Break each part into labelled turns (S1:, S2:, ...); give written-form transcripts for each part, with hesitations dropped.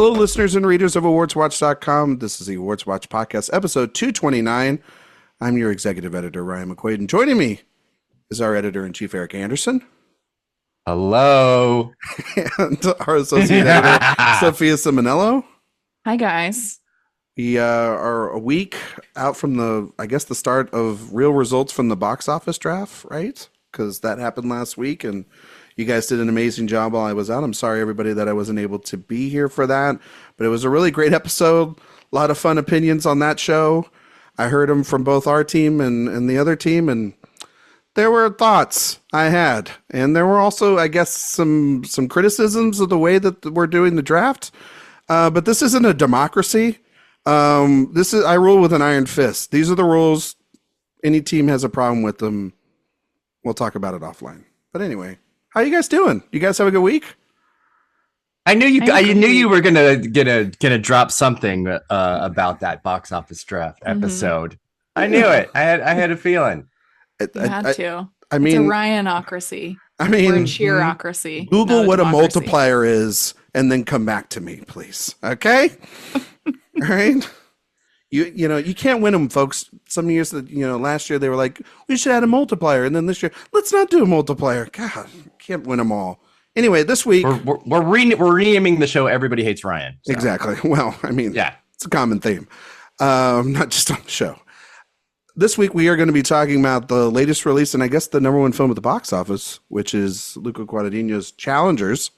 S1: Hello, listeners and readers of AwardsWatch.com. This is the Awards Watch Podcast, episode 229. I'm your executive editor, Ryan McQuade, and joining me is our editor-in-chief, Erik Anderson.
S2: Hello.
S1: And our associate editor, Sophia Ciminello.
S3: Hi, guys.
S1: We are a week out from the start of real results from the box office draft, right? Because that happened last week, and you guys did an amazing job while I was out. I'm sorry, everybody, that I wasn't able to be here for that, but it was a really great episode. A lot of fun opinions on that show. I heard them from both our team and the other team, and there were thoughts I had. And there were also, I guess, some criticisms of the way that we're doing the draft. But this isn't a democracy. I rule with an iron fist. These are the rules. Any team has a problem with them, we'll talk about it offline. But anyway, how you guys doing? You guys have a good week?
S2: I knew you were gonna drop something about that box office draft episode. I knew it. I had a feeling.
S3: You had to.
S1: I mean,
S3: it's a Ryanocracy.
S1: I mean,
S3: we're a cheerocracy.
S1: Google what a multiplier is, and then come back to me, please. Okay. All right. You know, you can't win them, folks. Some years that, last year they were like, we should add a multiplier. And then this year, let's not do a multiplier. God, can't win them all. Anyway, this week.
S2: We're renaming the show Everybody Hates Ryan. So.
S1: Exactly. Well, I mean,
S2: yeah,
S1: it's a common theme. Not just on the show. This week, we are going to be talking about the latest release, and I guess the number one film at the box office, which is Luca Guadagnino's Challengers.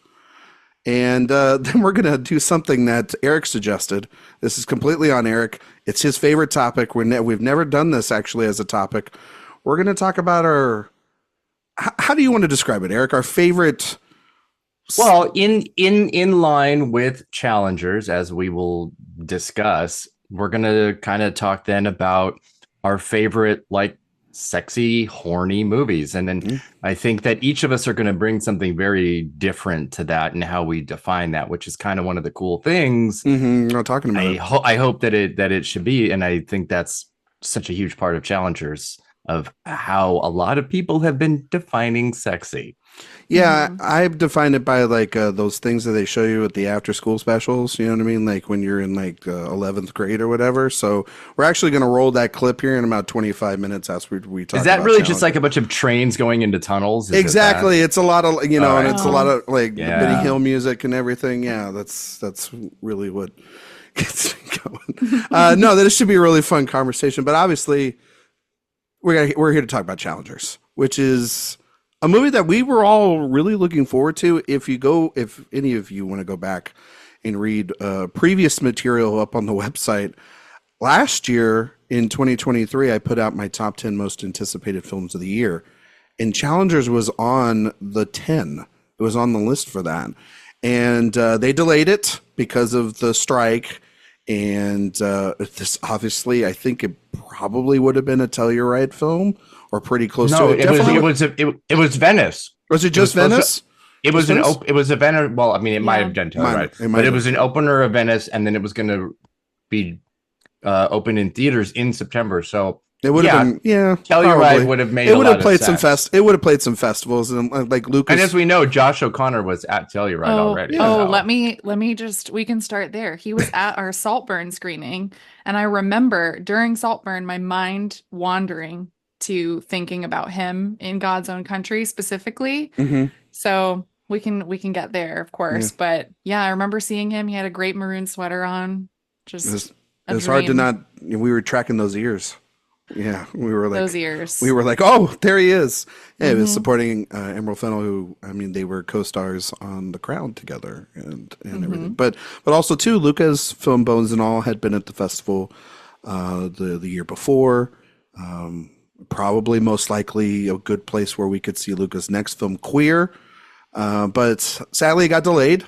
S1: And then we're going to do something that Erik suggested. This is completely on Erik. It's his favorite topic. We've never done this actually as a topic. We're going to talk about how do you want to describe it, Erik? Our favorite.
S2: Well, in line with Challengers, as we will discuss, we're going to kind of talk then about our favorite, sexy, horny movies. And then I think that each of us are going to bring something very different to that and how we define that, which is kind of one of the cool things.
S1: Not talking about
S2: I hope that it should be. And I think that's such a huge part of Challengers, of how a lot of people have been defining sexy.
S1: Yeah, I've defined it by those things that they show you at the after school specials. You know what I mean? Like when you're in 11th grade or whatever. So we're actually going to roll that clip here in about 25 minutes as we talk.
S2: Is that
S1: about
S2: really just like a bunch of trains going into tunnels?
S1: Exactly. It's a lot of and it's a lot of Benny Hill music and everything. Yeah, that's really what gets me going. No, that should be a really fun conversation. But obviously, we're here to talk about Challengers, which is a movie that we were all really looking forward to. If any of you want to go back and read previous material up on the website, last year in 2023, I put out my top 10 most anticipated films of the year, and Challengers was on the 10. It was on the list for that, and they delayed it because of the strike. And this obviously, I think it probably would have been a Telluride film, or pretty close to it.
S2: It was Venice.
S1: Was it just Venice?
S2: It was a Venice. Well, I mean, it might have done Telluride, but it was an opener of Venice, and then it was going to be open in theaters in September. So
S1: it would have been,
S2: Telluride would have made.
S1: It would have played some It would have played some festivals, and like Lucas.
S2: And as we know, Josh O'Connor was at Telluride already.
S3: Oh, so. let me just. We can start there. He was at our Saltburn screening, and I remember during Saltburn, my mind wandering to thinking about him in God's Own Country specifically. So we can get there, of course. But yeah, I remember seeing him. He had a great maroon sweater on. Just
S1: it was hard to not. We were tracking those ears. Yeah, we were like
S3: those ears.
S1: We were like, oh, there he is. Yeah, he was supporting Emerald Fennell, who, I mean, they were co-stars on The Crown together and everything. But also too, Luca's film Bones and All had been at the festival the year before. Probably most likely a good place where we could see Luca's next film, Queer. But sadly it got delayed.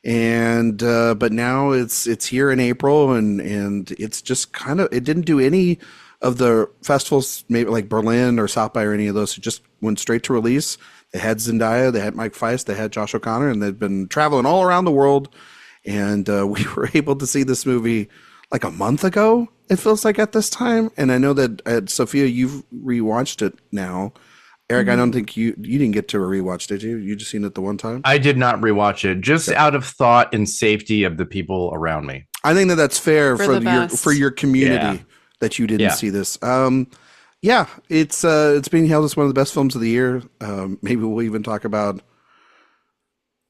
S1: And but now it's here in April, and it's just kind of, it didn't do any of the festivals, maybe like Berlin or South by or any of those. It just went straight to release. They had Zendaya, they had Mike Feist, they had Josh O'Connor, and they've been traveling all around the world. And we were able to see this movie like a month ago, it feels like, at this time. And I know that Sophia, you've rewatched it now. Erik, I don't think you didn't get to a rewatch, did you? You just seen it the one time?
S2: I did not rewatch it, just out of thought and safety of the people around me.
S1: I think that's fair for your community that you didn't see this. Yeah, it's being hailed as one of the best films of the year. Maybe we'll even talk about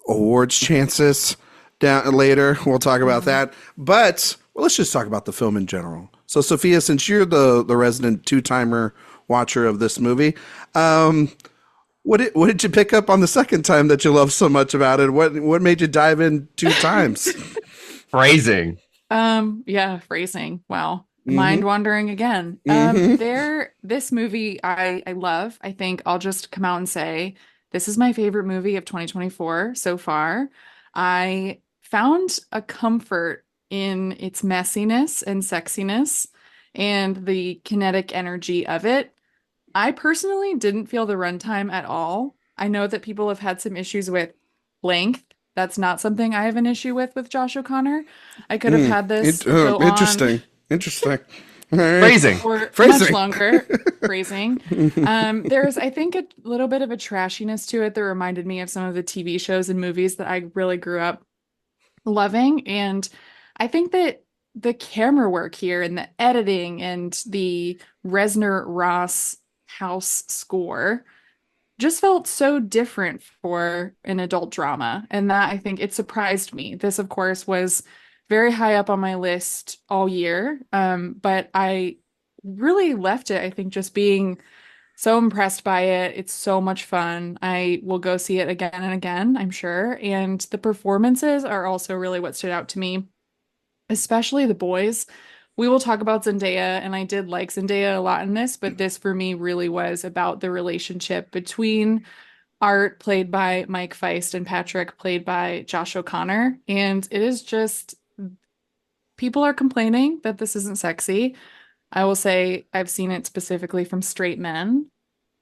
S1: awards chances down later. We'll talk about that. But let's just talk about the film in general. So, Sophia, since you're the resident two-timer watcher of this movie, what did you pick up on the second time that you loved so much about it? What made you dive in 2 times?
S2: Phrasing.
S3: Phrasing. Wow. Mind wandering again. This movie I love. I think I'll just come out and say this is my favorite movie of 2024 so far. I found a comfort in its messiness and sexiness and the kinetic energy of it. I personally didn't feel the runtime at all. I know that people have had some issues with length. That's not something I have an issue with Josh O'Connor. I could have had this go
S1: Interesting.
S2: Phrasing.
S3: For much longer. Phrasing. There's, I think, a little bit of a trashiness to it that reminded me of some of the TV shows and movies that I really grew up loving. And I think that the camera work here and the editing and the Reznor-Ross house score just felt so different for an adult drama. And that, I think, it surprised me. This, of course, was very high up on my list all year. But I really left it, I think, just being so impressed by it. It's so much fun. I will go see it again and again, I'm sure. And the performances are also really what stood out to me, especially the boys. We will talk about Zendaya, and I did like Zendaya a lot in this, but this for me really was about the relationship between Art, played by Mike Feist, and Patrick, played by Josh O'Connor. And it is just, people are complaining that this isn't sexy. I will say I've seen it specifically from straight men,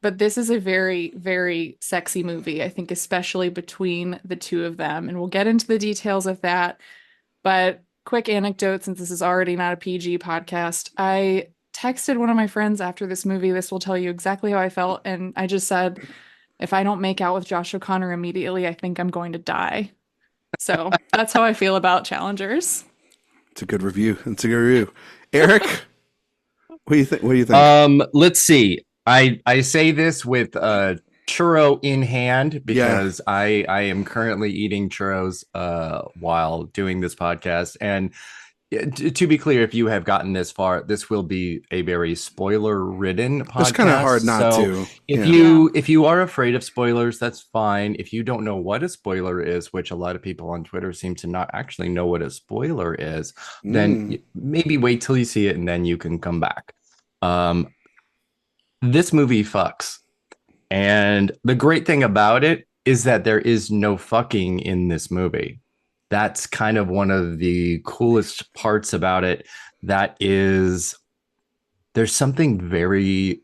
S3: but this is a very, very sexy movie, I think, especially between the two of them. And we'll get into the details of that. But quick anecdote, since this is already not a PG podcast, I texted one of my friends after this movie. This will tell you exactly how I felt. And I just said, if I don't make out with Josh O'Connor immediately, I think I'm going to die. So that's how I feel about Challengers.
S1: It's a good review. Erik, what do you think?
S2: Let's see. I say this with churro in hand because I am currently eating churros while doing this podcast. And to be clear, if you have gotten this far, this will be a very spoiler-ridden podcast.
S1: It's kind of hard not to.
S2: If you are afraid of spoilers, that's fine. If you don't know what a spoiler is, which a lot of people on Twitter seem to not actually know what a spoiler is, then maybe wait till you see it and then you can come back. This movie fucks. And the great thing about it is that there is no fucking in this movie. That's kind of one of the coolest parts about it. That is, there's something very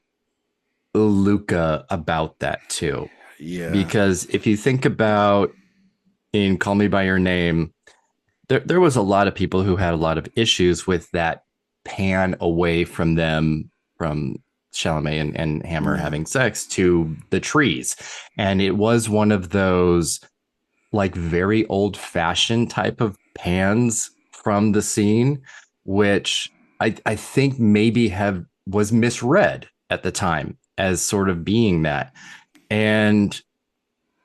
S2: Luca about that too.
S1: Yeah.
S2: Because if you think about in Call Me by Your Name, there was a lot of people who had a lot of issues with that pan away from them, from Chalamet and Hammer having sex, to the trees. And it was one of those like very old-fashioned type of pans from the scene, which I think maybe was misread at the time as sort of being that. And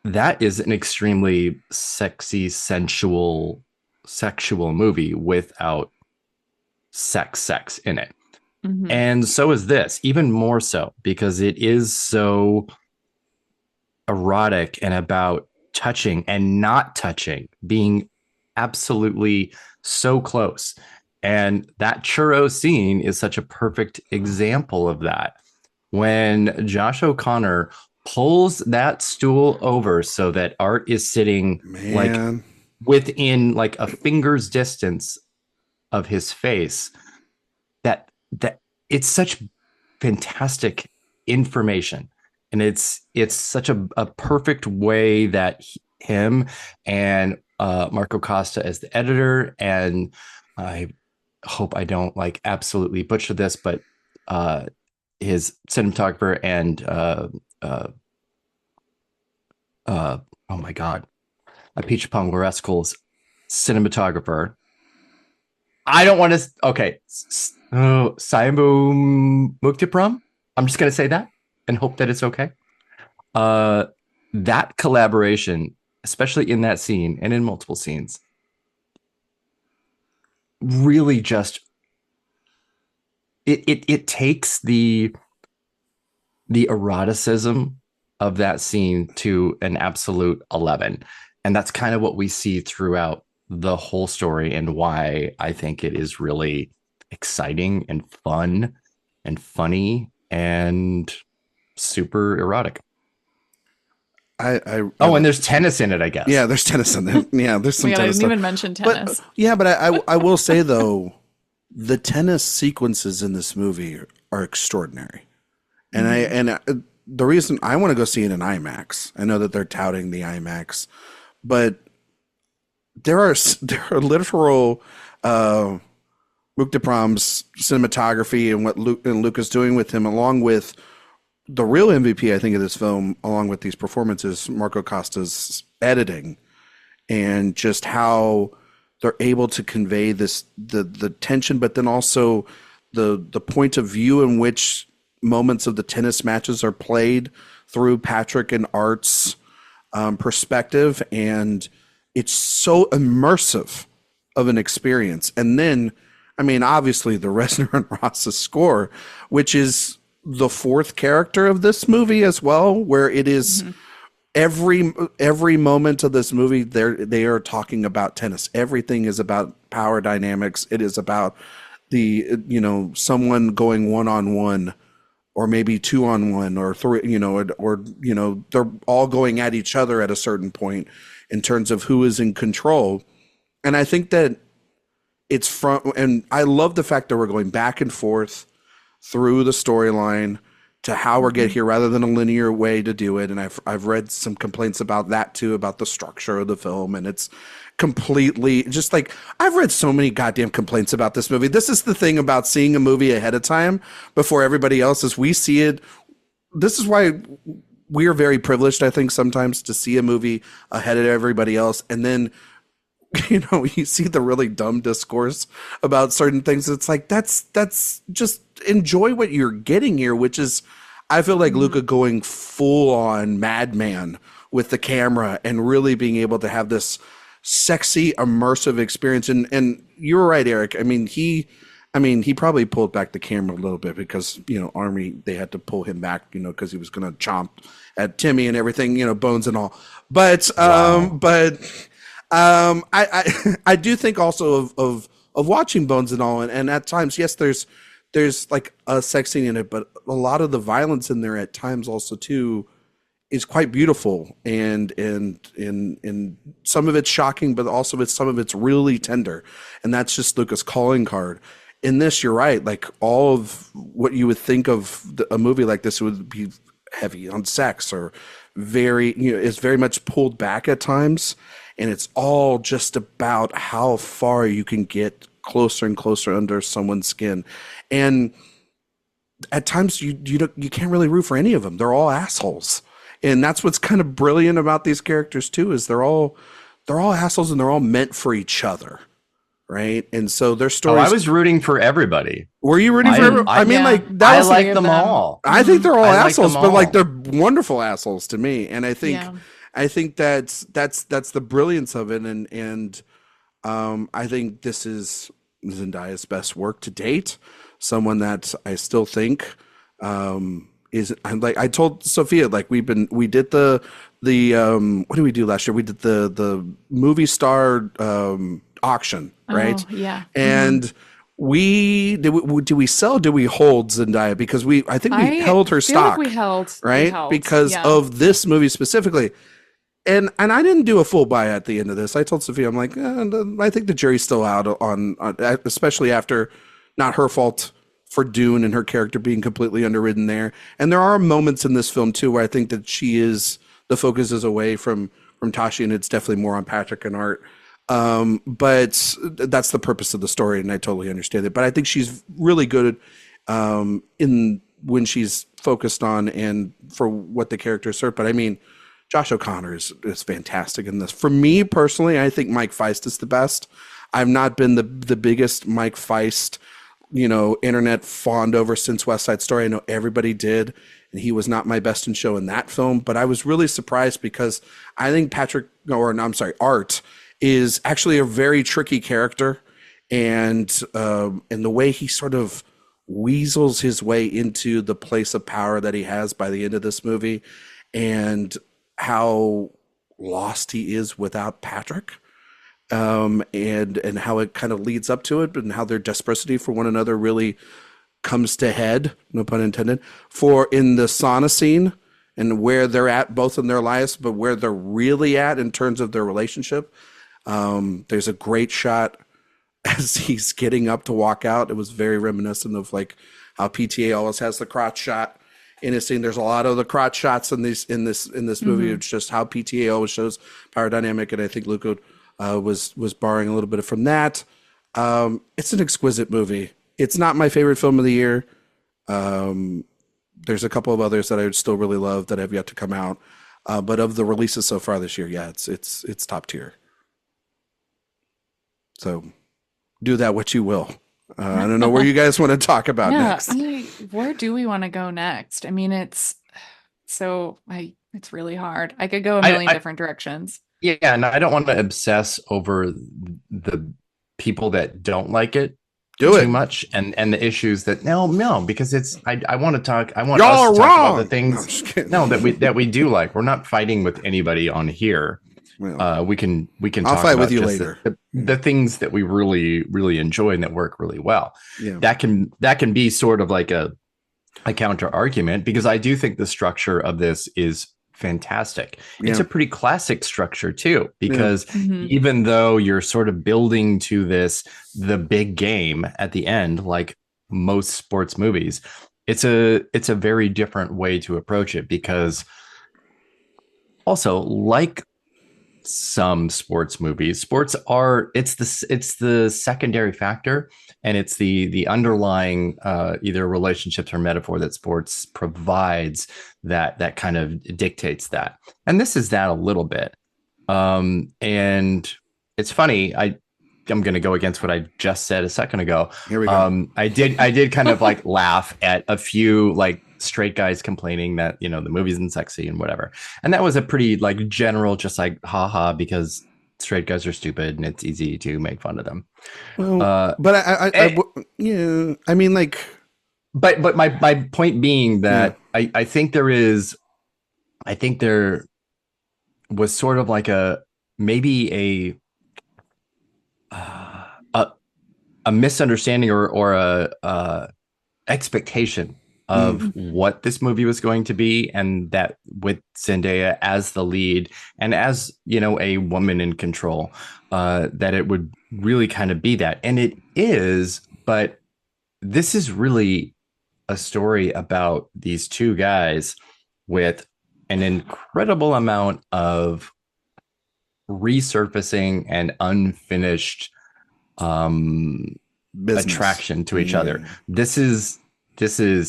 S2: that is an extremely sexy, sensual, sexual movie without sex in it. Mm-hmm. And so is this, even more so, because it is so erotic and about touching and not touching, being absolutely so close. And that churro scene is such a perfect example of that. When Josh O'Connor pulls that stool over so that Art is sitting like within like a finger's distance of his face, that it's such fantastic information. And it's such a perfect way that him and Marco Costa as the editor, and I hope I don't like absolutely butcher this, but his cinematographer and oh my God, Peach Pongorescu's cinematographer. I don't want to. Okay, Sayambu Muktipram. I'm just gonna say that and hope that it's okay. That collaboration, especially in that scene and in multiple scenes, really just it takes the eroticism of that scene to an absolute 11, and that's kind of what we see throughout the whole story, and why I think it is really exciting and fun and funny and super erotic. And there's tennis in it, I guess.
S1: Yeah, there's tennis in there. Yeah, there's some tennis.
S3: I didn't even mention tennis.
S1: But I will say though, the tennis sequences in this movie are extraordinary, and the reason I want to go see it in IMAX, I know that they're touting the IMAX, but there are literal Muktipram's cinematography and what Luca's doing with him, along with the real MVP, I think, of this film, along with these performances, Marco Costa's editing, and just how they're able to convey this the tension, but then also the point of view in which moments of the tennis matches are played through Patrick and Art's perspective, and it's so immersive of an experience. And then, I mean, obviously the Reznor and Ross's score, which is the fourth character of this movie as well, where it is every moment of this movie they are talking about tennis. Everything is about power dynamics. It is about someone going one-on-one, or maybe 2-on-1, or 3, or they're all going at each other at a certain point in terms of who is in control. And I think that and I love the fact that we're going back and forth through the storyline to how we get here, rather than a linear way to do it. And I've read some complaints about that too, about the structure of the film, and it's completely just like, I've read so many goddamn complaints about this movie. This is the thing about seeing a movie ahead of time before everybody else, is we see it. This is why we are very privileged, I think, sometimes to see a movie ahead of everybody else, and then you see the really dumb discourse about certain things. It's like, that's just enjoy what you're getting here, which is, I feel like Luca going full on madman with the camera and really being able to have this sexy, immersive experience. And you were right, Erik. I mean, he probably pulled back the camera a little bit because, Army, they had to pull him back, because he was going to chomp at Timmy and everything, bones and all. But, wow. I do think also of watching Bones and all, and at times, yes, there's like a sex scene in it, but a lot of the violence in there at times also too is quite beautiful, and some of it's shocking, but also some of it's really tender, and that's just Luca's calling card. In this, you're right, like all of what you would think of a movie like this would be heavy on sex, or very, it's very much pulled back at times. And it's all just about how far you can get closer and closer under someone's skin. And at times you can't really root for any of them. They're all assholes. And that's what's kind of brilliant about these characters too, is they're all assholes, and they're all meant for each other. Right? And so their stories.
S2: I was rooting for everybody.
S1: Were you rooting for everybody? I mean, like,
S2: that I like them all.
S1: I think they're all assholes, but like, they're wonderful assholes to me. And I think that's the brilliance of it, and I think this is Zendaya's best work to date. Someone that I still think is, like I told Sophia, like we did the what did we do last year? We did the movie star auction, right?
S3: Oh, yeah,
S1: and. Did we sell? Did we hold Zendaya? Because I think we held her stock.
S3: Like we held,
S1: because of this movie specifically. And I didn't do a full buy at the end of this. I told Sophia, I'm like, I think the jury's still out on especially after, not her fault for Dune and her character being completely underwritten there. And there are moments in this film too where I think that the focus is away from Tashi, and it's definitely more on Patrick and Art. But that's the purpose of the story, and I totally understand it. But I think she's really good in when she's focused on and for what the characters serve. But I mean, Josh O'Connor is fantastic in this. For me personally, I think Mike Feist is the best. I've not been the biggest Mike Feist, internet fond over since West Side Story. I know everybody did, and he was not my best in show in that film. But I was really surprised because I think Art is actually a very tricky character, and the way he sort of weasels his way into the place of power that he has by the end of this movie, and how lost he is without Patrick, and how it kind of leads up to it, and how their desperation for one another really comes to head, no pun intended, for in the sauna scene and where they're at both in their lives, but where they're really at in terms of their relationship. There's a great shot as he's getting up to walk out. It was very reminiscent of like how PTA always has the crotch shot in his scene. There's a lot of the crotch shots in this movie. It's just how PTA always shows power dynamic, and I think Luca was borrowing a little bit from that. It's an exquisite movie. It's not my favorite film of the year. There's a couple of others that I would still really love that have yet to come out. But of the releases so far this year, yeah, it's top tier. So do that what you will. I don't know where you guys want to talk about next.
S3: Where do we want to go next? I mean, it's really hard. I could go a million different directions.
S2: Yeah, and I don't want to obsess over the people that don't like it too much, and the issues that no, because it's I want to talk. I want us to talk about the things that we do like. We're not fighting with anybody on here. Well, we can
S1: I'll
S2: talk
S1: fight
S2: about
S1: with you later.
S2: The things that we really, really enjoy and that work really well. Yeah. That can be sort of like a counter argument, because I do think the structure of this is fantastic. It's a pretty classic structure too, because even though you're sort of building to the big game at the end, like most sports movies, it's a very different way to approach it, because also, like some sports movies, it's the secondary factor, and it's the underlying either relationships or metaphor that sports provides that kind of dictates that. And this is that a little bit. And it's funny, I'm going to go against what I just said a second ago.
S1: Here we go.
S2: I did kind of like laugh at a few like straight guys complaining that the movie isn't sexy and whatever, and that was a pretty like general, just like haha, because straight guys are stupid and it's easy to make fun of them.
S1: Well, but I mean, like,
S2: but my point being that I think there was sort of like maybe a misunderstanding or a expectation of what this movie was going to be, and that with Zendaya as the lead and as a woman in control, that it would really kind of be that, and it is. But this is really a story about these two guys with an incredible amount of resurfacing and unfinished attraction to each other. This is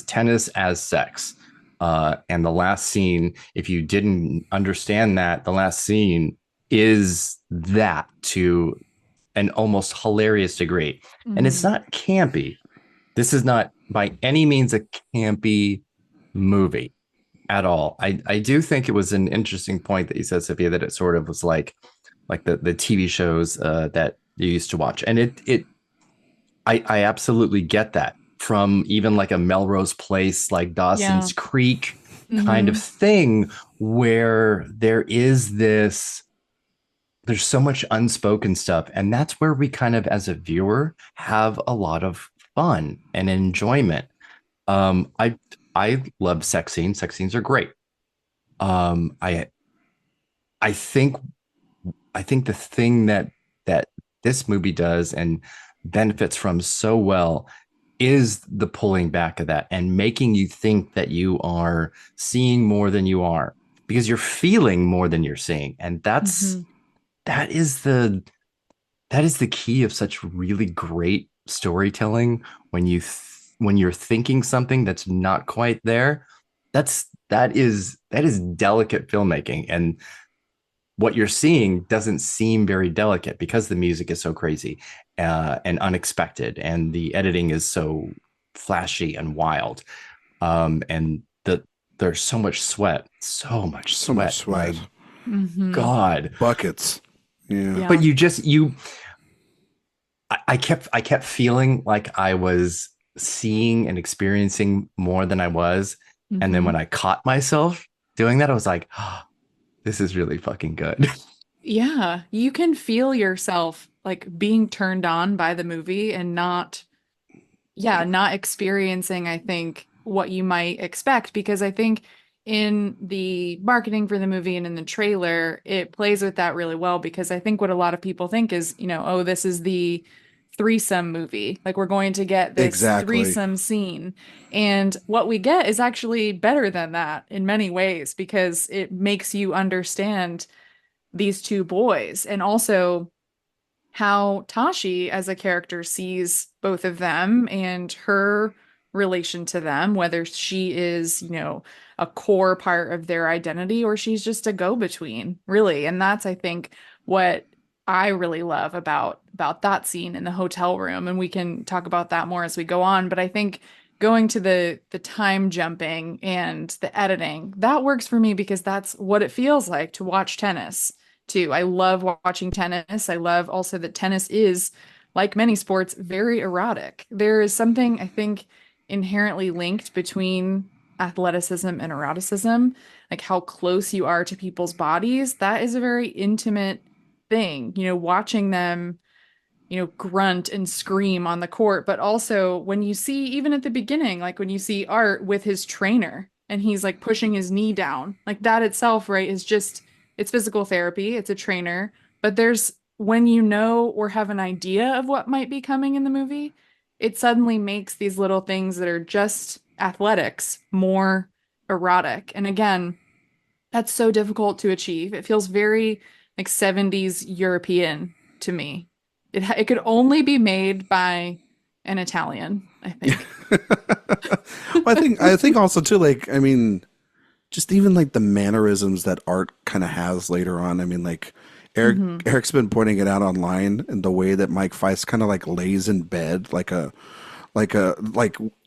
S2: tennis as sex. And the last scene, if you didn't understand that, the last scene is that to an almost hilarious degree. And it's not campy. This is not by any means a campy movie at all. I do think it was an interesting point that you said, Sophia, that it sort of was like the TV shows that you used to watch. And I absolutely get that, from even like a Melrose Place, like Dawson's Creek kind of thing, where there's so much unspoken stuff. And that's where we kind of, as a viewer, have a lot of fun and enjoyment. I love sex scenes. Sex scenes are great. I think the thing that this movie does and benefits from so well is the pulling back of that and making you think that you are seeing more than you are, because you're feeling more than you're seeing. And that is the key of such really great storytelling. When you're thinking something that's not quite there, that's that is delicate filmmaking, and what you're seeing doesn't seem very delicate because the music is so crazy and unexpected, and the editing is so flashy and wild, and there's so much sweat. Like, God,
S1: buckets. Yeah.
S2: But I kept feeling like I was seeing and experiencing more than I was. And then when I caught myself doing that, I was like, oh, this is really fucking good.
S3: Yeah, you can feel yourself like being turned on by the movie and not experiencing, I think, what you might expect, because I think in the marketing for the movie and in the trailer, it plays with that really well, because I think what a lot of people think is, oh, this is the threesome movie. Like, we're going to get this threesome scene. And what we get is actually better than that in many ways, because it makes you understand these two boys, and also how Tashi as a character sees both of them and her relation to them, whether she is, a core part of their identity or she's just a go-between, really. And that's, I think, what I really love about that scene in the hotel room. And we can talk about that more as we go on. But I think going to the time jumping and the editing, that works for me, because that's what it feels like to watch tennis too. I love watching tennis. I love also that tennis is, like many sports, very erotic. There is something, I think, inherently linked between athleticism and eroticism, like how close you are to people's bodies. That is a very intimate thing, watching them, grunt and scream on the court. But also when you see, even at the beginning, like when you see Art with his trainer and he's like pushing his knee down, like that itself, right, is just, it's physical therapy. It's a trainer. But there's, when you know or have an idea of what might be coming in the movie, it suddenly makes these little things that are just athletics more erotic. And again, that's so difficult to achieve. It feels very like 70s European to me. It could only be made by an Italian, I think.
S1: Well, I think also too, like, I mean, just even like the mannerisms that Art kind of has later on. I mean, like Eric's been pointing it out online, and the way that Mike Feist kind of like lays in bed like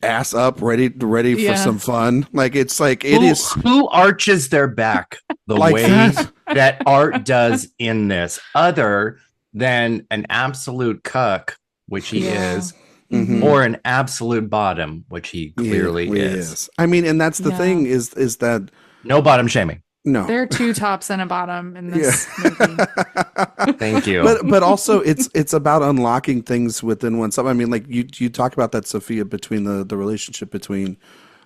S1: ass up, ready for some fun. Like, it's like
S2: who arches their back the like way that Art does in this, other than an absolute cuck, which he is, or an absolute bottom, which he clearly is.
S1: I mean, and that's the thing is that
S2: no bottom shaming.
S1: No,
S3: there are two tops and a bottom in this movie.
S2: Thank you.
S1: But also it's about unlocking things within oneself. I mean, like you talk about that, Sophia, between the relationship between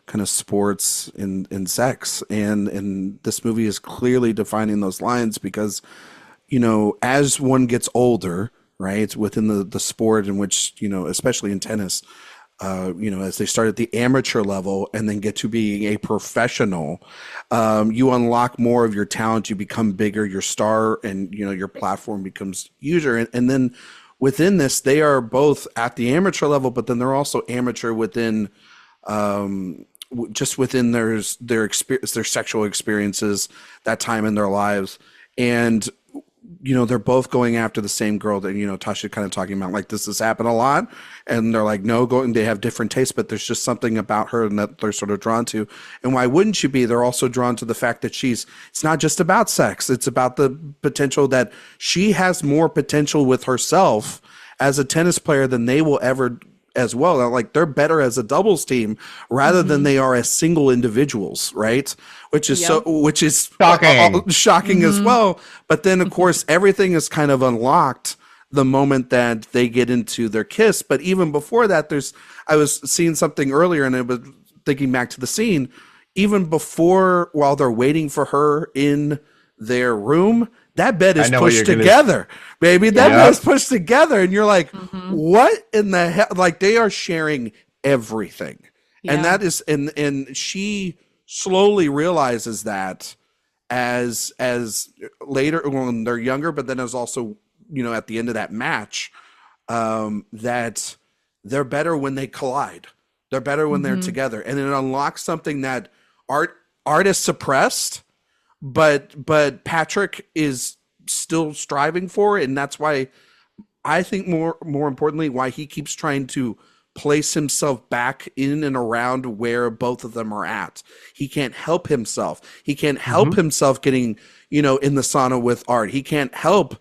S1: kind of sports and sex, and this movie is clearly defining those lines, because as one gets older, right, within the sport, in which, especially in tennis, as they start at the amateur level and then get to being a professional, you unlock more of your talent, you become bigger, your star and, your platform becomes huger. And then within this, they are both at the amateur level, but then they're also amateur within, just within their experience, their sexual experiences, that time in their lives. And they're both going after the same girl that, Tasha kind of talking about, like, this has happened a lot. And they're like, no, they have different tastes, but there's just something about her that they're sort of drawn to. And why wouldn't you be? They're also drawn to the fact that it's not just about sex. It's about the potential that she has more potential with herself as a tennis player than they will ever as well. Like, they're better as a doubles team rather than they are as single individuals, right? Which is shocking as well. But then, of course, everything is kind of unlocked the moment that they get into their kiss. But even before that, I was seeing something earlier, and I was thinking back to the scene, even before, while they're waiting for her in their room, that bed is pushed together, baby. That bed is pushed together. And you're like, what in the hell? Like, they are sharing everything. Yeah. And that is, and she slowly realizes that as later when they're younger, but then as also, at the end of that match, that they're better when they collide. They're better when they're together. And it unlocks something that Art art is suppressed, but Patrick is still striving for it, and that's why I think more importantly why he keeps trying to place himself back in and around where both of them are at. He can't help himself. He can't help himself getting, in the sauna with art. He can't help,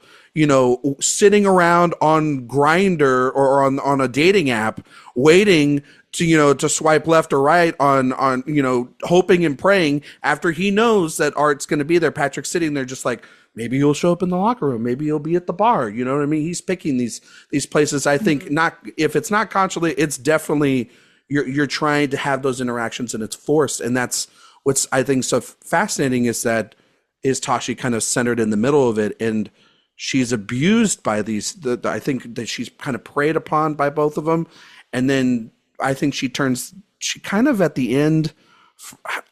S1: sitting around on Grindr or on a dating app waiting to, to swipe left or right on, hoping and praying after he knows that Art's going to be there. Patrick's sitting there just like, maybe he'll show up in the locker room. Maybe he'll be at the bar. You know what I mean? He's picking these places. I think not, if it's not consciously, it's definitely you're trying to have those interactions and it's forced. And that's what's, I think, so fascinating is Tashi kind of centered in the middle of it. And she's abused by I think that she's kind of preyed upon by both of them. And then I think she kind of at the end,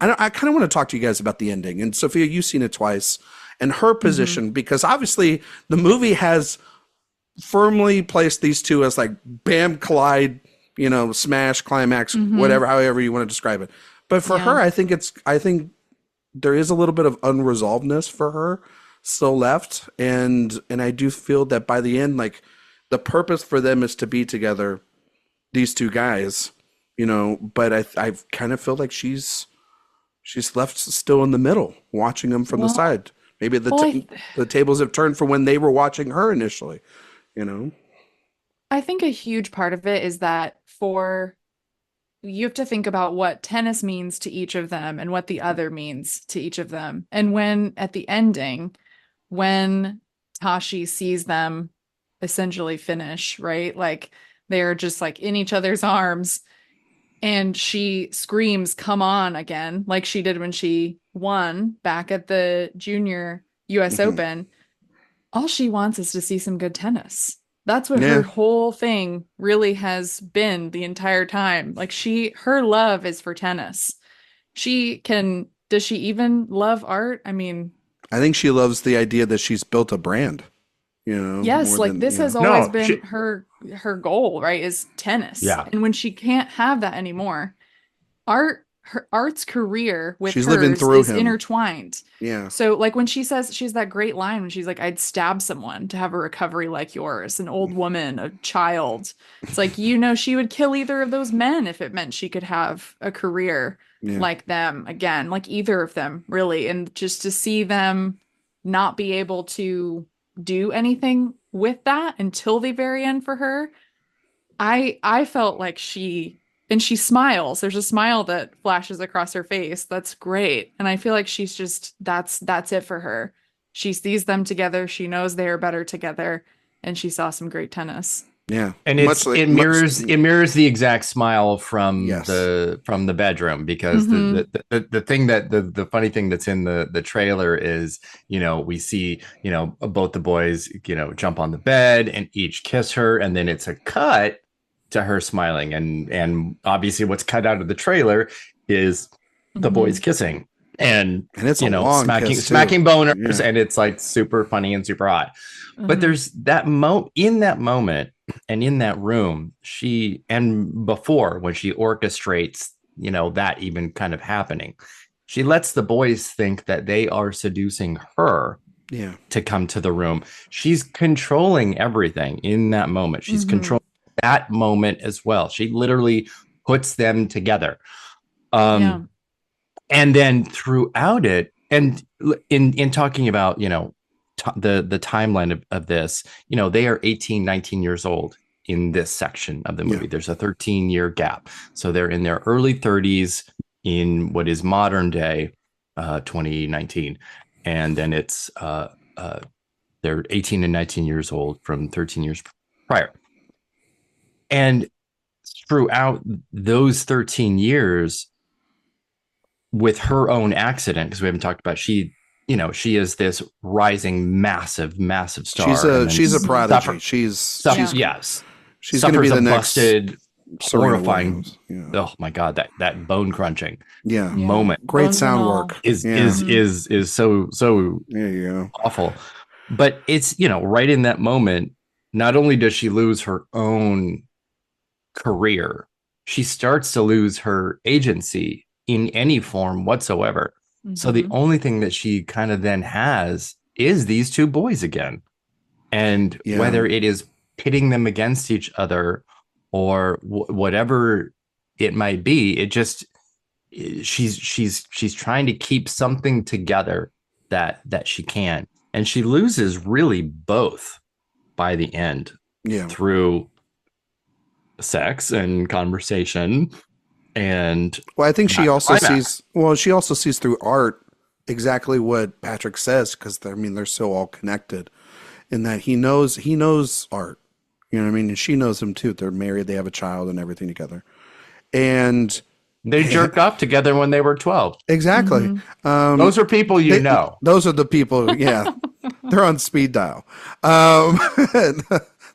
S1: I kind of want to talk to you guys about the ending. And Sophia, you've seen it twice. And her position, because obviously the movie has firmly placed these two as like bam, collide, smash, climax, whatever, however you want to describe it. But for her, I think there is a little bit of unresolvedness for her still left. And I do feel that by the end, like the purpose for them is to be together, these two guys, but I kind of feel like she's left still in the middle, watching them from the side. Maybe the tables have turned for when they were watching her initially,
S3: I think a huge part of it is that you have to think about what tennis means to each of them and what the other means to each of them. And when at the ending, when Tashi sees them essentially finish, right? Like they're just like in each other's arms and she screams, "Come on," again, like she did when she won back at the junior US Open. All she wants is to see some good tennis. That's what her whole thing really has been the entire time. Like her love is for tennis. Does she even love art? I mean,
S1: I think she loves the idea that she's built a brand,
S3: Yes, like this has always been her goal, right? Is tennis.
S2: Yeah.
S3: And when she can't have that anymore, Art's career with
S1: she's
S3: hers
S1: living through
S3: is
S1: him.
S3: intertwined.
S1: Yeah.
S3: So like when she says, she's that great line when she's like, "I'd stab someone to have a recovery like yours, an old woman, a child." It's like, she would kill either of those men if it meant she could have a career like them again, like either of them really. And just to see them not be able to do anything with that until the very end for her, I felt like she smiles. There's a smile that flashes across her face. That's great. And I feel like she's just, that's it for her. She sees them together. She knows they are better together. And she saw some great tennis.
S1: Yeah.
S2: And it mirrors the exact smile from the bedroom, because the thing that the funny thing that's in the trailer is, we see, both the boys, jump on the bed and each kiss her, and then it's a cut to her smiling, and obviously what's cut out of the trailer is the boys kissing, and
S1: it's a long
S2: smacking boners, and it's like super funny and super hot. But there's that in that moment and in that room, and before when she orchestrates, that even kind of happening, she lets the boys think that they are seducing her to come to the room. She's controlling everything in that moment. She's controlling that moment as well. She literally puts them together. And then throughout it, and in talking about, the timeline of this, they are 18, 19 years old in this section of the movie. There's a 13-year gap. So they're in their early 30s in what is modern day 2019. And then it's they're 18 and 19 years old from 13 years prior. And throughout those 13 years, with her own accident, because we haven't talked about, she is this rising massive star.
S1: She's a prodigy. She's going to be the next
S2: busted, horrifying. Oh my God, that bone crunching moment.
S1: Great sound work
S2: is so
S1: there you go.
S2: Awful. But it's right in that moment, not only does she lose her own career, she starts to lose her agency in any form whatsoever. So the only thing that she kind of then has is these two boys again. And whether it is pitting them against each other or whatever it might be, it just she's trying to keep something together that she can, and she loses really both by the end through sex and conversation. And
S1: I think she also sees through art exactly what Patrick says, because they're so all connected in that he knows art, you know what I mean, and she knows him too. They're married, they have a child and everything together, and
S2: they jerked off together when they were 12.
S1: Exactly.
S2: Those are people
S1: those are the people. Yeah, they're on speed dial.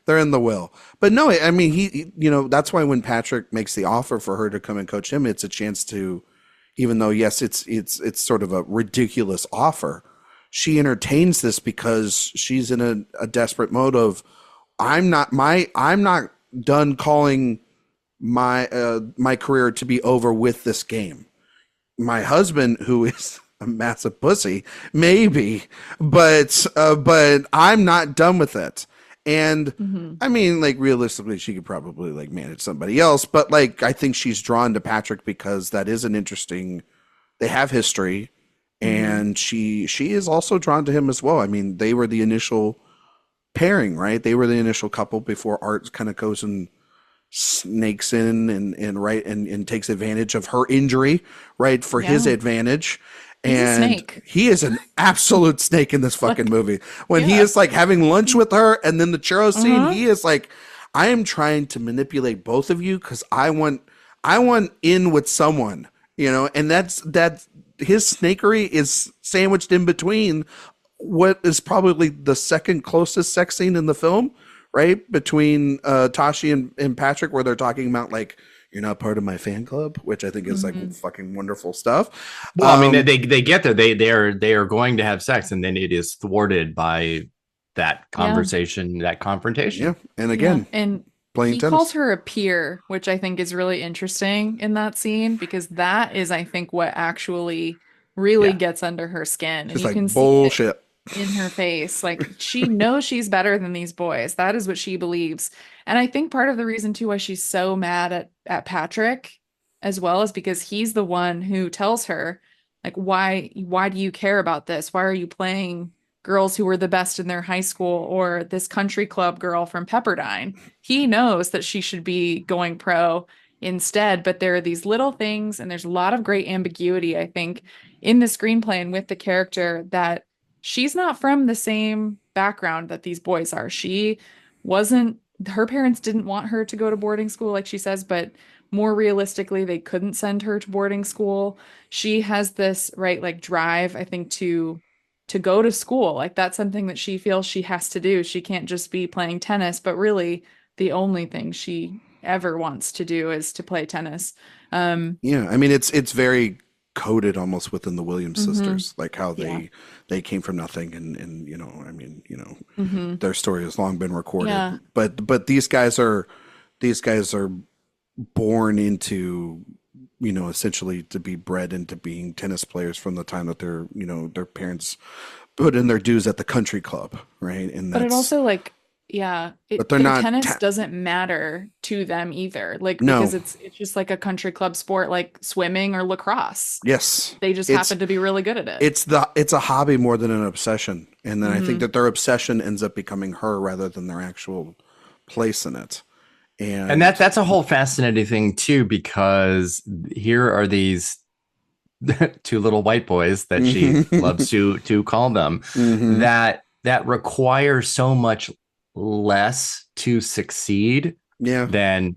S1: They're in the will. But no, I mean, he that's why when Patrick makes the offer for her to come and coach him, it's a chance to, even though yes, it's sort of a ridiculous offer, she entertains this because she's in a desperate mode of, I'm not done calling my career to be over with this game. My husband, who is a massive pussy, maybe, but I'm not done with it. And I mean, like, realistically, she could probably like manage somebody else, but like, I think she's drawn to Patrick because that is an interesting, they have history, and she is also drawn to him as well. I mean, they were the initial pairing, right? They were the initial couple before Art kind of goes and snakes in and takes advantage of her injury, right, for his advantage. And he is an absolute snake in this fucking movie. When he is like having lunch with her, and then the churro scene, he is like, I am trying to manipulate both of you because I want in with someone, and that's his snakery is sandwiched in between what is probably the second closest sex scene in the film, right? Between Tashi and Patrick, where they're talking about like, you're not part of my fan club, which I think is like fucking wonderful stuff.
S2: Well, I mean, they get there. They are going to have sex, and then it is thwarted by that conversation, that confrontation.
S1: Yeah, and again,
S3: and
S1: playing tennis.
S3: Calls her a peer, which I think is really interesting in that scene, because that is, I think, what actually really gets under her skin.
S1: It's like bullshit
S3: in her face. Like, she knows she's better than these boys. That is what she believes. And I think part of the reason too why she's so mad at Patrick as well is because he's the one who tells her, like, why do you care about this? Why are you playing girls who were the best in their high school or this country club girl from Pepperdine? He knows that she should be going pro instead, but there are these little things, and there's a lot of great ambiguity, I think, in the screenplay and with the character, that she's not from the same background that these boys are. Her parents didn't want her to go to boarding school, like she says, but more realistically, they couldn't send her to boarding school. She has this, right, like, drive, I think, to go to school. Like, that's something that she feels she has to do. She can't just be playing tennis, but really the only thing she ever wants to do is to play tennis.
S1: I mean, it's very coded almost within the Williams sisters, like how they came from nothing, and I mean, their story has long been recorded, but these guys are born into, essentially to be bred into being tennis players from the time that their parents put in their dues at the country club, right? And
S3: but it also, like, but they're not, tennis doesn't matter to them either, like, because it's just like a country club sport, like swimming or lacrosse.
S1: Yes,
S3: they just happen to be really good at it.
S1: It's a hobby more than an obsession, and then I think that their obsession ends up becoming her rather than their actual place in it. And
S2: that's a whole fascinating thing too, because here are these two little white boys that she loves to call them, that require so much less to succeed than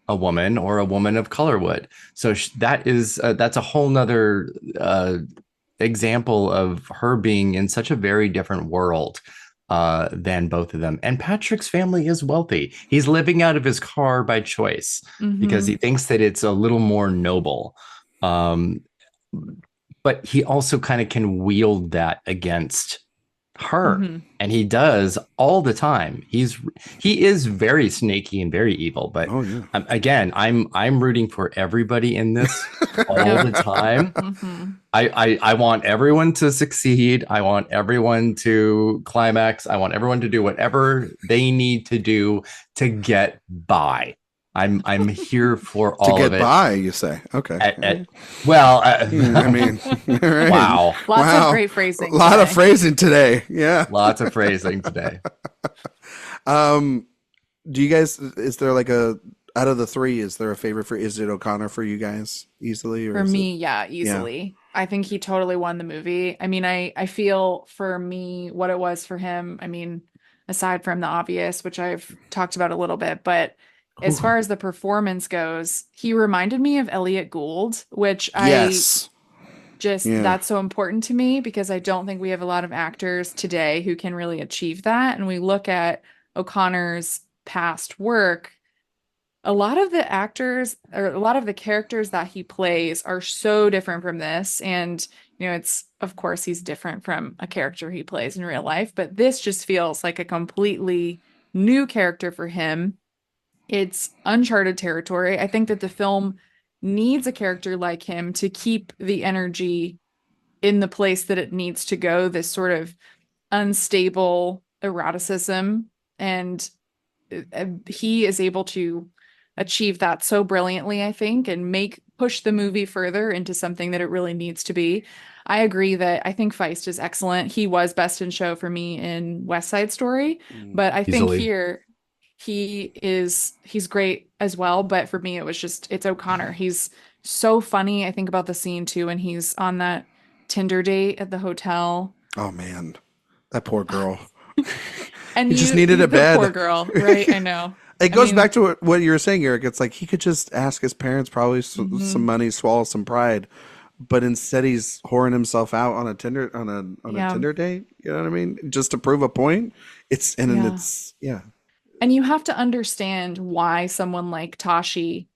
S2: a woman or a woman of color would. So that's a whole nother example of her being in such a very different world than both of them. And Patrick's family is wealthy. He's living out of his car by choice because he thinks that it's a little more noble. But he also kind of can wield that against her. And he does all the time. He is very snaky and very evil, but again, I'm rooting for everybody in this all the time. I want everyone to succeed. I want everyone to climax. I want everyone to do whatever they need to do to get by. I'm here for all of it.
S1: To get by, you say? Okay.
S2: I mean,
S1: right.
S2: Wow.
S3: Lots of great phrasing.
S1: A lot of phrasing today. Yeah.
S2: Lots of phrasing today.
S1: Do you guys, is there like out of the three, is there a favorite is it O'Connor for you guys easily? Or
S3: for me, easily. Yeah. I think he totally won the movie. I mean, I feel for me what it was for him. I mean, aside from the obvious, which I've talked about a little bit, but as far as the performance goes, he reminded me of Elliot Gould, which that's so important to me because I don't think we have a lot of actors today who can really achieve that. And we look at O'Connor's past work, a lot of the actors or a lot of the characters that he plays are so different from this. And, it's, of course, he's different from a character he plays in real life, but this just feels like a completely new character for him. It's uncharted territory. I think that the film needs a character like him to keep the energy in the place that it needs to go, this sort of unstable eroticism. And he is able to achieve that so brilliantly, I think, and push the movie further into something that it really needs to be. I agree that I think Feist is excellent. He was best in show for me in West Side Story, but I think here he's great as well. But for me, it's O'Connor. He's so funny. I think about the scene too, when he's on that Tinder date at the hotel.
S1: Oh man, that poor girl.
S3: And
S1: he just needed a bed.
S3: Poor girl, right? I know.
S1: It goes back to what you were saying, Erik. It's like he could just ask his parents probably some money, swallow some pride, but instead he's whoring himself out on a Tinder a Tinder date. You know what I mean? Just to prove a point.
S3: And you have to understand why someone like Tashi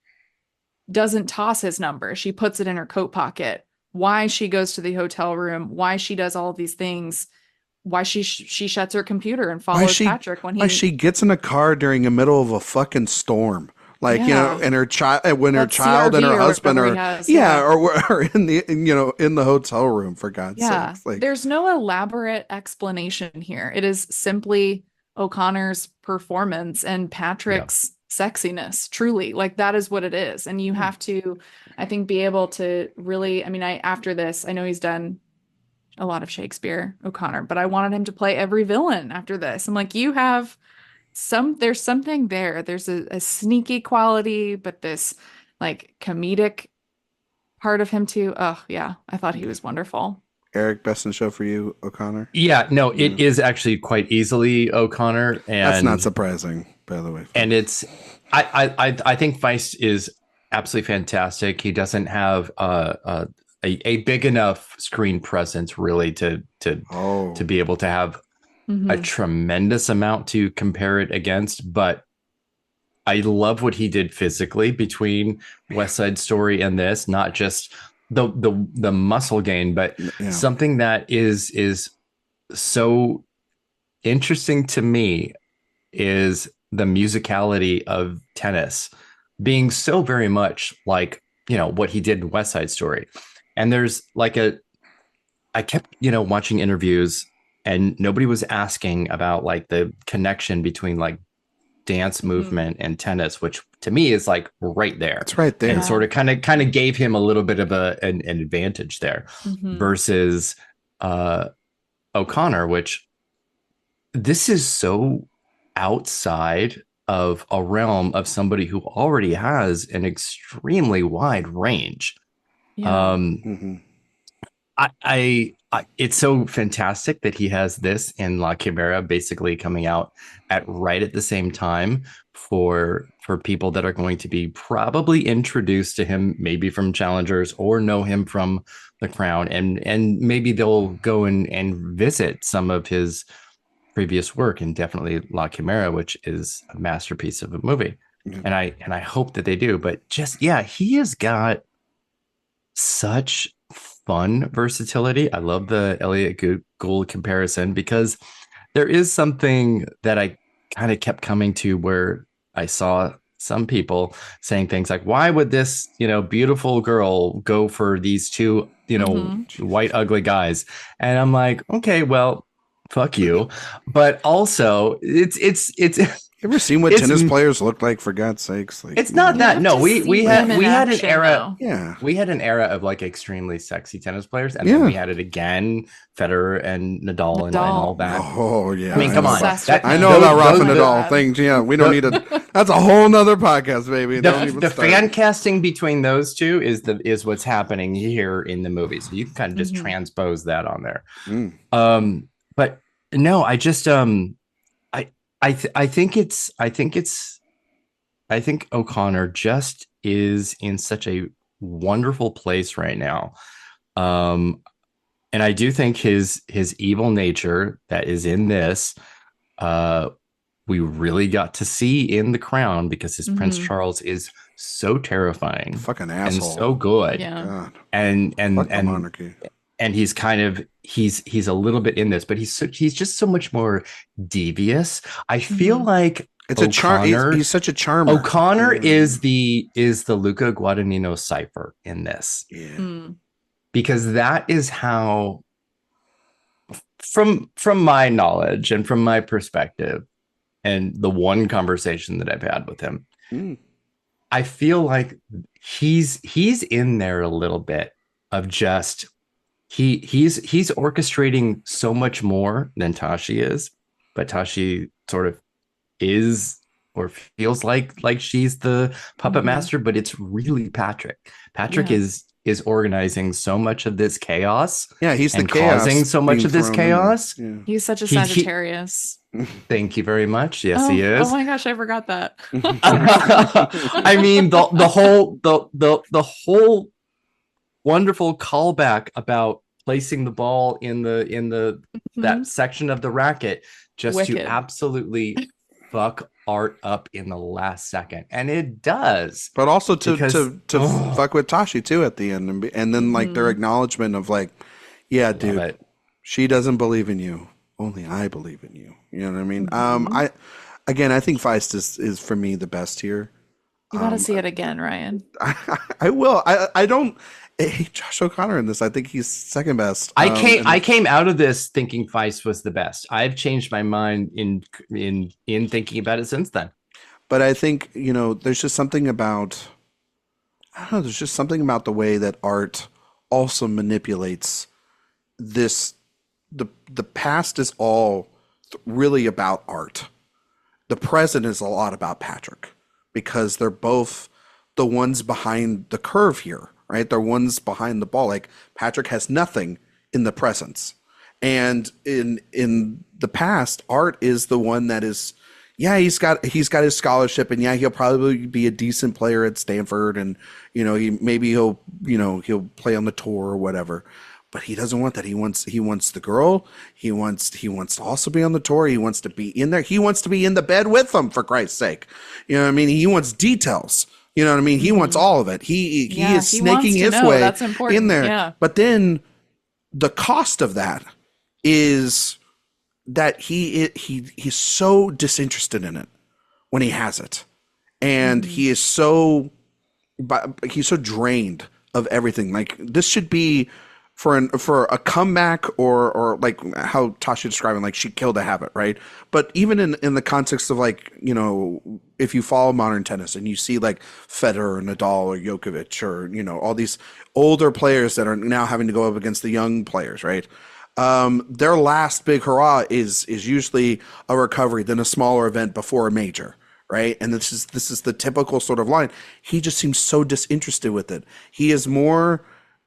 S3: doesn't toss his number. She puts it in her coat pocket. Why she goes to the hotel room. Why she does all of these things. Why she shuts her computer and follows Patrick when
S1: she gets in a car during the middle of a fucking storm. Like, and her child, when her child and her husband are, or in the hotel room, for God's sake. Like,
S3: there's no elaborate explanation here. It is simply O'Connor's performance and Patrick's sexiness. Truly, like that is what it is. And you have to, I think, be able to really, after this, I know he's done a lot of Shakespeare, O'Connor, but I wanted him to play every villain after this. I'm like, there's something there. There's a sneaky quality, but this like comedic part of him too. Oh yeah. I thought he was wonderful.
S1: Erik, best in show for you, O'Connor?
S2: Yeah, no, it is actually quite easily O'Connor. And
S1: that's not surprising, by the way.
S2: And it's, I think Feist is absolutely fantastic. He doesn't have a big enough screen presence really to be able to have a tremendous amount to compare it against. But I love what he did physically between West Side Story and this, not just the muscle gain, but something that is so interesting to me is the musicality of Tennis being so very much like, what he did in West Side Story. And there's like I kept, watching interviews and nobody was asking about like the connection between like dance movement and Tennis, which to me is like right there.
S1: It's right there.
S2: And sort of kind of gave him a little bit of an advantage there versus O'Connor, which this is so outside of a realm of somebody who already has an extremely wide range. It's so fantastic that he has this and La Chimera basically coming out right at the same time for people that are going to be probably introduced to him, maybe from Challengers or know him from The Crown, and maybe they'll go and visit some of his previous work, and definitely La Chimera, which is a masterpiece of a movie. And I hope that they do. But just he has got such fun versatility. I love the Elliot Gould comparison because there is something that I kind of kept coming to where I saw some people saying things like, why would this, beautiful girl go for these two, white, ugly guys? And I'm like, okay, well, fuck you. But also it's
S1: you ever seen what tennis players look like, for God's sakes? Like,
S2: it's not that. No, we had an era.
S3: Though.
S2: We had an era of like extremely sexy tennis players, and then we had it again, Federer and Nadal. And all that.
S1: Oh yeah.
S2: I mean, come on.
S1: I know about Rafa Nadal things. Yeah, we don't need to. That's a whole nother podcast, baby.
S2: The fan casting between those two is what's happening here in the movie. So you can kind of just transpose that on there. But no, I just I think O'Connor just is in such a wonderful place right now. And I do think his evil nature that is in this, we really got to see in The Crown, because his Prince Charles is so terrifying,
S1: fucking asshole,
S2: and so good.
S3: Yeah.
S2: And
S1: monarchy.
S2: And he's kind of he's a little bit in this, but he's just so much more devious. I feel like
S1: it's a charm. He's such a charmer.
S2: O'Connor is the Luca Guadagnino cipher in this.
S1: Yeah.
S2: Because that is how, from my knowledge and from my perspective, and the one conversation that I've had with him, I feel like he's in there a little bit of just he's orchestrating so much more than Tashi is, but Tashi sort of is or feels like she's the puppet master, but it's really Patrick. Patrick is organizing so much of this chaos.
S1: Yeah, he's the
S2: chaos causing so much of this chaos.
S3: Yeah. He's such a Sagittarius.
S2: Thank you very much. Yes, he is.
S3: Oh my gosh, I forgot that.
S2: I mean, the whole wonderful callback about placing the ball in the that section of the racket just to absolutely fuck Art up in the last second, and it does.
S1: But also to fuck with Tashi too at the end, and then like their acknowledgement of like, yeah, dude, she doesn't believe in you, only I believe in you. You know what I mean? I think Feist is for me the best here.
S3: You got to see it again, Ryan.
S1: I will. I don't hate Josh O'Connor in this. I think he's second best.
S2: I came out of this thinking Feist was the best. I've changed my mind in thinking about it since then.
S1: But I think, there's just something about, I don't know, there's just something about the way that Art also manipulates this. The past is all really about Art. The present is a lot about Patrick, because they're both the ones behind the curve here, right? They're ones behind the ball. Like, Patrick has nothing in the presence. And in the past, Art is the one that is, he's got his scholarship, and he'll probably be a decent player at Stanford, and he'll play on the tour or whatever. But he doesn't want that. He wants the girl. He wants to also be on the tour. He wants to be in there. He wants to be in the bed with them, for Christ's sake. You know what I mean? He wants details. You know what I mean? He wants all of it. He is snaking his way in there.
S3: Yeah.
S1: But then the cost of that is that he's so disinterested in it when he has it, and he's so drained of everything. Like, this should be for a comeback, or like how Tasha described it, like she killed a habit, right? But even in the context of, like, if you follow modern tennis and you see like Federer or Nadal or Djokovic, or all these older players that are now having to go up against the young players, right? Their last big hurrah is usually a recovery, then a smaller event before a major, right? And this is the typical sort of line. He just seems so disinterested with it. He is more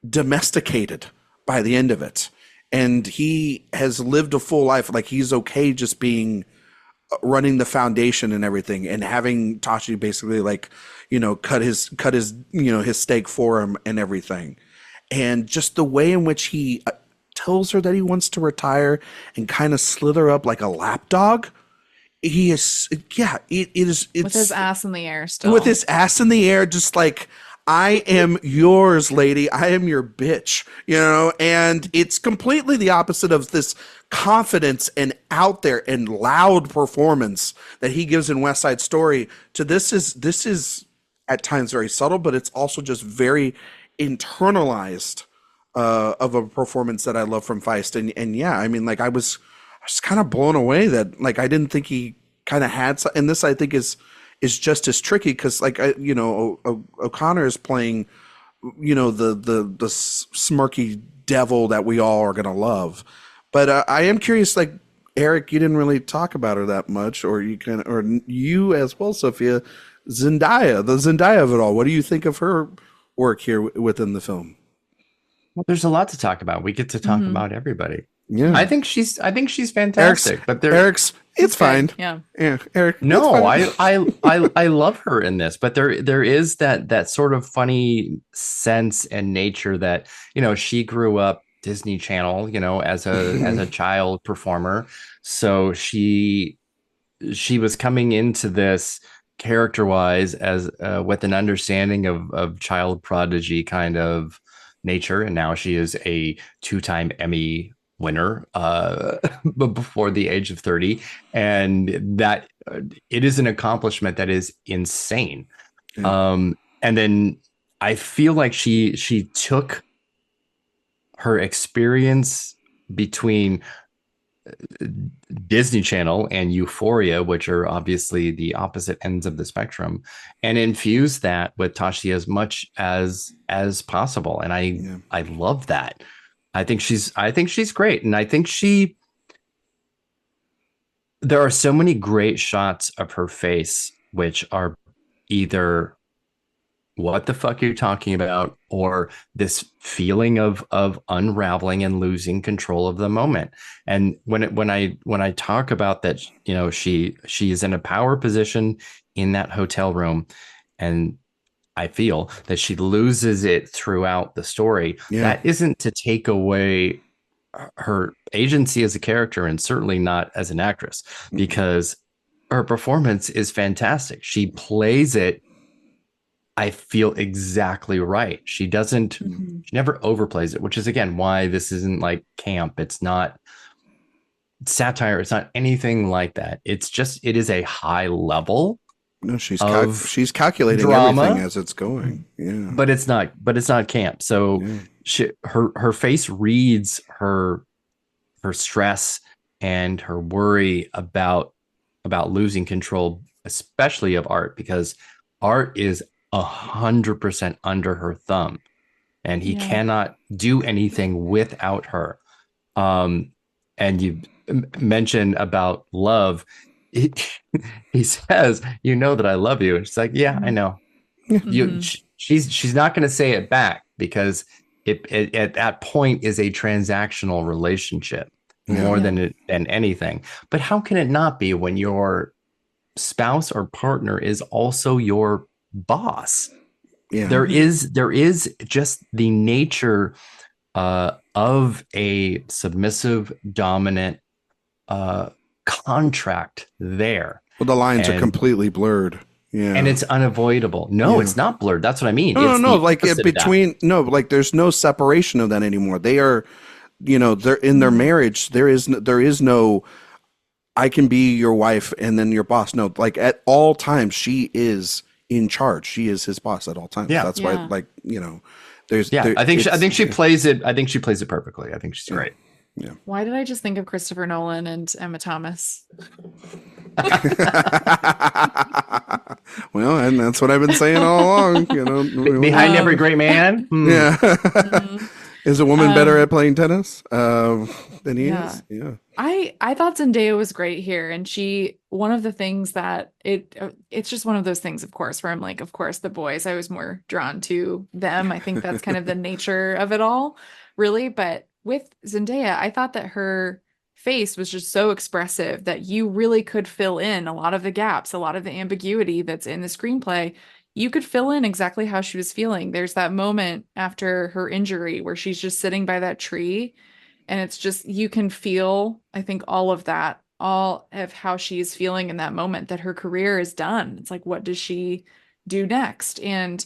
S1: domesticated by the end of it, and he has lived a full life. Like, he's okay just being running the foundation and everything, and having Tashi basically like cut his his steak for him and everything. And just the way in which he tells her that he wants to retire and kind of slither up like a lapdog. He is, it is, it's
S3: with his ass in the air still.
S1: With his ass in the air, just like, I am yours, lady. I am your bitch, and it's completely the opposite of this confidence and out there and loud performance that he gives in West Side Story to this is at times very subtle, but it's also just very internalized of a performance that I love from Feist. And yeah, I mean, like I was kind of blown away that like I didn't think he kind of had, and this I think is just as tricky because like O'Connor is playing, the smirky devil that we all are gonna love, but I am curious, like Erik, you didn't really talk about her that much, or you as well, Sophia, the Zendaya of it all. What do you think of her work here within the film?
S2: Well, there's a lot to talk about. We get to talk about everybody.
S1: Yeah,
S2: I think she's fantastic.
S1: Eric's it's fine.
S3: Yeah,
S1: Erik.
S2: No, I love her in this, but there is that sort of funny sense and nature that she grew up Disney Channel, as a child performer, so she was coming into this character-wise as with an understanding of child prodigy kind of nature, and now she is a 2-time Emmy winner before the age of 30, and that it is an accomplishment that is insane. And then I feel like she took her experience between Disney Channel and Euphoria, which are obviously the opposite ends of the spectrum, and infused that with Tashi as much as possible. And I love that. I think she's great. And I think there are so many great shots of her face, which are either what the fuck are you talking about, or this feeling of unraveling and losing control of the moment. And when I talk about that, she is in a power position in that hotel room, and I feel that she loses it throughout the story. Yeah. That isn't to take away her agency as a character, and certainly not as an actress, because her performance is fantastic. She plays it, I feel, exactly right. She doesn't, she never overplays it, which is again why this isn't like camp. It's not satire. It's not anything like that. It is a high level.
S1: No, she's calculating
S2: drama,
S1: everything as it's going. Yeah,
S2: but it's not camp. So her face reads her stress and her worry about losing control, especially of Art, because Art is 100% under her thumb, and he cannot do anything without her. And you mentioned about love. He says, that I love you. And she's like, yeah, I know. She's not going to say it back, because it at that point is a transactional relationship more than anything. But how can it not be when your spouse or partner is also your boss? There is just the nature of a submissive, dominant contract there.
S1: Well, the lines are completely blurred. Yeah,
S2: and it's unavoidable. No, it's not blurred. That's what I mean.
S1: No, like there's no separation of that anymore. They are, they're in their marriage. There is no I can be your wife and then your boss. No, like at all times she is in charge. She is his boss at all times. Yeah, that's why, there's. Yeah,
S2: I think she plays it. I think she plays it perfectly. I think she's great.
S1: Yeah.
S3: Why did I just think of Christopher Nolan and Emma Thomas?
S1: Well, and that's what I've been saying all along.
S2: Behind every great man.
S1: Yeah. Is a woman better at playing tennis than he is? Yeah.
S3: I thought Zendaya was great here, and one of the things that it's just one of those things, of course, where I'm like, of course, the boys, I was more drawn to them. I think that's kind of the nature of it all, really. But with Zendaya, I thought that her face was just so expressive that you really could fill in a lot of the gaps, a lot of the ambiguity that's in the screenplay. You could fill in exactly how she was feeling. There's that moment after her injury where she's just sitting by that tree, and it's just, you can feel, I think, all of that, all of how she's feeling in that moment, that her career is done. It's like, what does she do next? And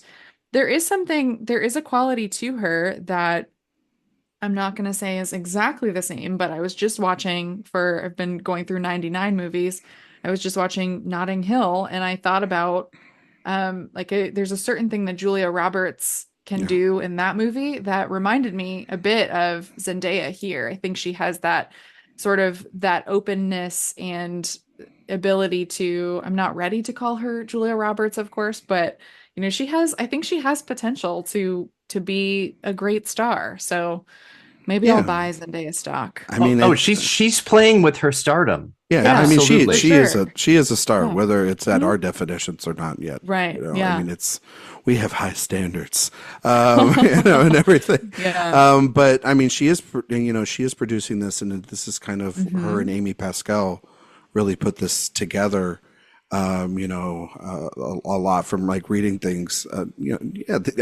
S3: there is a quality to her that I'm not going to say is exactly the same, but I was just watching I've been going through 99 movies. I was just watching Notting Hill, and I thought about there's a certain thing that Julia Roberts can do in that movie that reminded me a bit of Zendaya here. I think she has that sort of that openness and ability to, I'm not ready to call her Julia Roberts, of course, but I think she has potential to be a great star. So maybe I'll buy Zendaya stock.
S2: I mean, she's playing with her stardom.
S1: Yeah, I mean, she is a star, whether it's at our
S3: Mm-hmm.
S1: definitions or not yet.
S3: Right.
S1: I mean, we have high standards, and everything.
S3: Yeah.
S1: But I mean, she is producing this, and this is kind of her and Amy Pascal really put this together. A lot from like reading things. I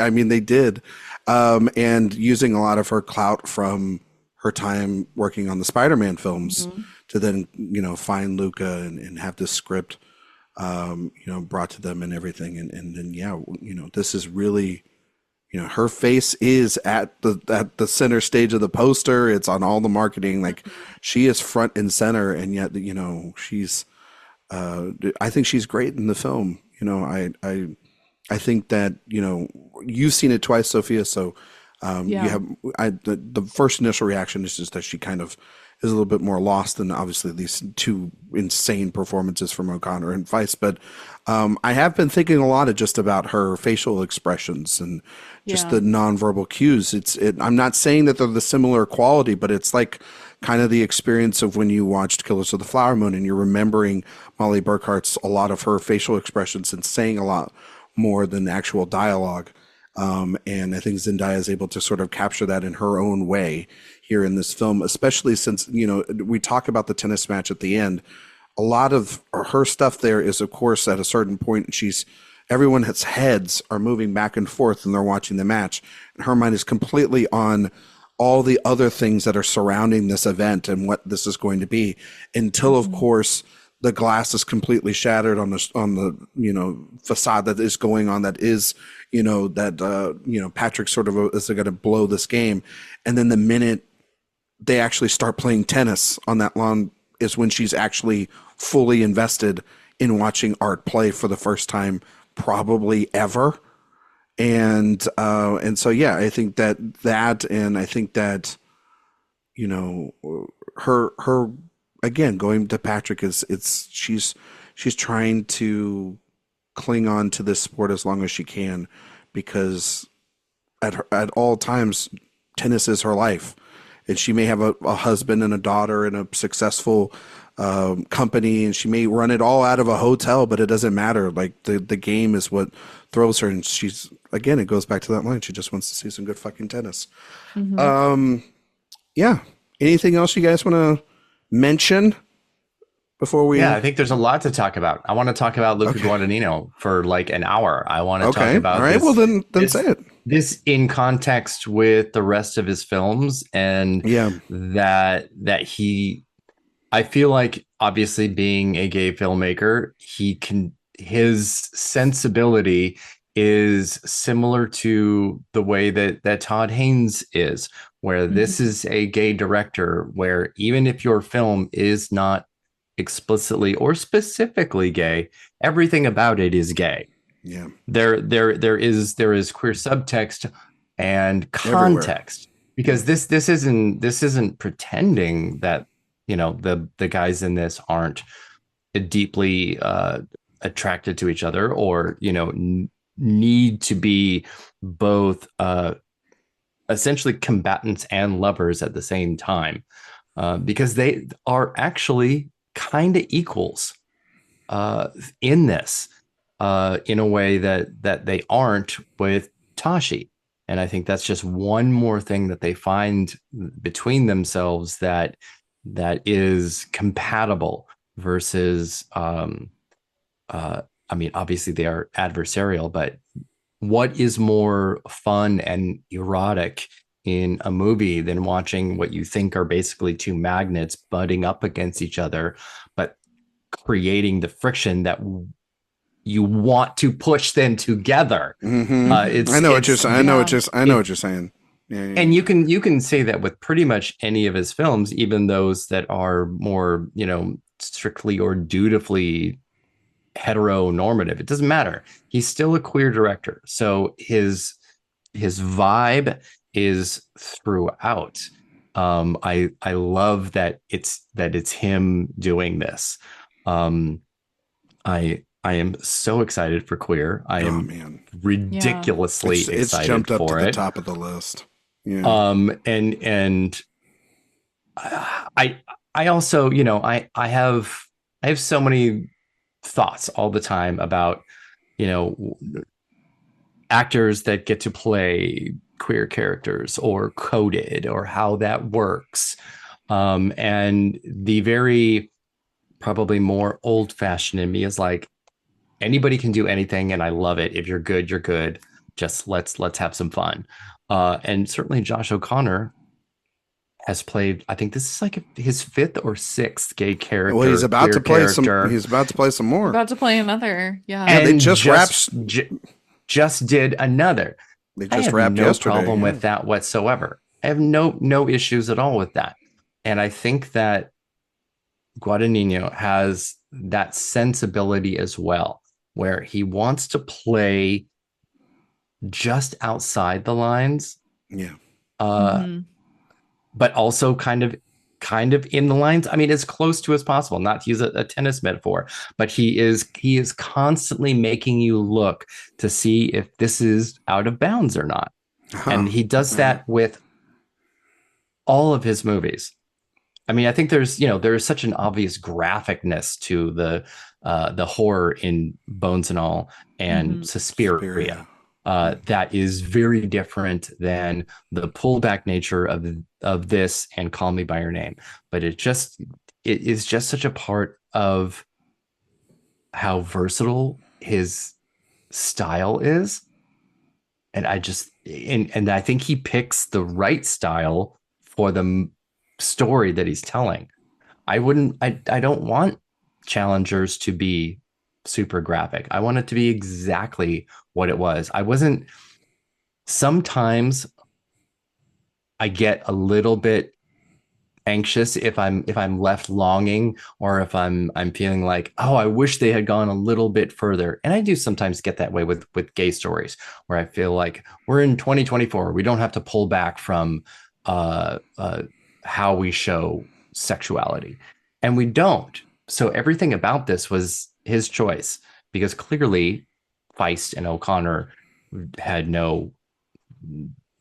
S1: mean, they did, and using a lot of her clout from her time working on the Spider-Man films to then find Luca and have this script brought to them and everything, and then this is really her face is at the center stage of the poster. It's on all the marketing, like she is front and center, and yet she's I think she's great in the film. I think that you've seen it twice, Sophia, so the first initial reaction is just that she kind of is a little bit more lost than obviously these two insane performances from O'Connor and Weiss. But I have been thinking a lot of just about her facial expressions and just the nonverbal cues. I'm not saying that they're the similar quality, but it's like kind of the experience of when you watched Killers of the Flower Moon and you're remembering Molly Burkhart's a lot of her facial expressions and saying a lot more than actual dialogue. And I think Zendaya is able to sort of capture that in her own way here in this film, especially since, we talk about the tennis match at the end. A lot of her stuff there is, of course, at a certain point, everyone's heads are moving back and forth and they're watching the match. And her mind is completely on all the other things that are surrounding this event and what this is going to be until, of course, the glass is completely shattered on the facade that is going on. That is, Patrick sort of is going to blow this game. And then the minute they actually start playing tennis on that lawn is when she's actually fully invested in watching art play for the first time, probably ever. And so, I think that, and I think that, her, again, going to Patrick she's trying to cling on to this sport as long as she can, because at all times tennis is her life, and she may have a husband and a daughter and a successful company, and she may run it all out of a hotel, but it doesn't matter. Like the game is what throws her, and she's, again, it goes back to that line. She just wants to see some good fucking tennis. Anything else you guys want to mention before we?
S2: I think there's a lot to talk about. I want to talk about Luca Guadagnino for like an hour. I want to talk about.
S1: All right. Well, then say it.
S2: This in context with the rest of his films, and that he, I feel like, obviously being a gay filmmaker, his sensibility is similar to the way that Todd Haynes is, where this is a gay director, where even if your film is not explicitly or specifically gay, everything about it is gay.
S1: Yeah.
S2: There is queer subtext and context, because this isn't pretending that the guys in this aren't deeply attracted to each other, or need to be both essentially combatants and lovers at the same time, because they are actually kind of equals in this, in a way that they aren't with Tashi. And I think that's just one more thing that they find between themselves that is compatible versus, I mean, obviously they are adversarial, but what is more fun and erotic in a movie than watching what you think are basically two magnets butting up against each other, but creating the friction that you want to push them together.
S1: I know what you're saying. Yeah.
S2: And you can say that with pretty much any of his films, even those that are more, strictly or dutifully heteronormative. It doesn't matter. He's still a queer director. So his vibe is throughout. I love that it's him doing this. I am so excited for Queer. I am ridiculously excited
S1: it's jumped up
S2: for
S1: to
S2: it.
S1: The top of the list. Yeah.
S2: And I also, I have so many thoughts all the time about, actors that get to play queer characters or coded or how that works. And the very probably more old fashioned in me is like, anybody can do anything. And I love it. If you're good, you're good. Just let's have some fun. And certainly Josh O'Connor has played, I think this is like his 5th or 6th gay character.
S1: Well, he's about to play some more.
S3: About to play another. Yeah.
S1: And they just
S2: did another.
S1: They just wrapped
S2: no
S1: yesterday.
S2: Problem with that whatsoever. I have no issues at all with that. And I think that Guadagnino has that sensibility as well, where he wants to play just outside the lines.
S1: Yeah.
S2: But also kind of in the lines. I mean, as close to as possible, not to use a tennis metaphor, but he is constantly making you look to see if this is out of bounds or not. And he does that with all of his movies. I mean, I think there is such an obvious graphicness to the horror in Bones and All and Suspiria. That is very different than the pullback nature of this and Call Me by Your Name. But it is just such a part of how versatile his style is. And I think he picks the right style for the story that he's telling. I don't want Challengers to be super graphic. I want it to be exactly what it was. Sometimes I get a little bit anxious if I'm left longing, or if I'm feeling like, oh, I wish they had gone a little bit further. And I do sometimes get that way with gay stories, where I feel like we're in 2024. We don't have to pull back from how we show sexuality, and we don't. So everything about this was his choice, because clearly Feist and O'Connor had no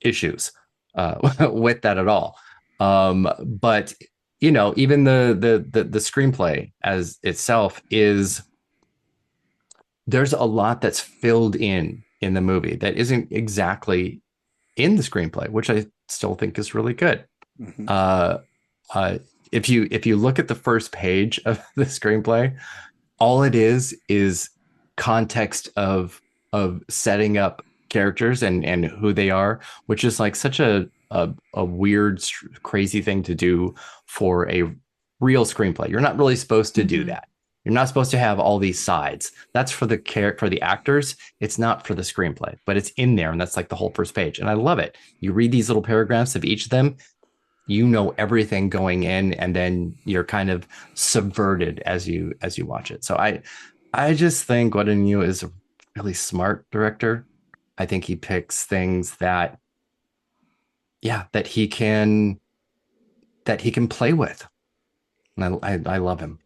S2: issues with that at all. But even the screenplay as itself there's a lot that's filled in the movie that isn't exactly in the screenplay, which I still think is really good. If you look at the first page of the screenplay, all it is context of setting up characters and who they are, which is like such a weird, crazy thing to do for a real screenplay. You're not really supposed to do that. You're not supposed to have all these sides. That's for the actors. It's not for the screenplay, but it's in there, and that's like the whole first page. And I love it. You read these little paragraphs of each of them, you know everything going in, and then you're kind of subverted as you watch it. So I just think Guadagnino is a really smart director. I think he picks things that he can play with. And I love him.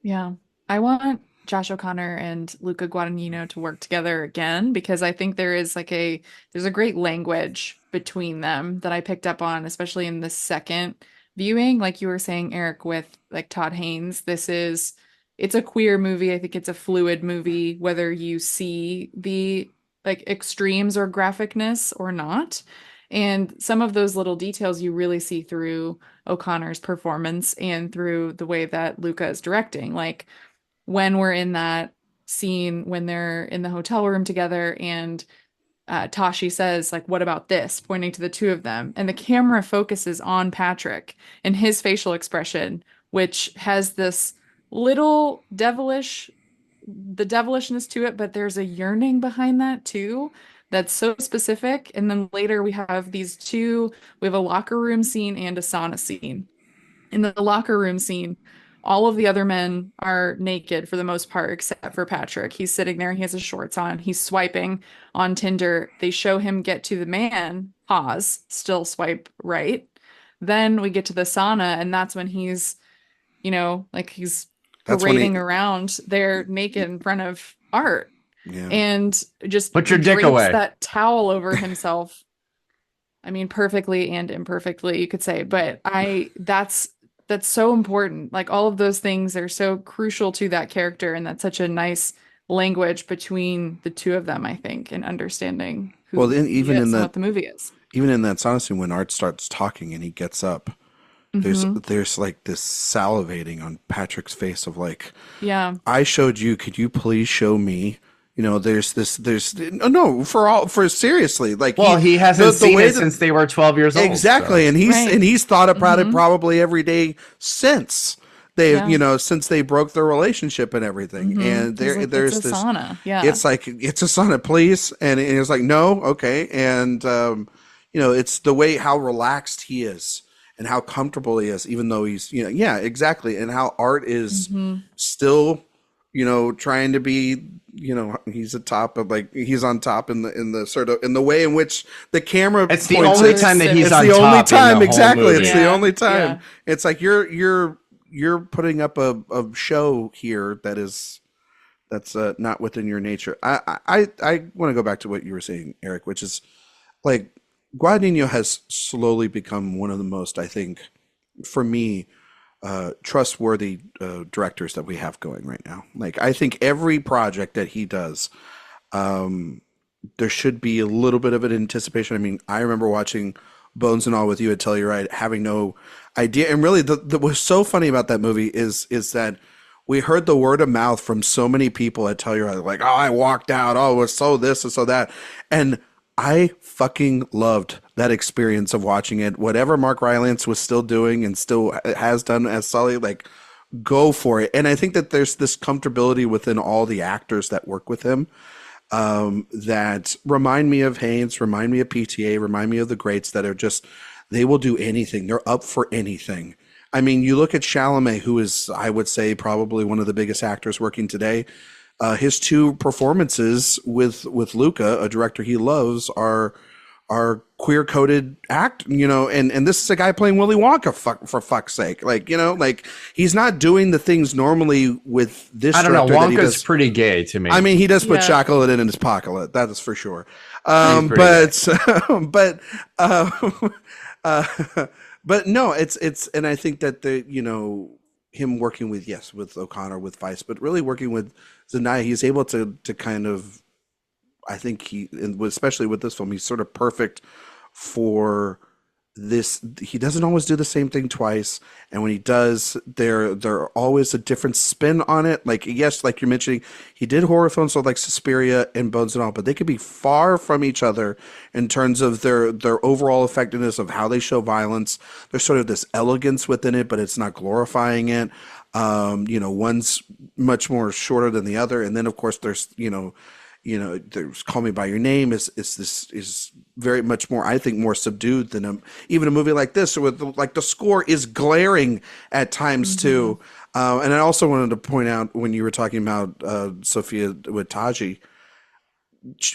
S3: Yeah. I want Josh O'Connor and Luca Guadagnino to work together again, because I think there's a great language between them that I picked up on, especially in the second viewing. Like you were saying, Erik, with like Todd Haynes, it's a queer movie. I think it's a fluid movie, whether you see the like extremes or graphicness or not. And some of those little details you really see through O'Connor's performance and through the way that Luca is directing. Like when we're in that scene when they're in the hotel room together, and Tashi says, like, what about this? Pointing to the two of them. And the camera focuses on Patrick and his facial expression, which has this little devilish the devilishness to it, but there's a yearning behind that too that's so specific. And then later we have we have a locker room scene and a sauna scene. In the locker room scene, all of the other men are naked for the most part, except for Patrick. He's sitting there, he has his shorts on, he's swiping on Tinder. They show him get to the man, pause, still swipe right. Then we get to the sauna, and that's when he's, like he's parading around there naked in front of Art.
S1: Yeah.
S3: And just
S2: put your dick away.
S3: That towel over himself. I mean, perfectly and imperfectly, you could say, but that's so important. Like all of those things are so crucial to that character, and that's such a nice language between the two of them, I think, and understanding who what the movie is.
S1: Even in that sauna scene when Art starts talking and he gets up, there's like this salivating on Patrick's face of like,
S3: yeah,
S1: I showed you, could you please show me? There's seriously, like,
S2: well, he hasn't seen it since they were 12 years old.
S1: Exactly. So. And he's thought about it probably every day since since they broke their relationship and everything. And there's this
S3: sauna. Yeah.
S1: It's like, it's a sauna, please. And it's like, no. Okay. And, it's the way how relaxed he is and how comfortable he is, even though he's, yeah, exactly. And how Art is still, trying to be, he's on top in the sort of in the way in which the camera.
S2: It's the only time that he's on top. It's the only
S1: time, exactly. It's the only time. Yeah. It's like you're putting up a show here that's not within your nature. I want to go back to what you were saying, Erik, which is like Guadagnino has slowly become one of the most, I think, for me, trustworthy directors that we have going right now. Like, I think every project that he does, there should be a little bit of an anticipation. I mean, I remember watching Bones and All with you at Telluride, having no idea. And really, what's so funny about that movie is that we heard the word of mouth from so many people at Telluride, like, oh, I walked out, oh, it was so this and so that. And I fucking loved that experience of watching it. Whatever Mark Rylance was still doing and still has done as Sully, like, go for it. And I think that there's this comfortability within all the actors that work with him that remind me of Haynes, remind me of PTA, remind me of the greats that are just, they will do anything. They're up for anything. I mean, you look at Chalamet, who is, I would say, probably one of the biggest actors working today. His two performances with Luca, a director he loves, are queer-coded act, and this is a guy playing Willy Wonka, for fuck's sake. Like, like, he's not doing the things normally with this
S2: I don't know, Wonka's pretty gay to me.
S1: I mean, he does put chocolate in his pocket, that is for sure. But no, it's and I think that him working with O'Connor, with Vice, but really working with Zendaya, he's able to kind of, I think especially with this film, he's sort of perfect for this. He doesn't always do the same thing twice, and when he does, there always a different spin on it. Like, yes, like you're mentioning, he did horror films like Suspiria and Bones and All, but they could be far from each other in terms of their overall effectiveness of how they show violence. There's sort of this elegance within it, but it's not glorifying it. One's much more shorter than the other, and then of course there's there's Call Me by Your Name is very much more, I think, more subdued than even a movie like this, with like the score is glaring at times too. And I also wanted to point out, when you were talking about Sophia with Taji,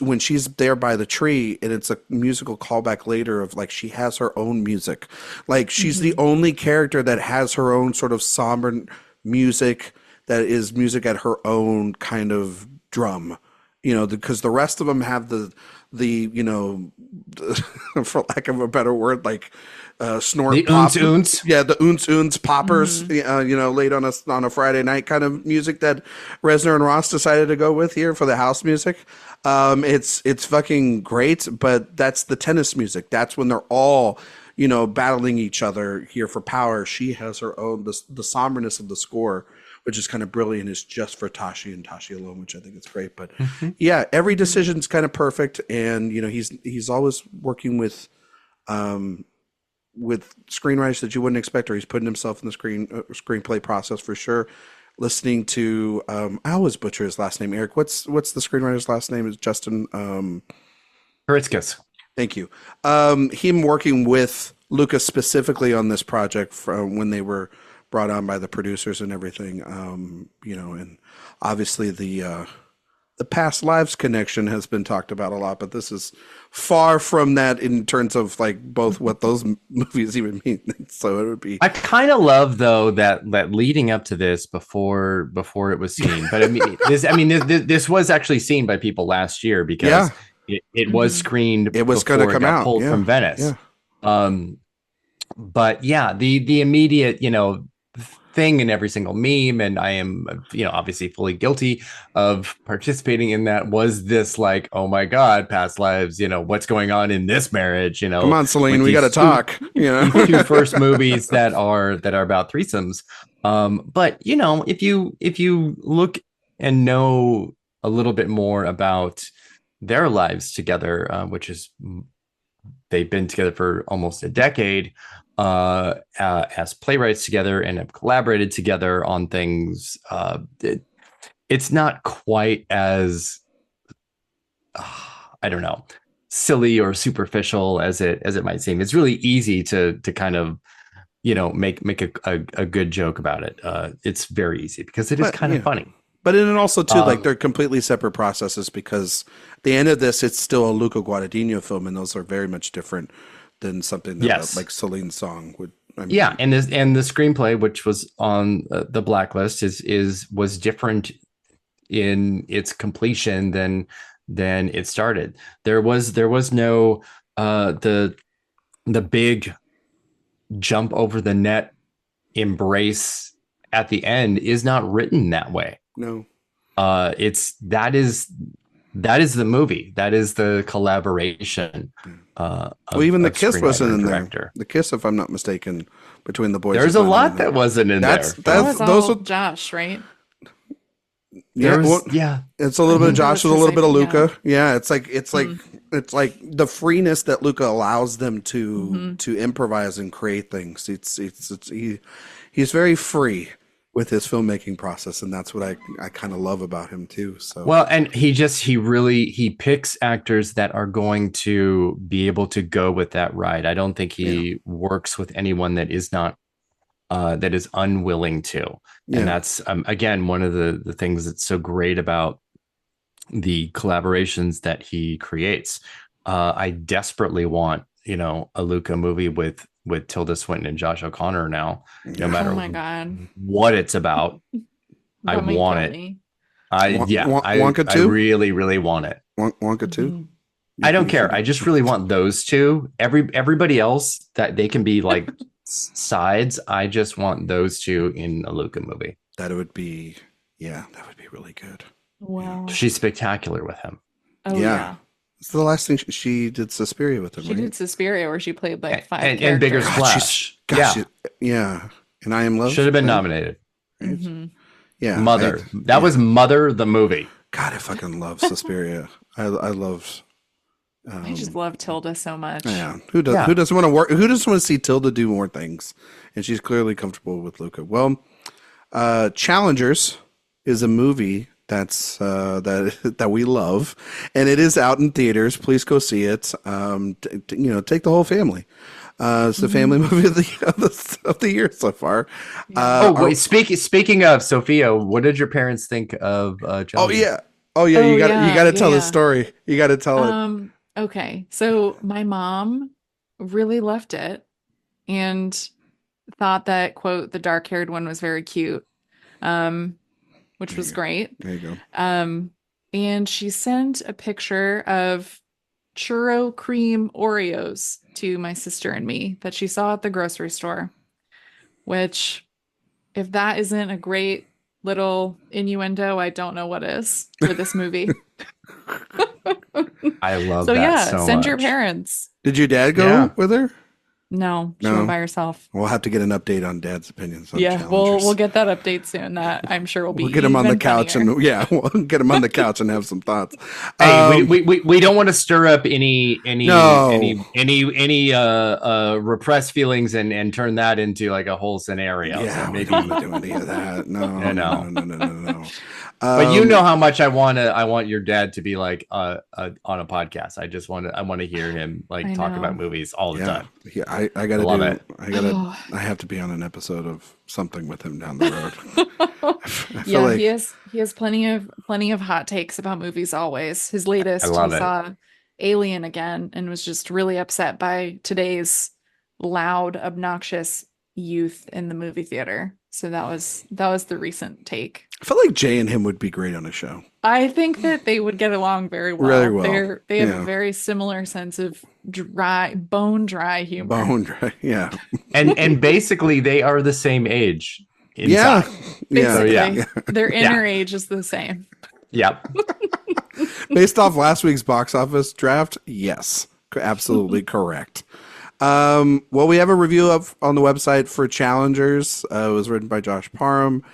S1: when she's there by the tree, and it's a musical callback later of like, she has her own music. Like, she's the only character that has her own sort of somber music, that is music at her own kind of drum. Because the rest of them have the for lack of a better word, like snort,
S2: the
S1: pop,
S2: oons.
S1: Yeah, the oons poppers, late on a Friday night kind of music that Reznor and Ross decided to go with here for the house music. It's fucking great, but that's the tennis music. That's when they're all battling each other here for power. She has her own, the somberness of the score, which is kind of brilliant, is just for Tashi and Tashi alone, which I think is great. But yeah, every decision's kind of perfect, and he's always working with screenwriters that you wouldn't expect, or he's putting himself in the screenplay process for sure. listening to I always butcher his last name. Erik, what's the screenwriter's last name? Is Justin
S2: Heritzkes.
S1: Thank you. Him working with Luca specifically on this project from when they were brought on by the producers and everything. And obviously the past lives connection has been talked about a lot, but this is far from that in terms of like both what those movies even mean. So it would be.
S2: I kind of love though that leading up to this before it was seen, but this was actually seen by people last year because it was screened.
S1: It was going to come out
S2: pulled from Venice. But yeah, the immediate thing in every single meme, and I am obviously fully guilty of participating in that, was this like, oh my god, past lives, what's going on in this marriage,
S1: come on, Celine, we got to talk.
S2: These two first movies that are about threesomes, but if you look and know a little bit more about their lives together, which is they've been together for almost a decade as playwrights together and have collaborated together on things. It's not quite as I don't know, silly or superficial as it might seem. It's really easy to kind of make a good joke about it. It's very easy because it is kind of funny.
S1: But then also too, like they're completely separate processes because at the end of this, it's still a Luca Guadagnino film, and those are very much different than something that like Celine's song would. And
S2: the screenplay, which was on the blacklist, was different in its completion than it started. There was no the big jump over the net embrace at the end is not written that way.
S1: No,
S2: that is the movie. That is the collaboration.
S1: Even the kiss wasn't in there. The kiss, if I'm not mistaken, between the boys.
S2: There's a lot that wasn't in there.
S3: That was all Josh, right?
S1: Yeah, it's a little bit of Josh, with a little bit of Luca. Yeah, it's like the freeness that Luca allows them to improvise and create things. He's very free with his filmmaking process, and that's what I kind of love about him too. So
S2: well, and he picks actors that are going to be able to go with that ride. I don't think he works with anyone that is not that is unwilling to. And that's again one of the things that's so great about the collaborations that he creates. I desperately want a Luca movie with Tilda Swinton and Josh O'Connor now, no matter what it's about. I want it.
S1: Wonka 2?
S2: I really, really want it.
S1: Wonka 2?
S2: I don't care. I just really want those two. Everybody else that they can be like sides. I just want those two in a Luca movie.
S1: That would be really good.
S3: Wow.
S2: She's spectacular with him.
S3: Oh yeah.
S1: It's the last thing she did Suspiria with him.
S3: She did Suspiria, where she played like 5
S2: and
S3: characters.
S2: Bigger Splash.
S1: And I Am Love
S2: should have been nominated.
S3: Mm-hmm.
S1: Yeah,
S2: Mother. That was Mother the movie.
S1: God, I fucking love Suspiria. I love.
S3: I just love Tilda so much.
S1: Yeah, who doesn't want to work? Who doesn't want to see Tilda do more things? And she's clearly comfortable with Luca. Well, Challengers is a movie that's that we love, and it is out in theaters. Please go see it. Take the whole family. It's the family movie of the year so far.
S2: Speaking of Sophia, what did your parents think of Challengers?
S1: You got to tell the story. You got to tell it.
S3: Okay, so my mom really loved it and thought that, quote, the dark-haired one was very cute, which was great.
S1: There you go.
S3: And she sent a picture of churro cream Oreos to my sister and me that she saw at the grocery store, which, if that isn't a great little innuendo, I don't know what is for this movie.
S2: I love that so
S3: send
S2: much.
S3: your parents.
S1: Did your dad go with her?
S3: No, she went by herself.
S1: We'll have to get an update on Dad's opinions on
S3: Challengers. We'll get that update soon. That I'm sure will be.
S1: We'll get him on the couch funnier. We'll get him on the couch and have some thoughts.
S2: Hey, we don't want to stir up any repressed feelings and turn that into like a whole scenario.
S1: Yeah,
S2: so maybe
S1: we don't want to do any of that. No.
S2: But you know how much I want your dad to be like on a podcast. I want to hear him like talk about movies all the time.
S1: Yeah, I have to be on an episode of something with him down the road.
S3: He has plenty of hot takes about movies always. His latest, he saw Alien again and was just really upset by today's loud, obnoxious youth in the movie theater. So that was the recent take.
S1: I feel like Jay and him would be great on a show.
S3: I think that they would get along very well.
S1: Really well.
S3: They have a very similar sense of bone dry humor.
S1: Bone dry, yeah.
S2: and basically they are the same age. Inside.
S3: Yeah. Their inner age is the same.
S2: Yep.
S1: Based off last week's box office draft, yes, absolutely correct. Well, we have a review up on the website for Challengers. It was written by Josh Parham.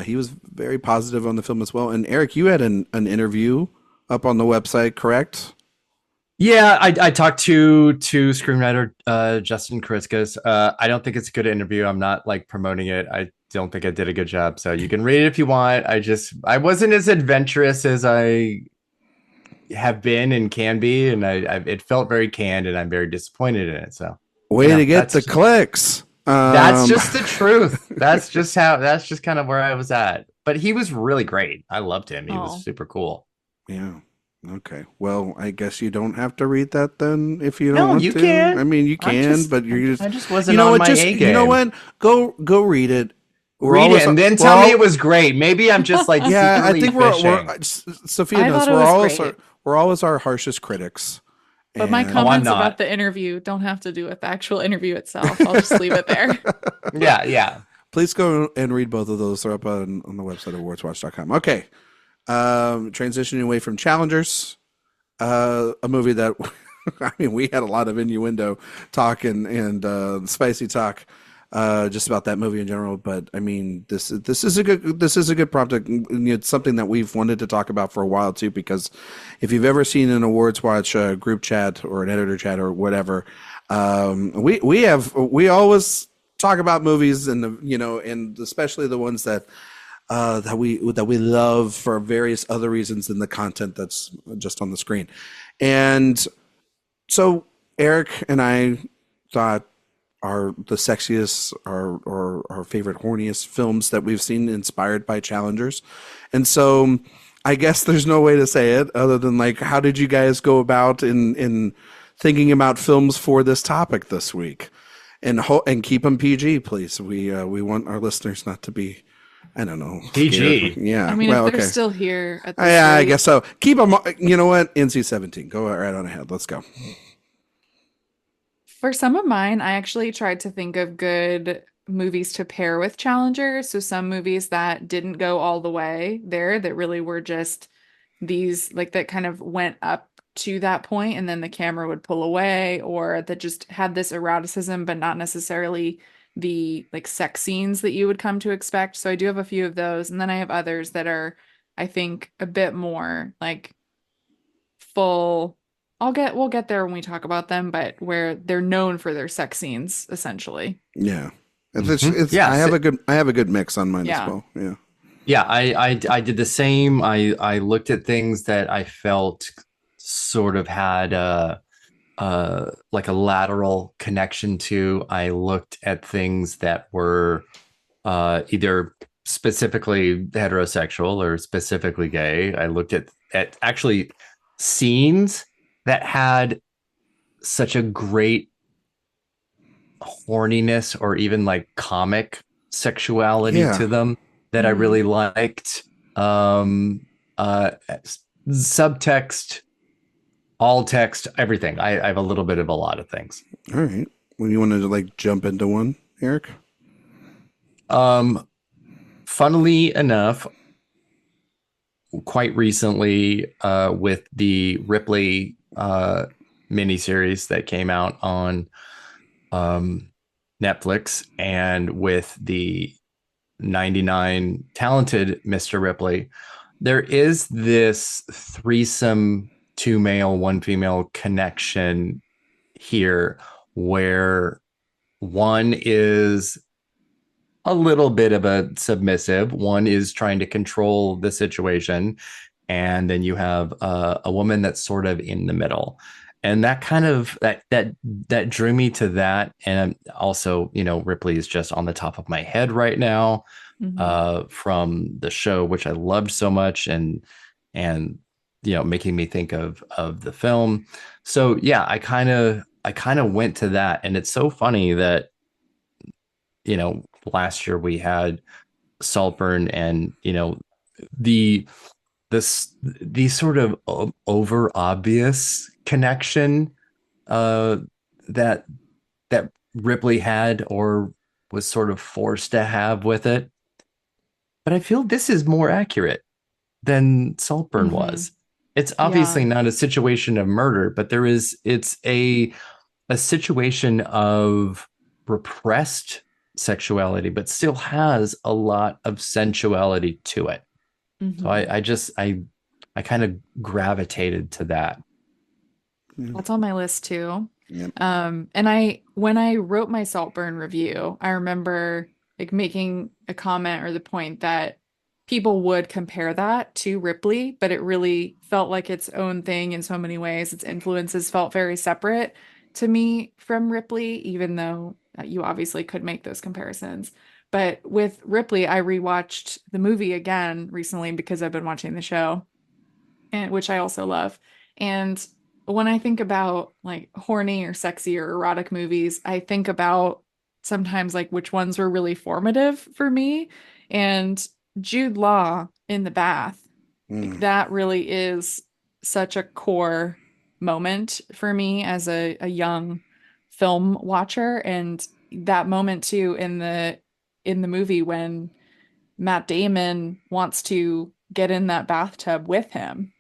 S1: He was very positive on the film as well. And Erik, you had an interview up on the website, correct?
S2: Yeah, I talked to screenwriter Justin Christmas. I don't think it's a good interview. I'm not like promoting it. I don't think I did a good job. So you can read it if you want. I wasn't as adventurous as I have been and can be, and it felt very canned, and I'm very disappointed in it. So
S1: way to get the clicks.
S2: That's just the truth. That's just kind of where I was at. But he was really great. I loved him. He was super cool.
S1: Yeah. Okay. Well, I guess you don't have to read that then if you don't want to.
S2: You can.
S1: I mean, you can, but you're just.
S2: I just wasn't on my A game.
S1: You know what? Go read it.
S2: Read it and then tell me it was great. Maybe I'm just like
S1: I think we're Sophia knows we're always our harshest critics.
S3: But my comments about the interview don't have to do with the actual interview itself. I'll just leave it there.
S2: Yeah.
S1: Please go and read both of those. They're up on the website of awardswatch.com. Okay. Transitioning away from Challengers, a movie that I mean we had a lot of innuendo talk and spicy talk just about that movie in general, but I mean this is a good prompt. It's something that we've wanted to talk about for a while too, because if you've ever seen an Awards Watch group chat or an editor chat or whatever, we always talk about movies and and especially the ones that we love for various other reasons than the content that's just on the screen. And so Erik and I thought are the sexiest or our favorite horniest films that we've seen inspired by Challengers. And so I guess there's no way to say it other than like, how did you guys go about in thinking about films for this topic this week? And keep them PG, please. We want our listeners not to be, I don't know,
S2: PG.
S1: Yeah.
S3: I mean, if they're still here at this
S1: rate, I guess so. Keep them, you know what? NC-17. Go right on ahead. Let's go.
S3: For some of mine, I actually tried to think of good movies to pair with Challengers. So some movies that didn't go all the way there, that really were just these, like, that kind of went up to that point and then the camera would pull away, or that just had this eroticism, but not necessarily the like sex scenes that you would come to expect. So I do have a few of those. And then I have others that are, I think, a bit more like full. We'll get there when we talk about them, but where they're known for their sex scenes, essentially.
S1: Yeah. I have a good mix on mine as well. Yeah.
S2: Yeah, I did the same. I looked at things that I felt sort of had like a lateral connection to. I looked at things that were either specifically heterosexual or specifically gay. I looked at actually scenes that had such a great horniness or even like comic sexuality to them that I really liked. Subtext, all text, everything. I have a little bit of a lot of things.
S1: All right. When you wanted to like jump into one, Erik?
S2: Funnily enough, quite recently, with the Ripley miniseries that came out on Netflix, and with the 99 talented Mr. Ripley, there is this threesome, 2 male, 1 female connection here where one is a little bit of a submissive, one is trying to control the situation, and then you have a woman that's sort of in the middle. And that kind of that drew me to that. And also, Ripley is just on the top of my head right now, from the show, which I loved so much, and making me think of the film. So yeah, I kind of went to that. And it's so funny that last year we had Saltburn, and the sort of over obvious connection that Ripley had, or was sort of forced to have with it. But I feel this is more accurate than Saltburn was. It's obviously not a situation of murder, but it's a situation of repressed sexuality, but still has a lot of sensuality to it. So I kind of gravitated to that.
S3: That's on my list too.
S1: Yep.
S3: And when I wrote my Saltburn review, I remember like making a comment or the point that people would compare that to Ripley, but it really felt like its own thing in so many ways. Its influences felt very separate to me from Ripley, even though you obviously could make those comparisons. But with Ripley, I rewatched the movie again recently because I've been watching the show, and which I also love. And when I think about like horny or sexy or erotic movies, I think about sometimes like which ones were really formative for me. And Jude Law in the bath, like, that really is such a core moment for me as a young film watcher. And that moment too in the movie when Matt Damon wants to get in that bathtub with him,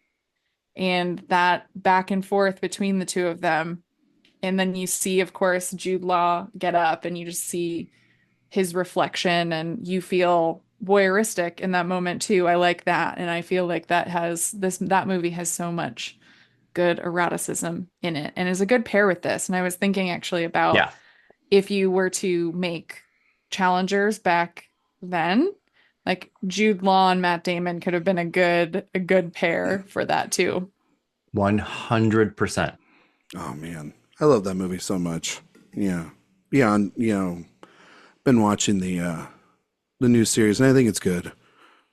S3: and that back and forth between the two of them. And then you see, of course, Jude Law get up and you just see his reflection and you feel voyeuristic in that moment too. I like that. And I feel like that movie has so much good eroticism in it and is a good pair with this. And I was thinking actually about if you were to make challengers back then, like Jude Law and Matt Damon could have been a good pair for that too.
S2: 100%.
S1: Oh man, I love that movie so much. Yeah, beyond been watching the new series, and I think it's good.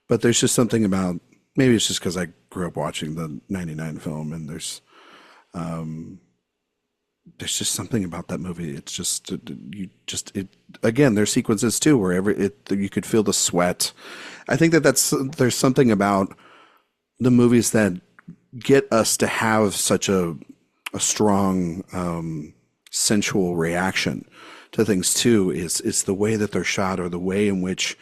S1: But there's just something about, maybe it's just because I grew up watching the '99 film, and there's just something about that movie. It's just again, there's sequences too where you could feel the sweat. I think there's something about the movies that get us to have such a strong sensual reaction to things too. Is the way that they're shot, or the way in which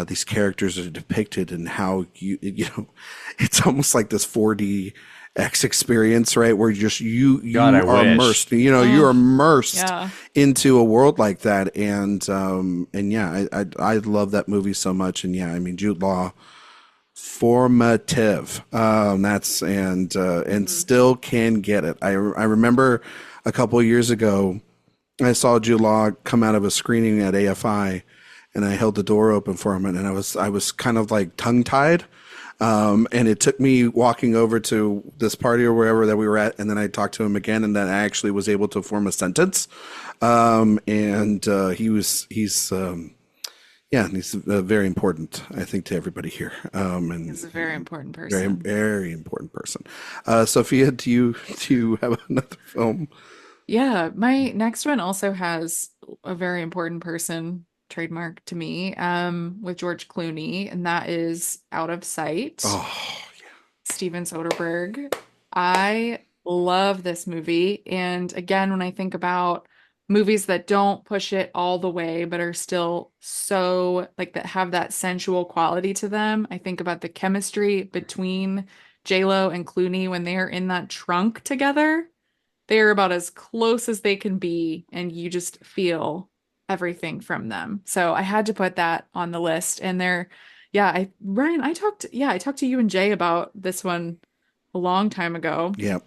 S1: these characters are depicted, and how it's almost like this 4D X experience, right? Where you are immersed, you're immersed into a world like that. And yeah, I love that movie so much. And yeah, I mean, Jude Law, formative. And still can get it. I remember a couple of years ago, I saw Jude Law come out of a screening at AFI, and I held the door open for him, and I was kind of like tongue-tied. And it took me walking over to this party or wherever that we were at, and then I talked to him again, and then I actually was able to form a sentence. He's very important, I think, to everybody here. And
S3: he's a very important person.
S1: Very, very important person. Sophia, do you have another film?
S3: Yeah, my next one also has a very important person trademark to me, with George Clooney, and that is Out of Sight.
S1: Oh, yeah.
S3: Steven Soderbergh. I love this movie. And again, when I think about movies that don't push it all the way, but are still so like that have that sensual quality to them, I think about the chemistry between J-Lo and Clooney when they are in that trunk together. they're about as close as they can be, and you just feel everything from them. So I had to put that on the list. And Ryan, I talked to you and Jay about this one a long time ago.
S1: Yeah.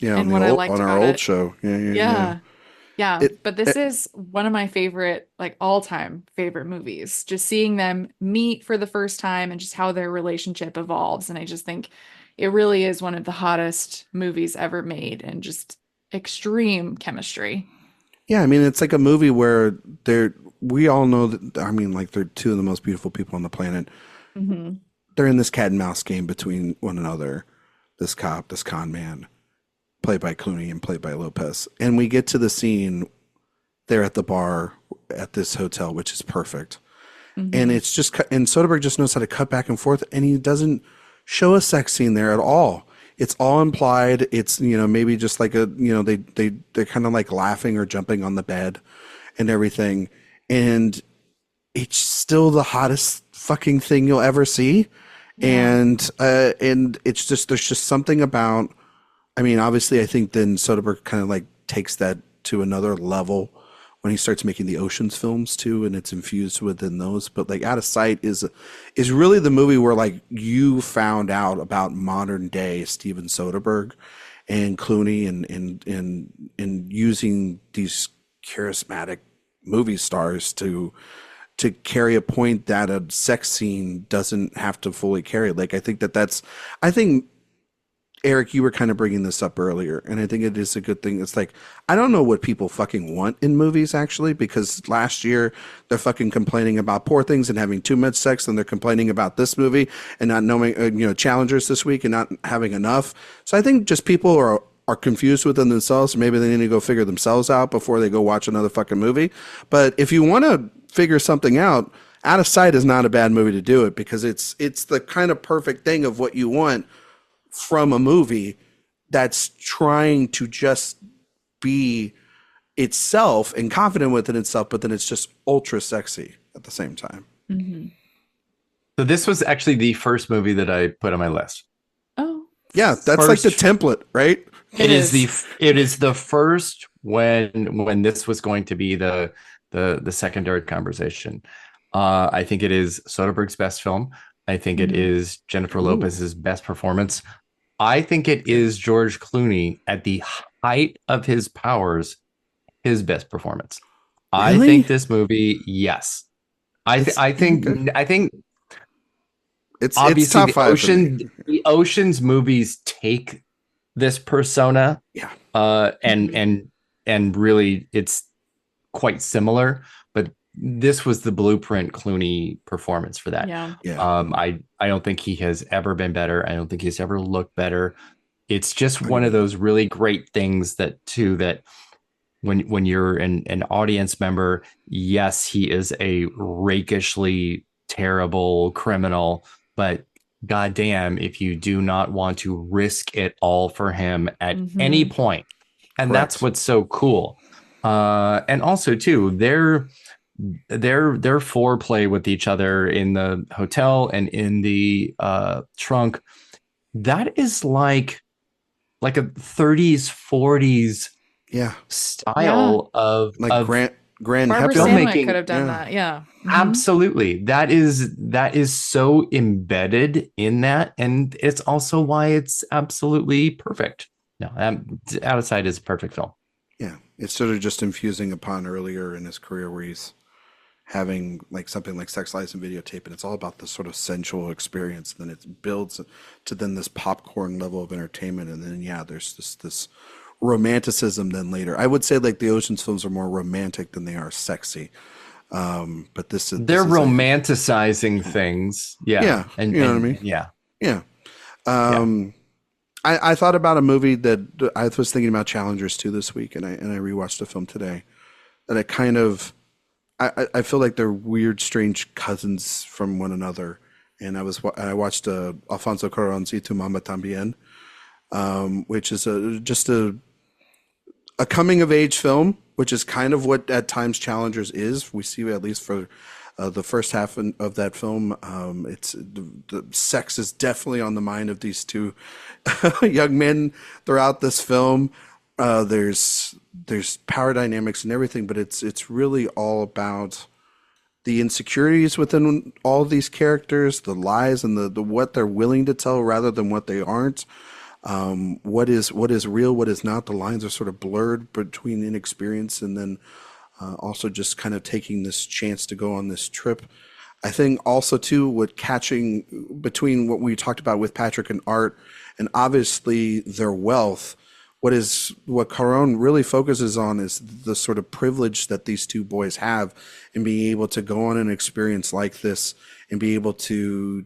S1: Yeah,
S3: and what I liked
S1: on our
S3: about
S1: old
S3: it.
S1: show. Yeah.
S3: Yeah, but this is one of my favorite, like all-time favorite movies. Just seeing them meet for the first time and just how their relationship evolves. And I just think it really is one of the hottest movies ever made, and just extreme chemistry.
S1: Yeah, I mean, it's like a movie where we all know that, I mean, like, they're two of the most beautiful people on the planet.
S3: Mm-hmm.
S1: They're in this cat and mouse game between one another. This cop, this con man, played by Clooney and played by Lopez. And we get to the scene there at the bar at this hotel, which is perfect. Mm-hmm. And it's just, and Soderbergh just knows how to cut back and forth, and he doesn't show a sex scene there at all. It's all implied. It's, maybe just like they're kind of like laughing or jumping on the bed and everything. And it's still the hottest fucking thing you'll ever see. Yeah. And it's just, there's just something about, I mean, obviously, I think then Soderbergh kind of like takes that to another level when he starts making the Ocean's films too, and it's infused within those. But like Out of Sight is really the movie where like you found out about modern day Steven Soderbergh and Clooney and using these charismatic movie stars to carry a point that a sex scene doesn't have to fully carry. Like, I think Erik, you were kind of bringing this up earlier, and I think it is a good thing. It's like, I don't know what people fucking want in movies, actually, because last year they're fucking complaining about Poor Things and having too much sex, and they're complaining about this movie and not knowing, Challengers this week and not having enough. So I think just people are confused within themselves. Maybe they need to go figure themselves out before they go watch another fucking movie. But if you want to figure something out, Out of Sight is not a bad movie to do it, because it's the kind of perfect thing of what you want from a movie that's trying to just be itself and confident within itself, but then it's just ultra sexy at the same time.
S3: Mm-hmm.
S2: So this was actually the first movie that I put on my list.
S3: Oh,
S1: yeah, that's like the template, right?
S2: It is the first when this was going to be the secondary conversation. I think it is Soderbergh's best film. I think it is Jennifer Lopez's best performance. I think it is George Clooney at the height of his powers, his best performance. Really? I think this movie, yes. I think
S1: it's
S2: obviously
S1: top five.
S2: The Ocean's movies take this persona, and really it's quite similar, but this was the blueprint Clooney performance for that.
S3: Yeah.
S2: I don't think he has ever been better. I don't think he's ever looked better. It's just one of those really great things that when you're an audience member, yes, he is a rakishly terrible criminal, but goddamn, if you do not want to risk it all for him at any point. And that's what's so cool. And also too, their foreplay with each other in the hotel and in the trunk, that is like a 30s 40s style of
S1: grand
S3: Barbara
S1: filmmaking.
S3: could have done that. Yeah.
S2: Absolutely. That is so embedded in that, and it's also why it's absolutely perfect. No, Out of Sight is a perfect film.
S1: Yeah, it's sort of just infusing upon earlier in his career where he's having like something like Sex, Lies, and Videotape, and it's all about this sort of sensual experience. Then it builds to then this popcorn level of entertainment, and then there's this romanticism. Then later, I would say like the Ocean's films are more romantic than they are sexy. But they're
S2: romanticizing things. Yeah,
S1: and you know what I mean.
S2: Yeah.
S1: I thought about a movie that I was thinking about Challengers too this week, and I rewatched a film today that I kind of I feel like they're weird, strange cousins from one another. And I watched Alfonso Cuarón's Y Tu Mamá También, which is just a coming of age film, which is kind of what at times Challengers is. We see at least for the first half of that film, it's the sex is definitely on the mind of these two young men throughout this film. There's power dynamics and everything, but it's really all about the insecurities within all of these characters, the lies and the what they're willing to tell rather than what they aren't. What is real, what is not. The lines are sort of blurred between inexperience and then also just kind of taking this chance to go on this trip. I think also too, what catching between what we talked about with Patrick and Art, and obviously their wealth. What Caron really focuses on is the sort of privilege that these two boys have in being able to go on an experience like this and be able to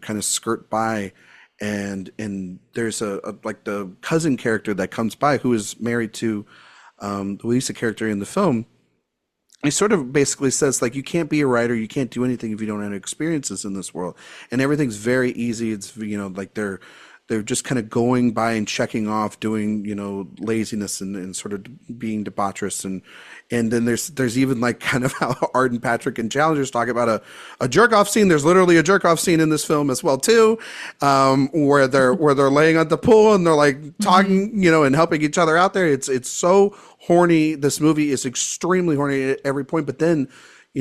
S1: kind of skirt by. And there's a like the cousin character that comes by who is married to the Lisa character in the film. He sort of basically says, like, you can't be a writer, you can't do anything if you don't have experiences in this world. And everything's very easy. It's, like they're just kind of going by and checking off, doing, laziness and sort of being debaucherous. And then there's even like kind of how Art and Patrick and Challengers talk about a jerk off scene. There's literally a jerk off scene in this film as well too, where they're laying at the pool and they're like talking, and helping each other out there. It's so horny. This movie is extremely horny at every point, but then,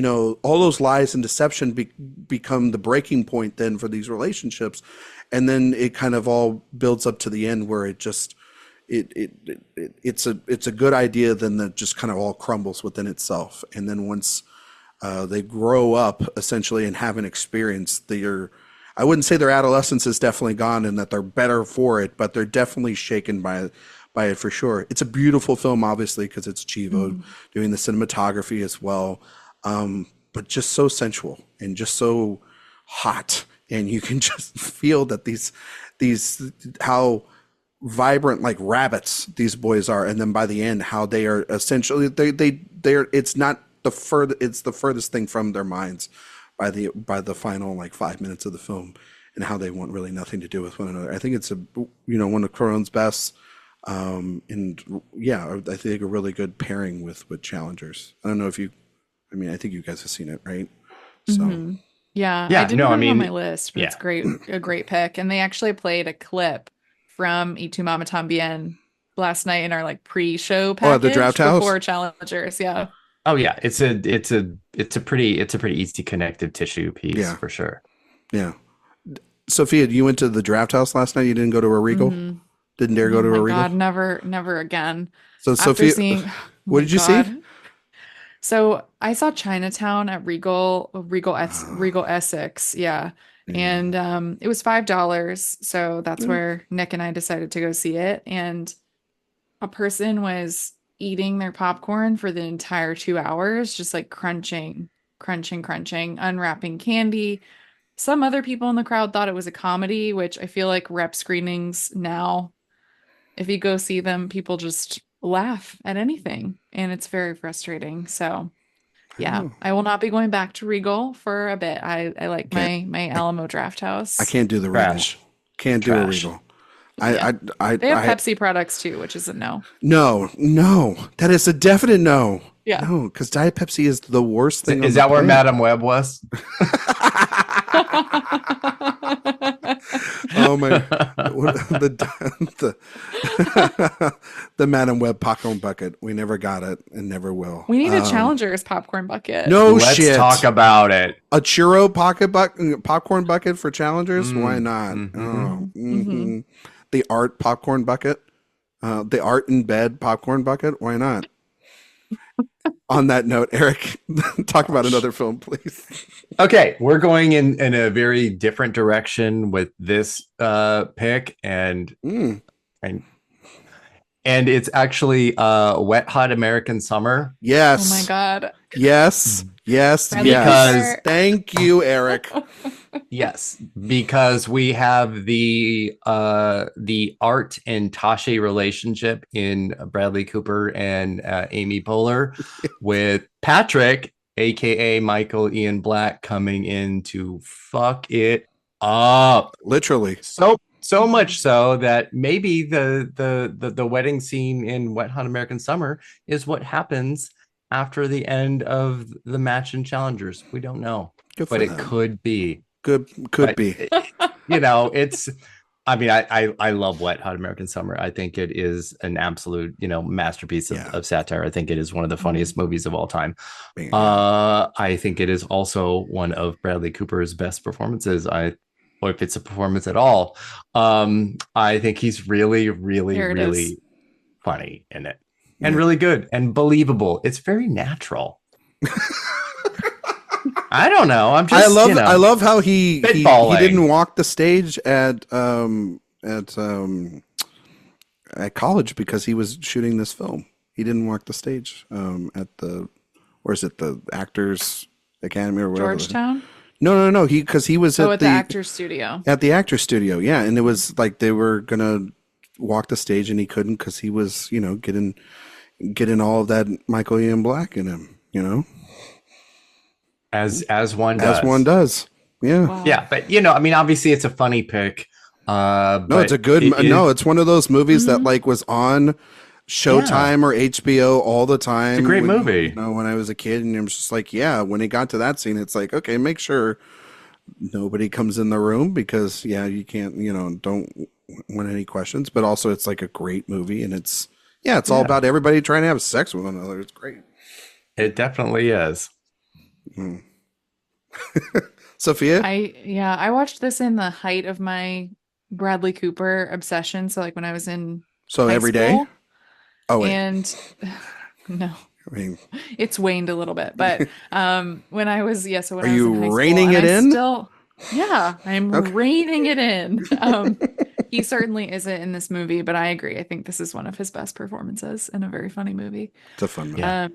S1: all those lies and deception become the breaking point then for these relationships. And then it kind of all builds up to the end where it just it's a good idea, then that just kind of all crumbles within itself. And then once they grow up essentially and have an experience, I wouldn't say their adolescence is definitely gone and that they're better for it, but they're definitely shaken by it for sure. It's a beautiful film, obviously, because it's Chivo doing the cinematography as well, but just so sensual and just so hot. And you can just feel that these how vibrant like rabbits these boys are, and then by the end how they are essentially they're it's the furthest thing from their minds by the final like 5 minutes of the film, and how they want really nothing to do with one another. I think it's one of Caron's best, and yeah, I think a really good pairing with Challengers. I don't know if I think you guys have seen it, right? So.
S3: Yeah, I didn't have it on my list, but it's a great pick. And they actually played a clip from Y Tu Mamá También last night in our like pre-show package
S1: the Draft House
S3: before Challengers. Yeah.
S2: Oh yeah, it's a pretty easy connective tissue piece for sure.
S1: Yeah. Sophia, you went to the Draft House last night. You didn't go to a Regal. Didn't dare go to a Regal.
S3: God, never again.
S1: So Sophia, what did you see?
S3: So I saw Chinatown at Regal Essex, yeah, and it was $5. So that's where Nick and I decided to go see it. And a person was eating their popcorn for the entire 2 hours, just like crunching, unwrapping candy. Some other people in the crowd thought it was a comedy, which I feel like rep screenings now, if you go see them, people just laugh at anything, and it's very frustrating. So yeah, I will not be going back to Regal for a bit. I like my Alamo Draft House.
S1: I can't do the Regal. Can't do a Regal.
S3: They have Pepsi products too, which is a no.
S1: No, that is a definite no.
S3: Yeah,
S1: no, because Diet Pepsi is the worst thing.
S2: Is that where Madam Web was?
S1: Oh my! The Madam Web popcorn bucket. We never got it and never will.
S3: We need a Challenger's popcorn bucket.
S2: Let's talk about it.
S1: A churro popcorn bucket for Challengers. Why not? The Art popcorn bucket. The Art in Bed popcorn bucket. Why not? On that note, Erik, talk about another film, please.
S2: Okay, we're going in a very different direction with this pick, and it's actually Wet Hot American Summer.
S1: Yes.
S3: Oh my God.
S1: Yes.
S2: Because
S1: thank you, Erik.
S2: Yes, because we have the Art and Tashi relationship in Bradley Cooper and Amy Poehler, with Patrick, aka Michael Ian Black, coming in to fuck it up.
S1: Literally.
S2: So much so that maybe the wedding scene in Wet Hot American Summer is what happens after the end of the match in Challengers. We don't know, but it could be.
S1: Could be.
S2: It's I mean, I love Wet Hot American Summer. I think it is an absolute, masterpiece of satire. I think it is one of the funniest movies of all time. I think it is also one of Bradley Cooper's best performances. Or if it's a performance at all, I think he's really, really, really funny in it, and really good and believable. It's very natural. I don't know.
S1: I love how he didn't walk the stage at college because he was shooting this film. He didn't walk the stage at the Actors Academy or whatever.
S3: Georgetown?
S1: No. Because he was
S3: at the Actors Studio.
S1: At the Actors Studio, yeah. And it was like they were gonna walk the stage and he couldn't because he was, getting all of that Michael Ian Black in him,
S2: As one does.
S1: As one does. Yeah.
S3: Wow.
S2: Yeah, but obviously it's a funny pick.
S1: No, it's a good it's one of those movies that was on Showtime or HBO all the time.
S2: It's a great movie.
S1: When I was a kid, and it was just like, when it got to that scene, it's like, okay, make sure nobody comes in the room because you can't, don't want any questions, but also it's like a great movie, and it's all about everybody trying to have sex with one another. It's great.
S2: It definitely is.
S1: Sophia?
S3: I watched this in the height of my Bradley Cooper obsession. So when I was in
S1: every day? Oh, wait.
S3: And no,
S1: I mean,
S3: it's waned a little bit, but when I was, so when
S1: are
S3: I was
S1: you
S3: in high
S1: reining
S3: school,
S1: it in?
S3: I'm reining it in. He certainly isn't in this movie, but I agree. I think this is one of his best performances in a very funny movie.
S1: It's a fun movie.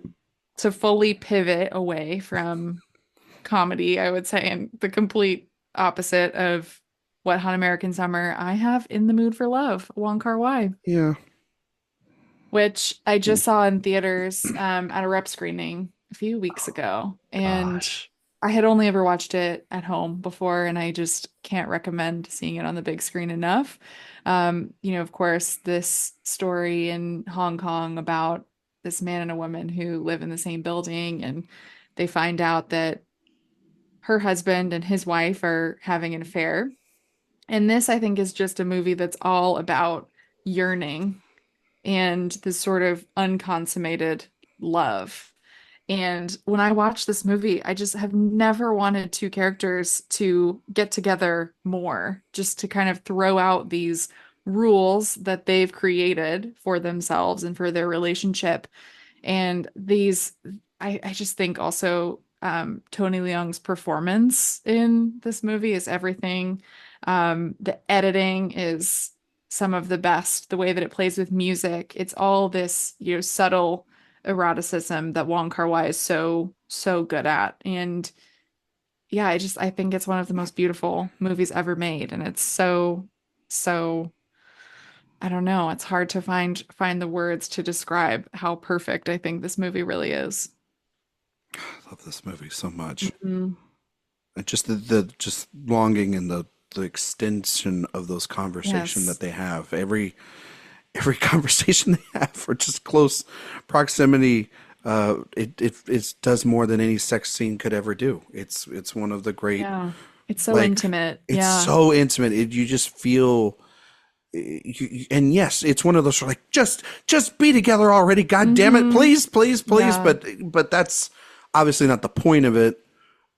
S3: To fully pivot away from comedy, I would say, and the complete opposite of Wet Hot American Summer, I have In the Mood for Love, Wong Kar-wai.
S1: Yeah.
S3: Which I just saw in theaters at a rep screening a few weeks ago. And I had only ever watched it at home before, and I just can't recommend seeing it on the big screen enough. Of course, this story in Hong Kong about this man and a woman who live in the same building, and they find out that her husband and his wife are having an affair. And this, I think, is just a movie that's all about yearning and this sort of unconsummated love. And when I watch this movie, I just have never wanted two characters to get together more, just to kind of throw out these rules that they've created for themselves and for their relationship. And I just think also Tony Leung's performance in this movie is everything. The editing is some of the best. The way that it plays with music, it's all this subtle eroticism that Wong Kar-wai is so good at. And I think it's one of the most beautiful movies ever made, and it's so I don't know, it's hard to find the words to describe how perfect I think this movie really is.
S1: I love this movie so much. Mm-hmm. And just the just longing and the extension of those conversations that they have. Every conversation they have, or just close proximity, it does more than any sex scene could ever do. It's one of the great. Yeah,
S3: it's so intimate.
S1: It's so intimate. You just feel. And yes, it's one of those like just be together already. God damn it, please. Yeah. But that's obviously not the point of it.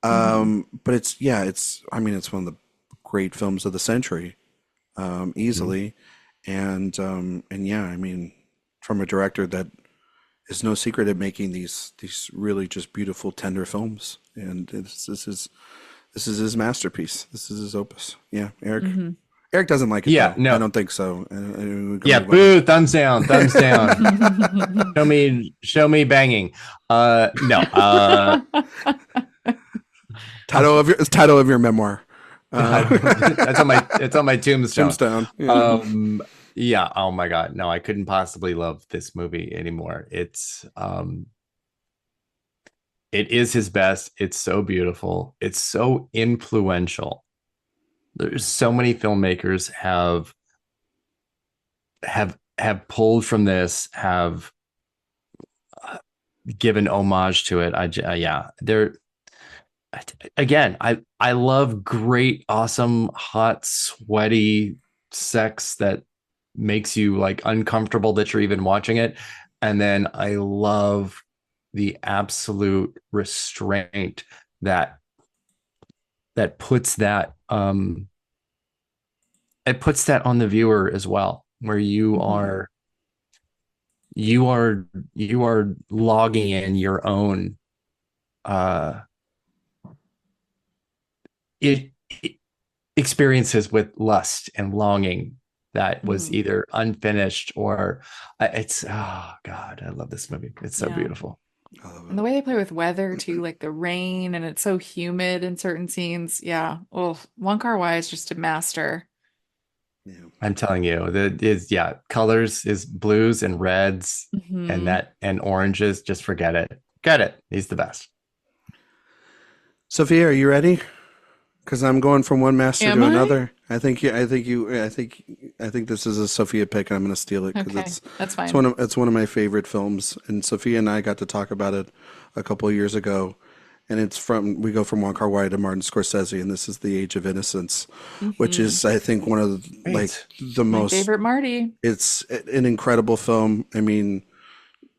S1: But it's one of the great films of the century, easily. And from a director that is no secret at making these really just beautiful, tender films. And this is his masterpiece. This is his opus. Yeah, Erik. Mm-hmm. Erik doesn't like it. Yeah, no, I don't think so.
S2: Boo! Thumbs down. Thumbs down. Show me banging. No.
S1: Title of your memoir.
S2: It's on my tombstone.
S1: Yeah.
S2: Oh my God. No, I couldn't possibly love this movie anymore. It is his best. It's so beautiful. It's so influential. There's so many filmmakers have pulled from this, have given homage to it. I love great, awesome, hot, sweaty sex that makes you like uncomfortable that you're even watching it. And then I love the absolute restraint that puts that it puts that on the viewer as well, where you are logging in your own it experiences with lust and longing that was either unfinished or it's, oh God, I love this movie. It's so beautiful.
S3: And the way they play with weather too, like the rain, and it's so humid in certain scenes. Yeah. Oh, Wong Kar-wai is just a master.
S1: Yeah.
S2: I'm telling you, colors is blues and reds and oranges. Just forget it. Get it. He's the best.
S1: Sophia, are you ready? Because I'm going from one master to another. I think this is a Sophia pick, and I'm going to steal it because
S3: that's fine.
S1: It's one of my favorite films, and Sophia and I got to talk about it a couple of years ago. And we go from Wong Kar-wai to Martin Scorsese, and this is The Age of Innocence, which is, I think, one of the most
S3: favorite Marty.
S1: It's an incredible film. I mean,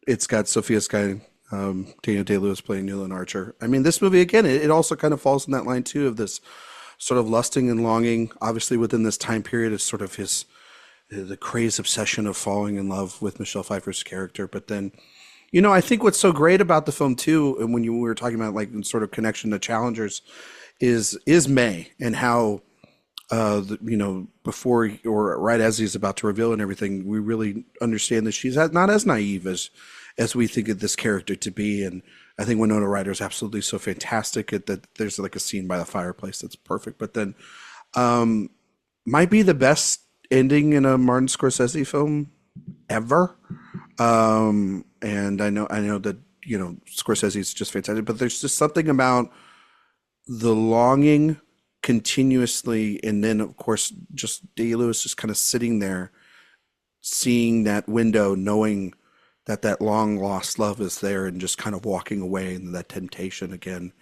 S1: it's got Sophia's guy, Daniel Day-Lewis playing Newland Archer. I mean, this movie, again, it also kind of falls in that line, too, of this sort of lusting and longing. Obviously, within this time period, is sort of the crazed obsession of falling in love with Michelle Pfeiffer's character. But then, I think what's so great about the film, too, and when we were talking about, like, sort of connection to Challengers, is May and how, before or right as he's about to reveal and everything, we really understand that she's not as naive as we think of this character to be. And I think Winona Ryder is absolutely so fantastic at that. There's like a scene by the fireplace that's perfect. But then might be the best ending in a Martin Scorsese film ever. And I know that, Scorsese is just fantastic, but there's just something about the longing continuously. And then, of course, just Day-Lewis just kind of sitting there, seeing that window, knowing that long lost love is there, and just kind of walking away, and that temptation again,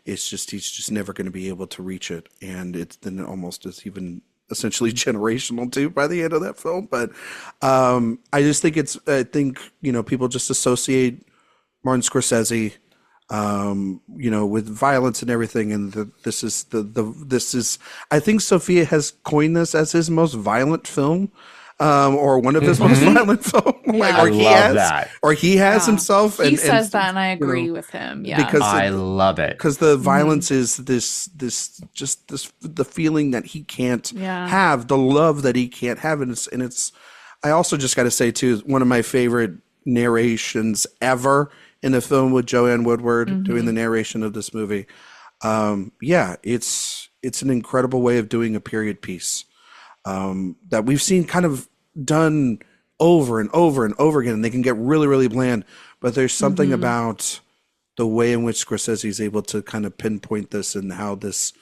S1: he's just never going to be able to reach it. And it's then almost is even essentially generational too by the end of that film. But I just think people just associate Martin Scorsese, with violence and everything. And this is, I think Sophia has coined this as his most violent film. Or one of his most violent films, or he has himself.
S3: He says that, and I agree with him. Yeah,
S2: because I love it,
S1: because the violence is the feeling that he can't have, the love that he can't have, and it's. I also just got to say too, one of my favorite narrations ever in a film with Joanne Woodward doing the narration of this movie. It's an incredible way of doing a period piece. That we've seen kind of done over and over and over again, and they can get really, really bland. But there's something about the way in which Scorsese is able to kind of pinpoint this, and how this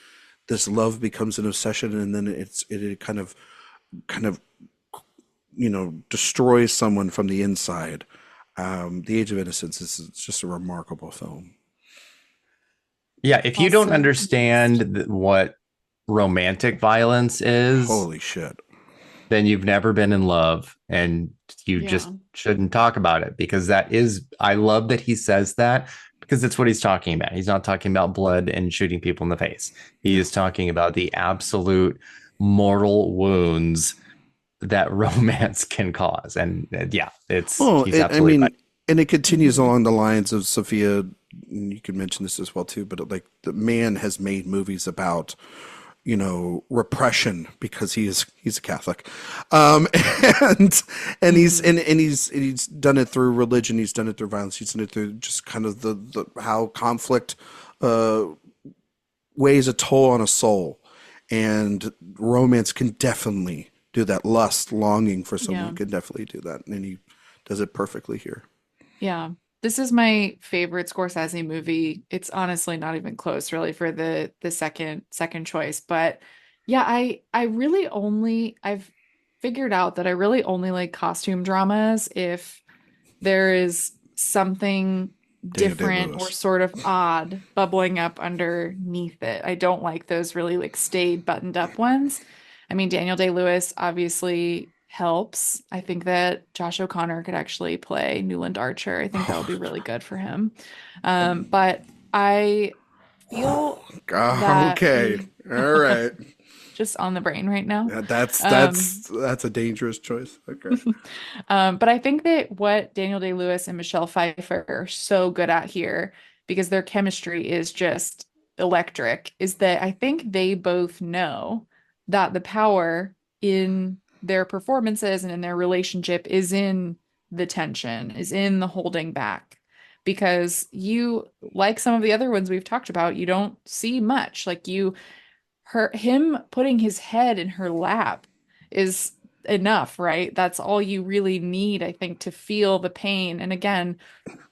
S1: love becomes an obsession, and then it kind of destroys someone from the inside. The Age of Innocence is just a remarkable film.
S2: Yeah, if you don't understand what romantic violence is,
S1: holy shit,
S2: then you've never been in love, and you just shouldn't talk about it, because I love that he says that, because that's what he's talking about. He's not talking about blood and shooting people in the face. He is talking about the absolute mortal wounds that romance can cause. And he's absolutely right.
S1: And it continues along the lines of Sophia, and you can mention this as well too, but like the man has made movies about repression, because he's a Catholic, and he's done it through religion, he's done it through violence, he's done it through just kind of the how conflict weighs a toll on a soul, and romance can definitely do that. Lust, longing for someone can definitely do that, and he does it perfectly here.
S3: Yeah. This is my favorite Scorsese movie. It's honestly not even close, really, for the second choice. But yeah, I've figured out that I really only like costume dramas if there is something different or sort of odd bubbling up underneath it. I don't like those really like staid, buttoned up ones. I mean, Daniel Day-Lewis obviously helps. I think that Josh O'Connor could actually play Newland Archer. I think that would be really good for him. But I feel that
S1: okay. All right.
S3: just on the brain right now.
S1: Yeah, that's a dangerous choice. Okay.
S3: But I think that what Daniel Day-Lewis and Michelle Pfeiffer are so good at here, because their chemistry is just electric, is that I think they both know that the power in their performances and in their relationship is in the tension, is in the holding back. Because you, like some of the other ones we've talked about, you don't see much. Like him putting his head in her lap is enough, right? That's all you really need, I think, to feel the pain. And again,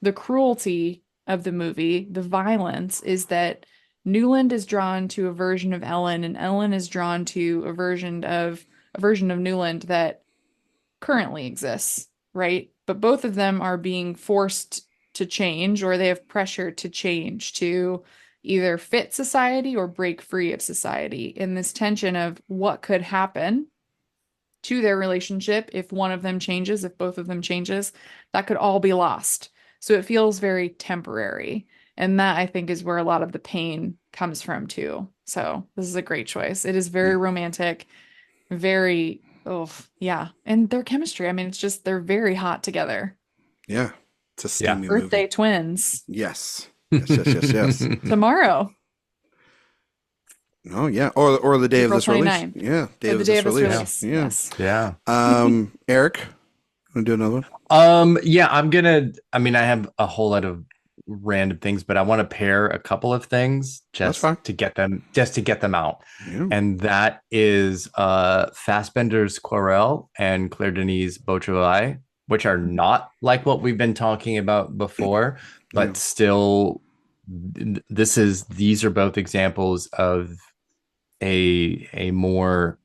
S3: the cruelty of the movie, the violence, is that Newland is drawn to a version of Ellen, and Ellen is drawn to a version of Newland that currently exists, right? But both of them are being forced to change, or they have pressure to change to either fit society or break free of society, in this tension of what could happen to their relationship if one of them changes, if both of them changes, that could all be lost. So it feels very temporary. And that, I think, is where a lot of the pain comes from too. So this is a great choice. It is very romantic, very, yeah. And their chemistry, I mean, it's just, they're very hot together.
S1: Yeah. It's a steamy
S3: Birthday
S1: movie.
S3: twins.
S1: Yes. Yes.
S3: Tomorrow.
S1: Oh yeah, or the day
S3: April
S1: of this
S3: 29th.
S1: release. Yeah,
S3: The day of this release.
S1: Yeah.
S3: Yes.
S2: Yeah.
S1: Erik, want to do another
S2: one? Yeah, I have a whole lot of random things, but I want to pair a couple of things just to get them out.
S1: Yeah.
S2: And that is Fassbender's Quarrel and Claire Denis' Beau Travail, which are not like what we've been talking about before, but still these are both examples of a more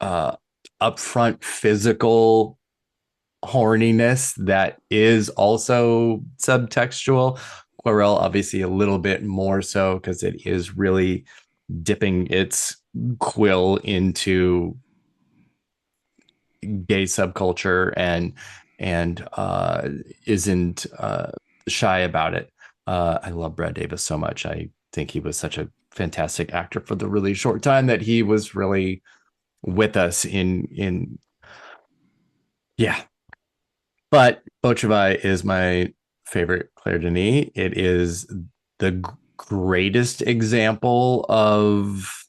S2: upfront physical horniness that is also subtextual. Quarrel obviously a little bit more so, because it is really dipping its quill into gay subculture and isn't shy about it. I love Brad Davis so much. I think he was such a fantastic actor for the really short time that he was really with us in But Beau Travail is my favorite Claire Denis. It is the greatest example of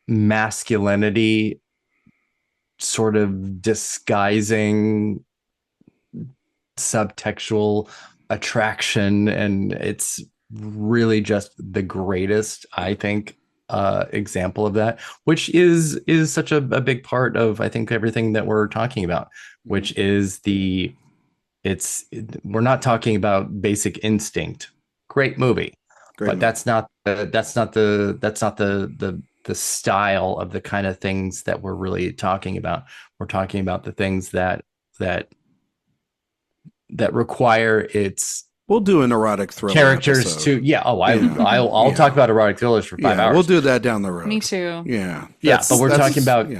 S2: masculinity sort of disguising subtextual attraction, and it's really just the greatest, I think, example of that, which is such a big part of, I think, everything that we're talking about, which is we're not talking about Basic Instinct. Great movie, but that's not the style of the kind of things that we're really talking about. We're talking about the things that require its
S1: We'll do an erotic thriller
S2: characters
S1: episode.
S2: I'll talk about erotic thrillers for 5 hours.
S1: We'll do that down the road.
S3: Me too.
S1: Yeah.
S2: But we're talking about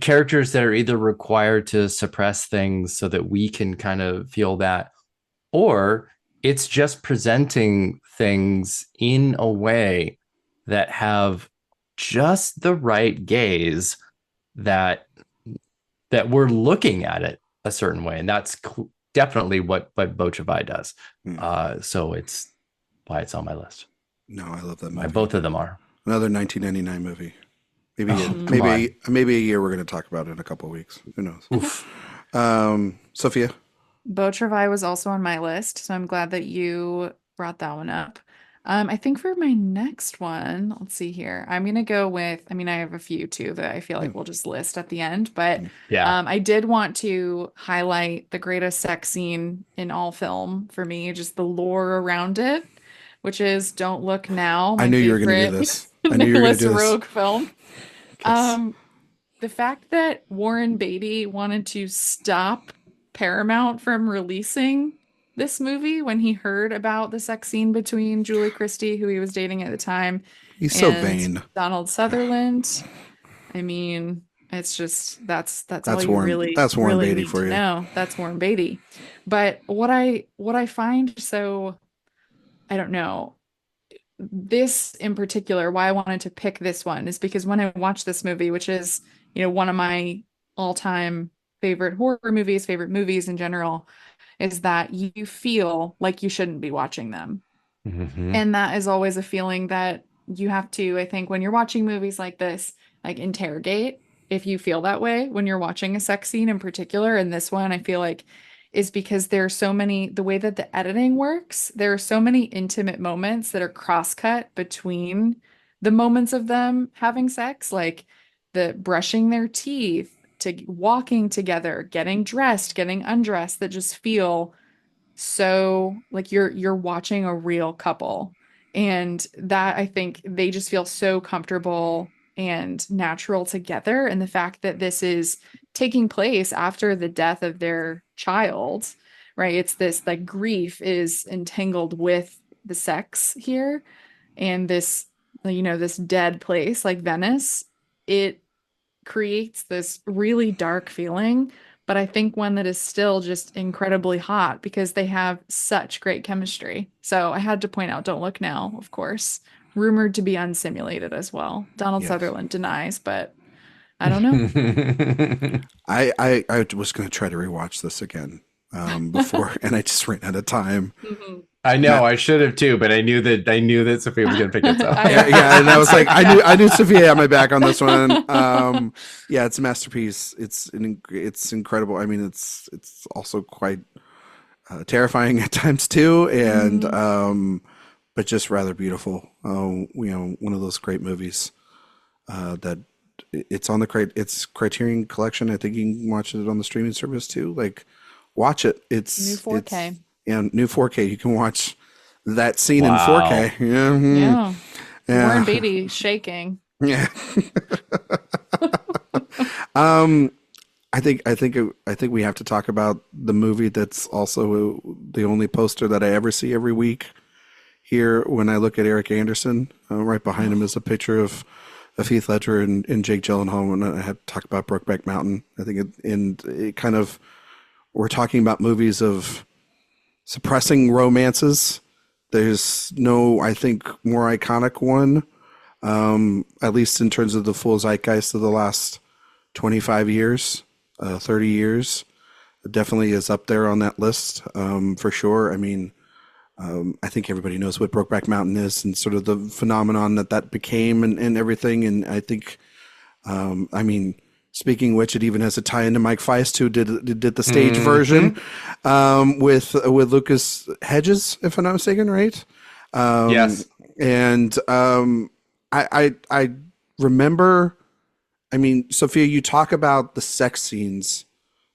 S2: characters that are either required to suppress things so that we can kind of feel that, or it's just presenting things in a way that have just the right gaze that we're looking at it a certain way. And that's definitely what Beau Travail does. So it's why it's on my list.
S1: No, I love that movie.
S2: Both of them are.
S1: Another 1999 movie. Maybe a year we're going to talk about it in a couple of weeks. Who knows? Sophia?
S3: Beau Travail was also on my list, so I'm glad that you brought that one up. I think for my next one, let's see here. I'm going to go with, I have a few too that I feel like we'll just list at the end, but I did want to highlight the greatest sex scene in all film for me, just the lore around it, which is Don't Look Now.
S1: I knew you were going to do this. I knew you were going to do this.
S3: Rogue film. The fact that Warren Beatty wanted to stop Paramount from releasing this movie when he heard about the sex scene between Julie Christie, who he was dating at the time,
S1: He's so
S3: and
S1: vain.
S3: Donald Sutherland. I mean, it's just that's all you
S1: Warren,
S3: really
S1: that's Warren
S3: really
S1: Beatty
S3: need
S1: for
S3: to
S1: you.
S3: know. That's Warren Beatty. But what I find so, I don't know, this in particular, why I wanted to pick this one is because when I watched this movie, which is, one of my all-time favorite horror movies, favorite movies in general, is that you feel like you shouldn't be watching them.
S2: Mm-hmm.
S3: And that is always a feeling that you have to, I think, when you're watching movies like this, like interrogate if you feel that way when you're watching a sex scene in particular. And this one, I feel like, is because there are so many, the way that the editing works, there are so many intimate moments that are cross-cut between the moments of them having sex, like the brushing their teeth, to walking together, getting dressed, getting undressed, that just feel so like you're watching a real couple. And that, I think, they just feel so comfortable and natural together. And the fact that this is taking place after the death of their child, right? It's this like grief is entangled with the sex here, and this, this dead place like Venice, it creates this really dark feeling, but I think one that is still just incredibly hot because they have such great chemistry. So I had to point out Don't Look Now, of course, rumored to be unsimulated as well. Donald Sutherland denies, but I don't know.
S1: I was going to try to rewatch this again before, and I just ran out of time.
S3: Mm-hmm.
S2: I know I should have too, but I knew that Sophia was going to pick this up.
S1: Yeah, and I was like, I knew Sophia had my back on this one. Yeah, it's a masterpiece. It's incredible. I mean, it's also quite terrifying at times too, and but just rather beautiful. One of those great movies that it's on it's Criterion Collection. I think you can watch it on the streaming service too. Like, watch it. It's
S3: new 4K.
S1: New 4K. You can watch that scene in 4K. Yeah.
S3: Warren Beatty shaking.
S1: Yeah. I think we have to talk about the movie that's also the only poster that I ever see every week here when I look at Eric Anderson. Right behind him is a picture of Heath Ledger and Jake Gyllenhaal. And I had to talk about Brokeback Mountain. I think it kind of, we're talking about movies of suppressing romances. There's no, I think, more iconic one, at least in terms of the full zeitgeist of the last 25 years, 30 years. It definitely is up there on that list, for sure. I mean, I think everybody knows what Brokeback Mountain is and sort of the phenomenon that became and everything. And I think, I mean, speaking of which, it even has a tie into Mike Feist, who did the stage version with Lucas Hedges, if I'm not mistaken, right?
S2: Yes.
S1: And I remember. I mean, Sophia, you talk about the sex scenes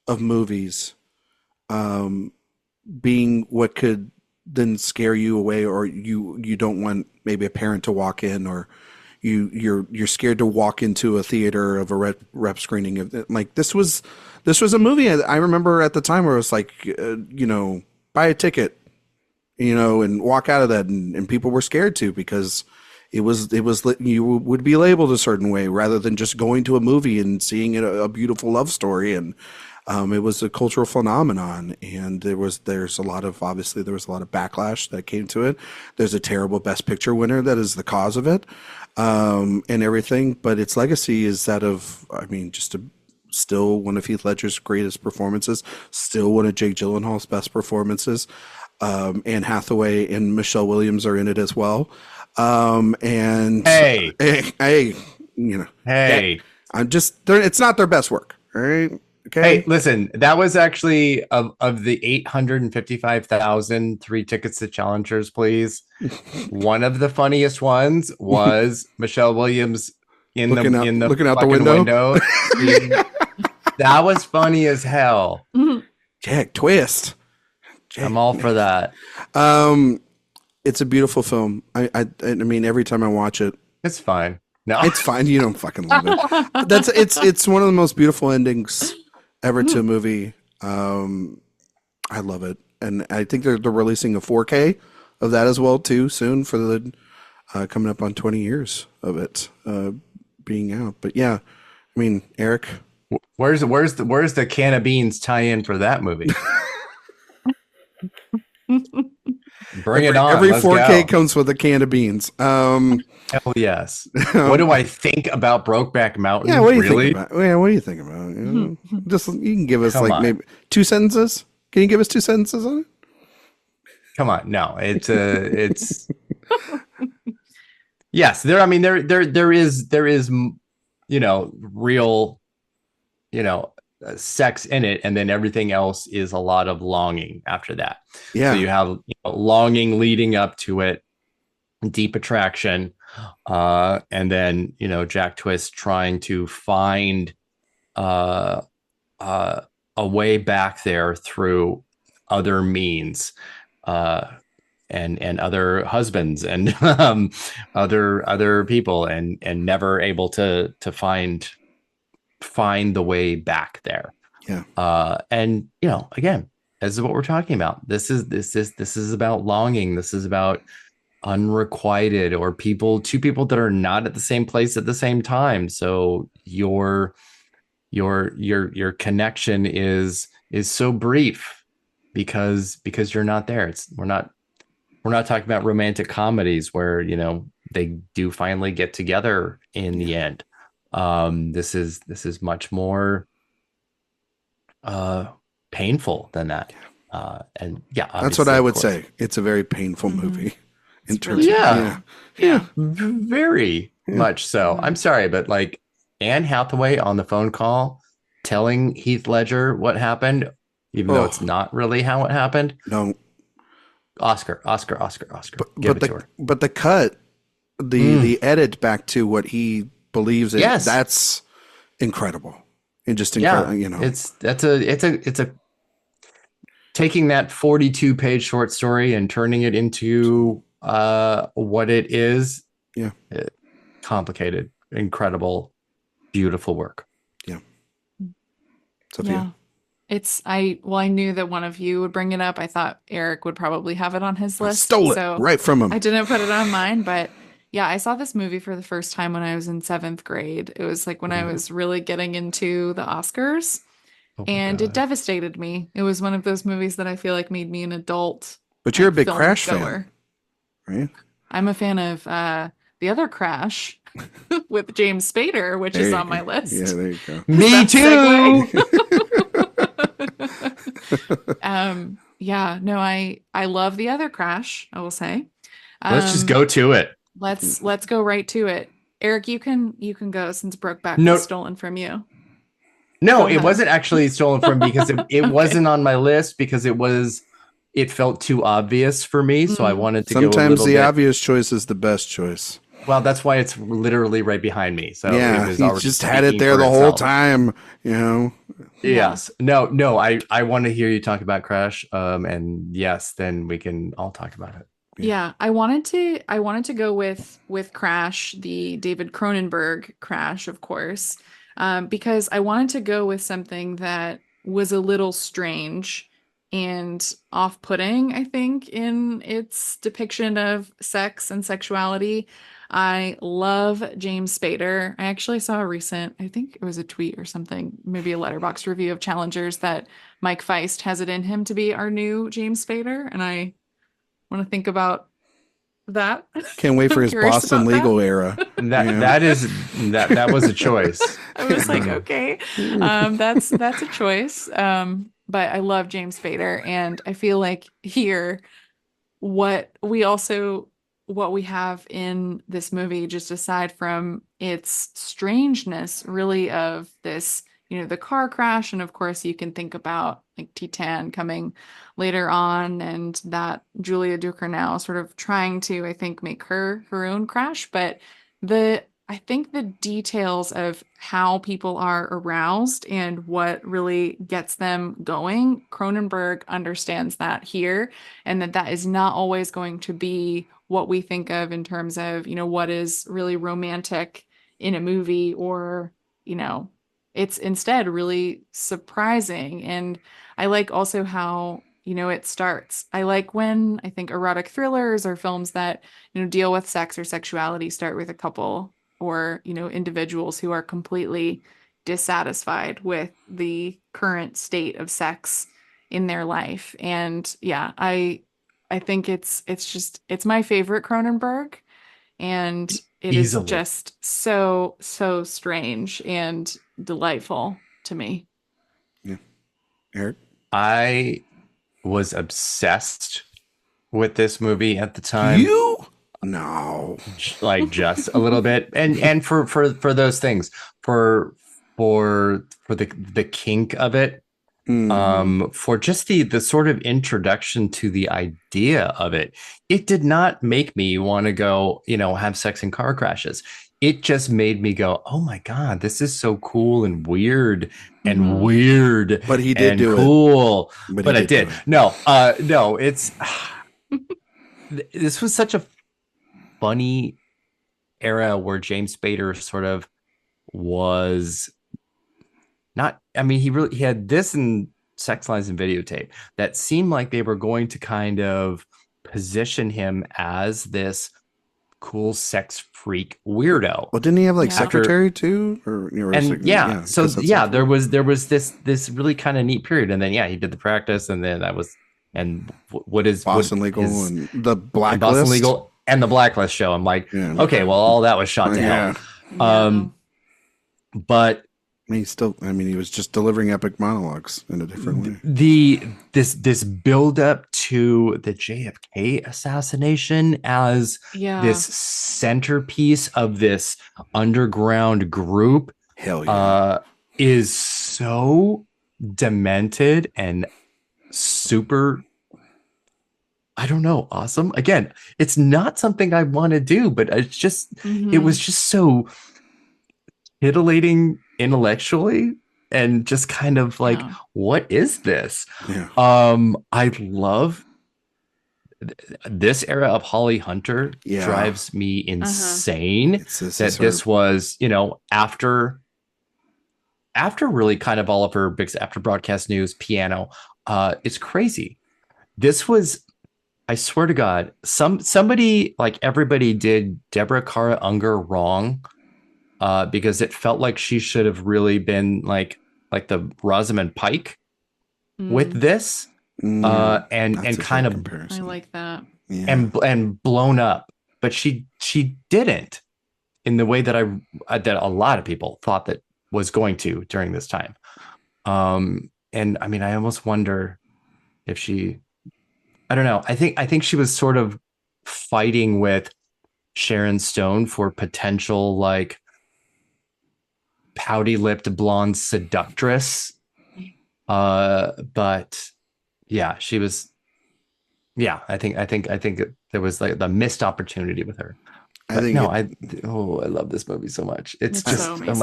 S1: of movies being what could then scare you away, or you don't want maybe a parent to walk in, or you're scared to walk into a theater of a rep screening of it. Like this was a movie I remember at the time where it was like buy a ticket, and walk out of that, and people were scared to, because it was you would be labeled a certain way rather than just going to a movie and seeing a beautiful love story. And it was a cultural phenomenon, and there's a lot of backlash that came to it. There's a terrible Best Picture winner that is the cause of it, and everything. But its legacy is that of, I mean, still one of Heath Ledger's greatest performances, still one of Jake Gyllenhaal's best performances. Anne Hathaway and Michelle Williams are in it as well. And
S2: hey,
S1: I'm just, it's not their best work. All right. Okay.
S2: Hey, listen, that was actually of the 855,000 3 tickets to Challengers, please. One of the funniest ones was Michelle Williams looking out the window. That was funny as hell.
S1: Jack twist.
S2: I'm all for that.
S1: It's a beautiful film. I mean, every time I watch it,
S2: it's fine. No,
S1: it's fine. You don't fucking love it. It's one of the most beautiful endings ever to a movie. I love it. and I think they're releasing a 4K of that as well too soon for the coming up on 20 years of it being out. But yeah, I mean, Erik,
S2: where's the can of beans tie-in for that movie? Bring it on.
S1: Every
S2: Let's
S1: 4K
S2: go.
S1: comes with a can of beans.
S2: Hell yes. What do I think about Brokeback Mountain?
S1: Yeah, what do you
S2: really?
S1: think about? Yeah, what do you think about? Just you can give us
S2: Come on.
S1: maybe 2 sentences. Can you give us 2 sentences on it?
S2: Come on, no, it's yes. There is real sex in it, and then everything else is a lot of longing after that.
S1: Yeah.
S2: So you have longing leading up to it, deep attraction, and then Jack Twist trying to find a way back there through other means, and other husbands and other people, and never able to find the way back there.
S1: Yeah.
S2: And again, this is what we're talking about. This is about longing. This is about unrequited, or two people that are not at the same place at the same time. So your connection is so brief because you're not there. We're not talking about romantic comedies where they do finally get together in the end. This is much more painful than that. And yeah,
S1: that's what I would say. It's a very painful movie in terms of
S2: very much so. I'm sorry, but like Anne Hathaway on the phone call telling Heath Ledger what happened, even though it's not really how it happened.
S1: No.
S2: Oscar.
S1: But the cut, the edit back to what he believes in, that's incredible. And just incredible,
S2: It's a taking that 42-page short story and turning it into what it is.
S1: Yeah.
S2: Complicated, incredible, beautiful work.
S1: Yeah. Sophia.
S3: Yeah. I knew that one of you would bring it up. I thought Erik would probably have it on his list.
S1: Stole it right from him.
S3: I didn't put it on mine, but yeah, I saw this movie for the first time when I was in 7th grade. It was like when I was really getting into the Oscars, and it devastated me. It was one of those movies that I feel like made me an adult.
S1: But you're a big Crash fan, right?
S3: I'm a fan of the other Crash with James Spader, which is on my list.
S1: Yeah, there you go.
S2: Me too.
S3: Yeah, no, I love the other Crash, I will say.
S2: Let's just go to it.
S3: Let's go right to it. Erik, you can go since Brokeback was stolen from you.
S2: No, it wasn't actually stolen from me because it wasn't on my list because it felt too obvious for me. So I wanted to
S1: Sometimes the obvious choice is the best choice.
S2: Well, that's why it's literally right behind me. So
S1: yeah, he just had it there the whole time,
S2: Yes. No, I want to hear you talk about Crash. And yes, then we can all talk about it.
S3: Yeah, I wanted to go with Crash, the David Cronenberg Crash, of course, because I wanted to go with something that was a little strange and off-putting, I think, in its depiction of sex and sexuality. I love James Spader. I actually saw I think it was a tweet or something, maybe a Letterboxd review of Challengers, that Mike Feist has it in him to be our new James Spader, and I want to think about that. Can't
S1: wait for his Boston legal era.
S2: That was a choice.
S3: I was like, okay, that's a choice. But I love James Spader, and I feel like here, what we have in this movie, just aside from its strangeness, really, of this, the car crash, and of course you can think about like Titan coming later on, and that Julia Ducournau sort of trying to, I think, make her own crash. But I think the details of how people are aroused and what really gets them going, Cronenberg understands that here, and that is not always going to be what we think of in terms of, what is really romantic in a movie, or, it's instead really surprising. And I like also how, it starts. I like when I think erotic thrillers or films that, deal with sex or sexuality start with a couple or, individuals who are completely dissatisfied with the current state of sex in their life. And yeah, I think it's my favorite Cronenberg, and it is
S2: Easily.
S3: just so strange and delightful to me.
S1: Yeah. Erik?
S2: I was obsessed with this movie at the time.
S1: You? No.
S2: Like just a little bit. And for those things, for the kink of it, for just the sort of introduction to the idea of it, it did not make me want to go, have sex in car crashes. It just made me go, oh my God, this is so cool and weird and weird.
S1: But he did do
S2: cool.
S1: it.
S2: But I did. No, it's this was such a funny era where James Spader sort of was not, he had this and Sex Lies and Videotape that seemed like they were going to kind of position him as this cool sex freak weirdo.
S1: Well, didn't he have Secretary too? Or
S2: there was this really kind of neat period, and then he did The Practice, and then what is
S1: Boston Legal and The Blacklist?
S2: Boston Legal and The Blacklist show. I'm like, okay, well, all that was shot to hell. But
S1: he was just delivering epic monologues in a different way.
S2: This build up to the JFK assassination as this centerpiece of this underground group,
S1: hell yeah,
S2: is so demented and super, I don't know, awesome. Again, it's not something I want to do, but it's just it was just so titillating intellectually and just kind of like, what is this? I love this era of Holly Hunter. Drives me insane. This was after really kind of all of her big, after Broadcast News, Piano. It's crazy. This was, I swear to God, somebody, like, everybody did Deborah Kara Unger wrong, because it felt like she should have really been like the Rosamund Pike with this, and kind of
S3: comparison. I like that,
S2: and blown up, but she didn't in the way that that a lot of people thought that was going to during this time. And I almost wonder if she, I don't know. I think she was sort of fighting with Sharon Stone for potential, like, pouty-lipped blonde seductress. But yeah, she was. Yeah, I think there was like the missed opportunity with her. I love this movie so much. It's just so amazing.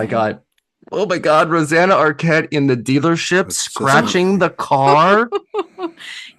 S2: Oh my God, Rosanna Arquette in the dealership scratching the car.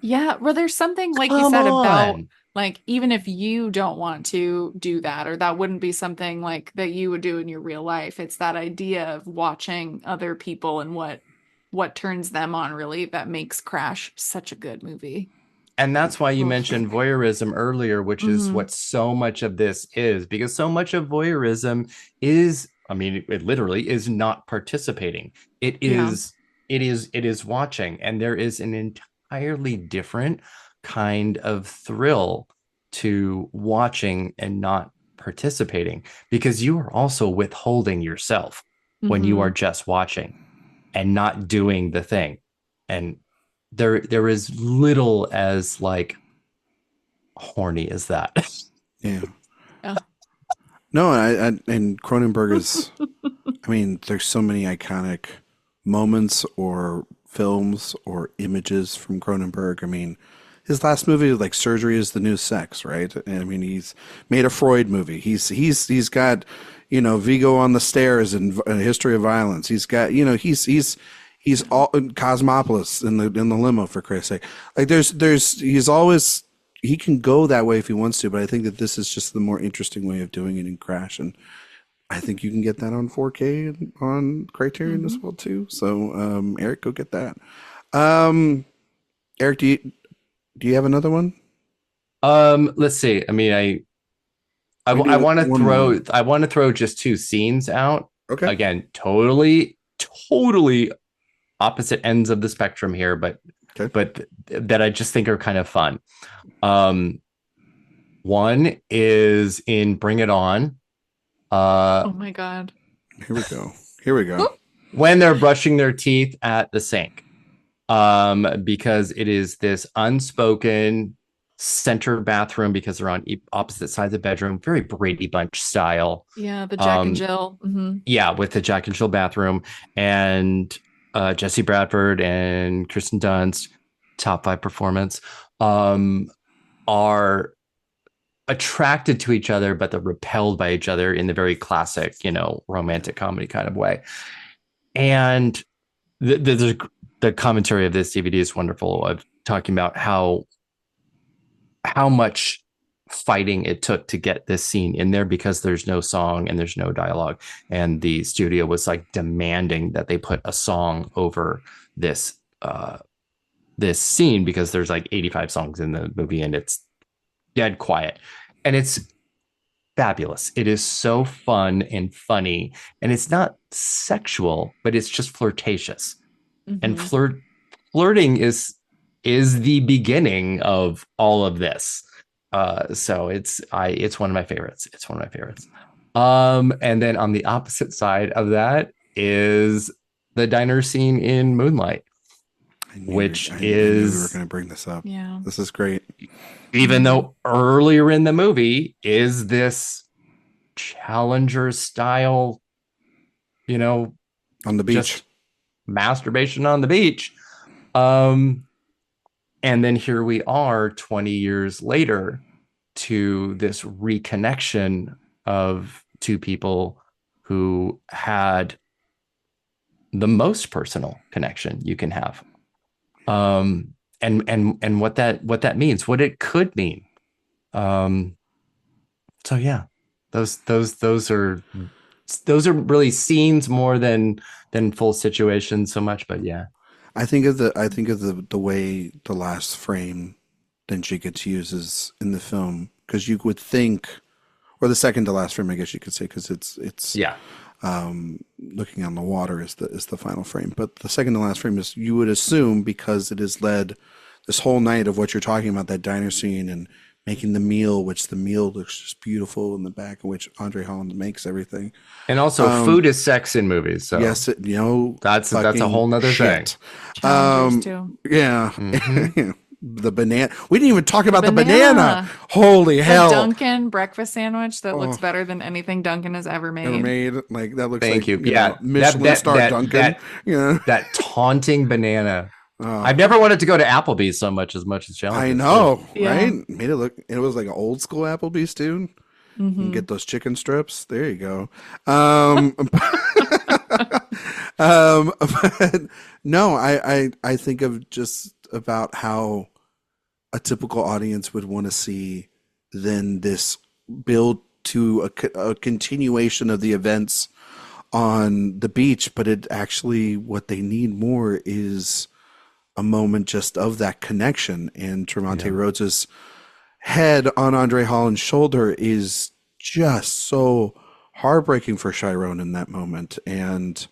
S3: Yeah, well, there's something, like you said, about, like, even if you don't want to do that, or that wouldn't be something like that you would do in your real life, it's that idea of watching other people and what turns them on, really, that makes Crash such a good movie.
S2: And that's why you mentioned voyeurism earlier, which is what so much of this is, because so much of voyeurism is, it literally is not participating. It is watching, and there is an entirely different kind of thrill to watching and not participating, because you are also withholding yourself when you are just watching and not doing the thing. And there is little as, like, horny as that.
S1: Yeah. No, and Cronenberg is, there's so many iconic moments or films or images from Cronenberg. His last movie, like, Surgery is the New Sex, right? He's made a Freud movie. He's got, Vigo on the Stairs and A History of Violence. He's got, he's all Cosmopolis in the limo, for Christ's sake. Like, he's always, he can go that way if he wants to, but I think that this is just the more interesting way of doing it in Crash, and I think you can get that on 4K and on Criterion as well too. So, Erik, go get that. Erik, Do you have another one?
S2: Let's see. I mean, I want to throw just two scenes out.
S1: Okay.
S2: Again, totally opposite ends of the spectrum here, but that I just think are kind of fun. One is in Bring It On.
S3: Oh my God.
S1: Here we go.
S2: When they're brushing their teeth at the sink. Because it is this unspoken center bathroom because they're on opposite sides of the bedroom, very Brady Bunch style.
S3: Yeah, the Jack and Jill. Mm-hmm.
S2: Yeah, with the Jack and Jill bathroom, and Jesse Bradford and Kirsten Dunst, top 5 performance, are attracted to each other, but they're repelled by each other in the very classic, romantic comedy kind of way. And the commentary of this DVD is wonderful, of talking about how much fighting it took to get this scene in there, because there's no song and there's no dialogue, and the studio was like demanding that they put a song over this scene, because there's like 85 songs in the movie and it's dead quiet, and it's fabulous. It is so fun and funny, and it's not sexual, but it's just flirtatious. Mm-hmm. And flirting is the beginning of all of this. So it's one of my favorites. It's one of my favorites. And then on the opposite side of that is the diner scene in Moonlight, I knew we were
S1: going to bring this up.
S3: Yeah,
S1: this is great.
S2: Even though earlier in the movie is this Challenger style,
S1: on the beach,
S2: masturbation on the beach. And then here we are 20 years later to this reconnection of two people who had the most personal connection you can have. And what that means, what it could mean. So yeah, those are really scenes more than full situations so much, but yeah.
S1: I think of the way the last frame then she gets uses in the film, because you would think, or the second to last frame, I guess you could say, because it's looking on the water is the final frame, but the second to last frame is, you would assume, because it has led this whole night of what you're talking about, that diner scene and making the meal, which the meal looks just beautiful in the back, in which Andre Holland makes everything.
S2: And also food is sex in movies. So
S1: yes,
S2: that's a whole nother thing.
S3: Too.
S1: Yeah. Mm-hmm. The banana. We didn't even talk about the banana. Holy hell.
S3: Dunkin' breakfast sandwich that looks better than anything Dunkin' has ever made.
S1: Like that looks
S2: Thank
S1: like
S2: you. Yeah.
S1: Michelin star Dunkin'.
S2: That taunting banana. I've never wanted to go to Applebee's so much as Challenger.
S1: I know, right? Made it look. It was like an old school Applebee's too. Mm-hmm. You get those chicken strips. There you go. But no, I think of just about how a typical audience would want to see then this build to a continuation of the events on the beach, but it actually, what they need more is a moment just of that connection. And Tremonti Rhodes' head on Andre Holland's shoulder is just so heartbreaking for Chiron in that moment. And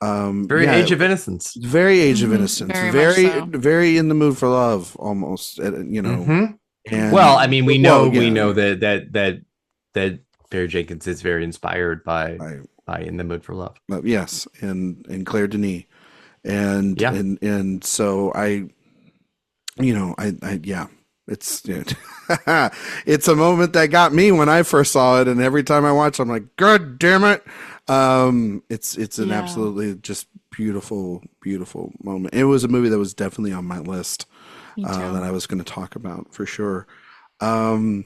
S2: very Age of Innocence.
S1: Very Age of Innocence. Very in the mood for love, almost.
S2: Mm-hmm. And, well, I mean, we know that Barry Jenkins is very inspired by In the Mood for Love.
S1: Yes, and Claire Denis. And so it's it's a moment that got me when I first saw it, and every time I watch, I'm like, God damn it! It's an absolutely just beautiful moment. It was a movie that was definitely on my list that I was going to talk about for sure. I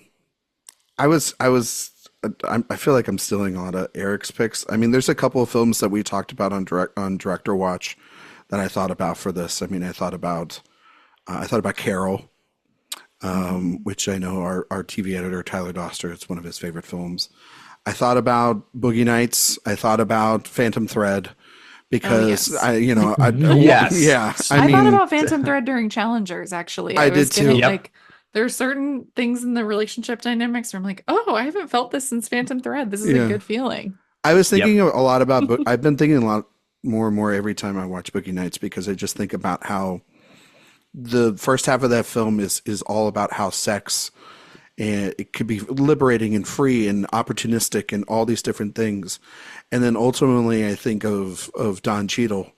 S1: feel like I'm stealing a lot of Erik's picks. I mean, there's a couple of films that we talked about on Director Watch that I thought about for this. I mean, I thought about Carol, which I know our TV editor Tyler Doster, it's one of his favorite films. I thought about Boogie Nights. I thought about Phantom Thread, because
S3: yes.
S2: Yes.
S3: I thought about Phantom Thread during Challengers, actually.
S1: I did too.
S3: Like, there are certain things in the relationship dynamics where I'm like, oh, I haven't felt this since Phantom Thread. This is a good feeling.
S1: I was thinking a lot about, I've been thinking a lot more and more every time I watch Boogie Nights, because I just think about how the first half of that film is all about how sex, and it could be liberating and free and opportunistic and all these different things. And then ultimately I think of Don Cheadle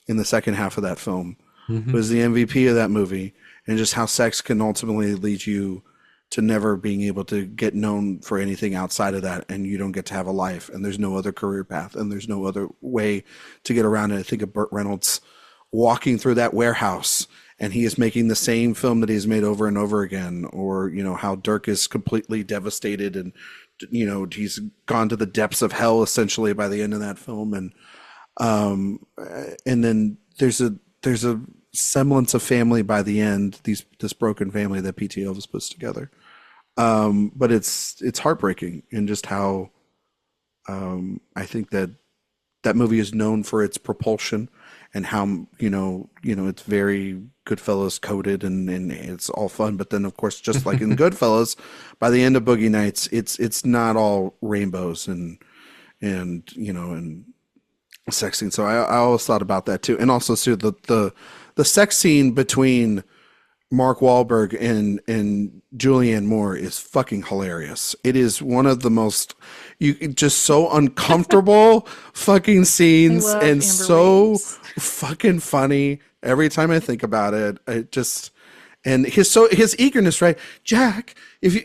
S1: in the second half of that film, who was the MVP of that movie, and just how sex can ultimately lead you to never being able to get known for anything outside of that, and you don't get to have a life, and there's no other career path, and there's no other way to get around it. I think of Burt Reynolds walking through that warehouse, and he is making the same film that he's made over and over again. Or, you know, how Dirk is completely devastated, and, you know, he's gone to the depths of hell essentially by the end of that film. And then there's a semblance of family by the end, this broken family that P.T. Elvis puts together. But it's heartbreaking, and just how I think that movie is known for its propulsion, and how you know it's very Goodfellas coded, and it's all fun. But then, of course, just like in Goodfellas, by the end of Boogie Nights, it's not all rainbows and sex scene. So I always thought about that too, and also too the sex scene between Mark Wahlberg and Julianne Moore is fucking hilarious. It is one of the most just so uncomfortable fucking scenes, and Amber so Waves. Fucking funny every time I think about it. And his eagerness, right? Jack, if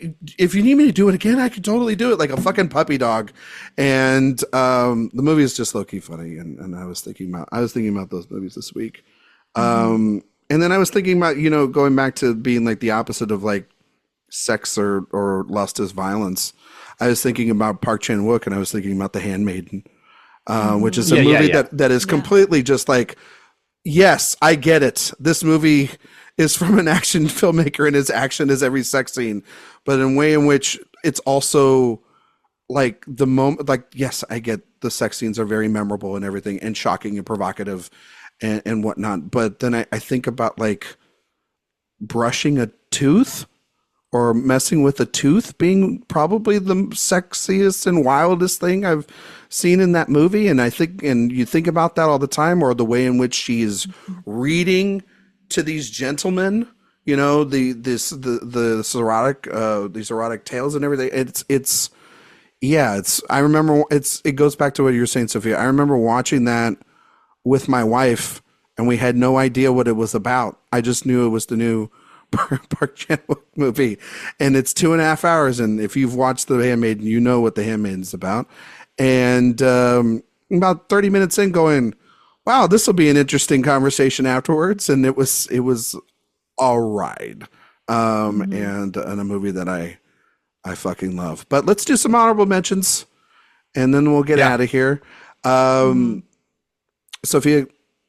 S1: you need me to do it again, I could totally do it, like a fucking puppy dog. And the movie is just low-key funny, and I was thinking about those movies this week. And then I was thinking about, going back to being like the opposite of like sex or lust is violence. I was thinking about Park Chan-wook, and I was thinking about The Handmaiden, which is a movie that is completely just like, yes, I get it. This movie is from an action filmmaker, and his action is every sex scene, but in a way in which it's also like the moment, like, yes, I get the sex scenes are very memorable and everything, and shocking and provocative and whatnot. But then I think about like brushing a tooth or messing with a tooth being probably the sexiest and wildest thing I've seen in that movie. And you think about that all the time, or the way in which she is reading to these gentlemen, these erotic tales and everything. It goes back to what you were saying, Sophia. I remember watching that with my wife, and we had no idea what it was about. I just knew it was the new Park Chan-wook movie, and it's 2.5 hours. And if you've watched The Handmaiden, you know what The Handmaiden's about. And about 30 minutes in, going, wow, this will be an interesting conversation afterwards. And it was all right. And a movie that I fucking love. But let's do some honorable mentions, and then we'll get out of here. Sophia,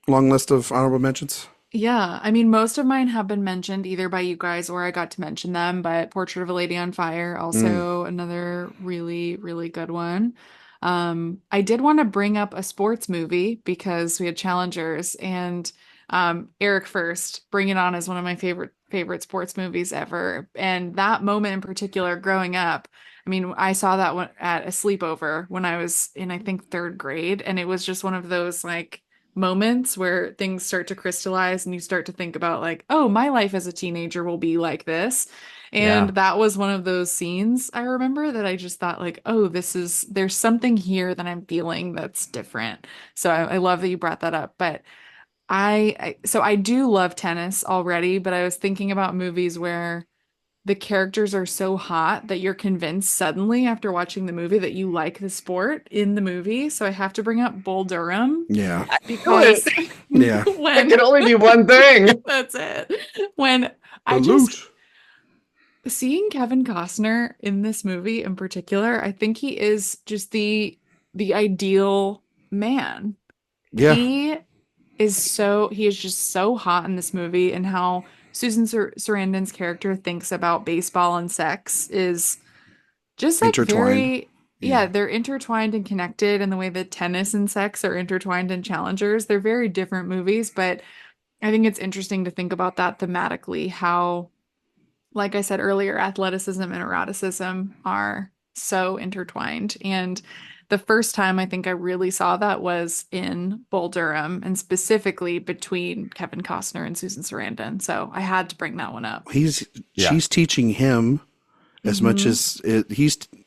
S1: long list of honorable mentions?
S3: Yeah, I mean, most of mine have been mentioned either by you guys or I got to mention them, but Portrait of a Lady on Fire, also another really, really good one. I did want to bring up a sports movie because we had challengers, and Erik first, Bring It On is one of my favorite sports movies ever. And that moment in particular, growing up, I mean, I saw that one at a sleepover when I was in, I think, 3rd grade. And it was just one of those like moments where things start to crystallize, and you start to think about like, oh, my life as a teenager will be like this. And that was one of those scenes I remember that I just thought like, oh, there's something here that I'm feeling that's different. So I love that you brought that up. But so I do love tennis already, but I was thinking about movies where the characters are so hot that you're convinced suddenly after watching the movie that you like the sport in the movie. So I have to bring up Bull Durham.
S1: Yeah.
S3: Because
S2: it can only be one thing.
S3: That's it. When seeing Kevin Costner in this movie in particular, I think he is just the ideal man.
S1: Yeah.
S3: He is just so hot in this movie, and how Susan Sarandon's character thinks about baseball and sex is just like
S1: intertwined.
S3: Yeah, they're intertwined and connected in the way that tennis and sex are intertwined in Challengers. They're very different movies, but I think it's interesting to think about that thematically, how, like I said earlier, athleticism and eroticism are so intertwined. And the first time I think I really saw that was in Bull Durham, and specifically between Kevin Costner and Susan Sarandon. So I had to bring that one up.
S1: She's teaching him as much as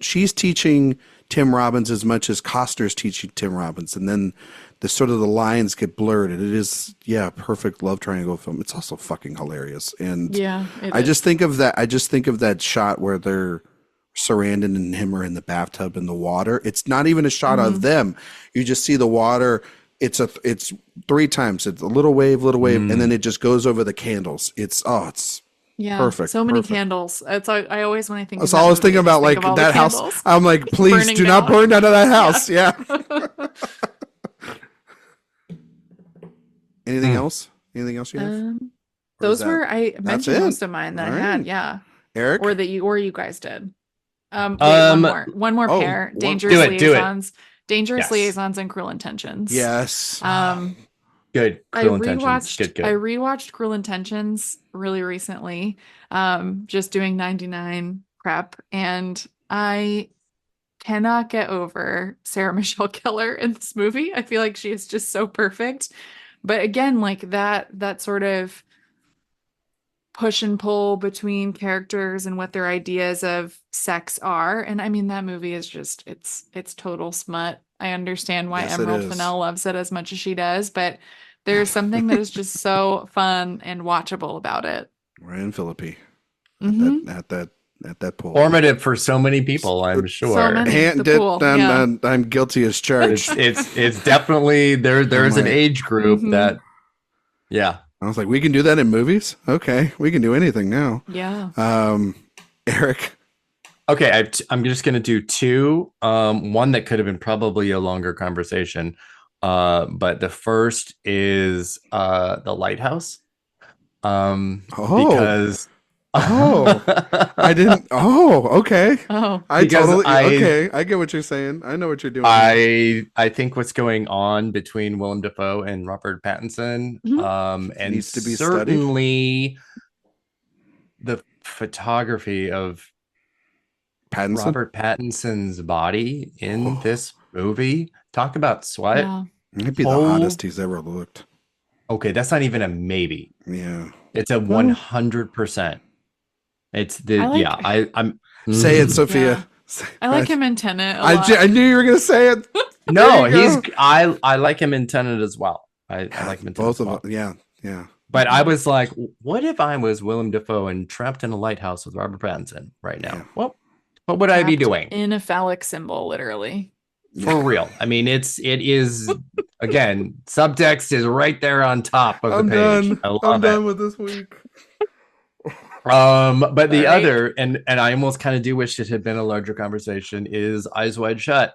S1: she's teaching Tim Robbins as much as Costner's teaching Tim Robbins, and then the sort of the lines get blurred, and it is perfect love triangle film. It's also fucking hilarious, and I just think of that shot where they're Sarandon and him are in the bathtub in the water. It's not even a shot of them. You just see the water. It's 3 times. It's a little wave, and then it just goes over the candles. It's perfect.
S3: So many candles. It's I always, when I think.
S1: I was thinking about like that house. Candles. I'm like, please do not burn down to that house. Yeah. Anything else? Anything else you have?
S3: Those were I mentioned most of mine that I had. Yeah.
S1: Eric,
S3: or you guys did. Wait, one more pair. Dangerous Liaisons. Dangerous Liaisons and Cruel Intentions.
S1: Yes.
S2: Good.
S3: I rewatched Cruel Intentions really recently, just doing 99 prep, and I cannot get over Sarah Michelle Gellar in this movie. I feel like she is just so perfect. But again, like that sort of push and pull between characters and what their ideas of sex are. And I mean, that movie is just, it's total smut. I understand why Emerald Fennell loves it as much as she does, but there's something that is just so fun and watchable about it.
S1: Ryan Phillippe at that pool.
S2: Formative for so many people, I'm sure.
S3: So many,
S1: I'm guilty as charged.
S2: It's definitely there's an age group that,
S1: I was like, we can do that in movies? Okay, we can do anything now.
S3: Yeah.
S1: Eric.
S2: Okay, I'm just going to do 2. One that could have been probably a longer conversation. But the first is The Lighthouse. Because
S1: I didn't. Okay. I get what you're saying. I know what you're doing.
S2: I think what's going on between Willem Dafoe and Robert Pattinson, and
S1: needs to be
S2: certainly the photography of Robert Pattinson's body in this movie. Talk about sweat.
S3: Yeah.
S1: Might be the hottest he's ever looked.
S2: Okay, that's not even a maybe.
S1: Yeah.
S2: It's a 100%. It's the I'm
S1: say it, Sophia.
S3: Yeah. I like him in Tenet a lot.
S1: I knew you were gonna say it.
S2: No, I like him in Tenet as well. I like him in Tenet
S1: both of them. Yeah.
S2: But I was like, what if I was Willem Dafoe and trapped in a lighthouse with Robert Pattinson right now? Yeah. Well, what would I be doing?
S3: In a phallic symbol, literally.
S2: For real. I mean, it is again, subtext is right there on top of the page.
S1: I'm done with this week.
S2: But the other, and I almost kind of do wish it had been a larger conversation, is Eyes Wide Shut.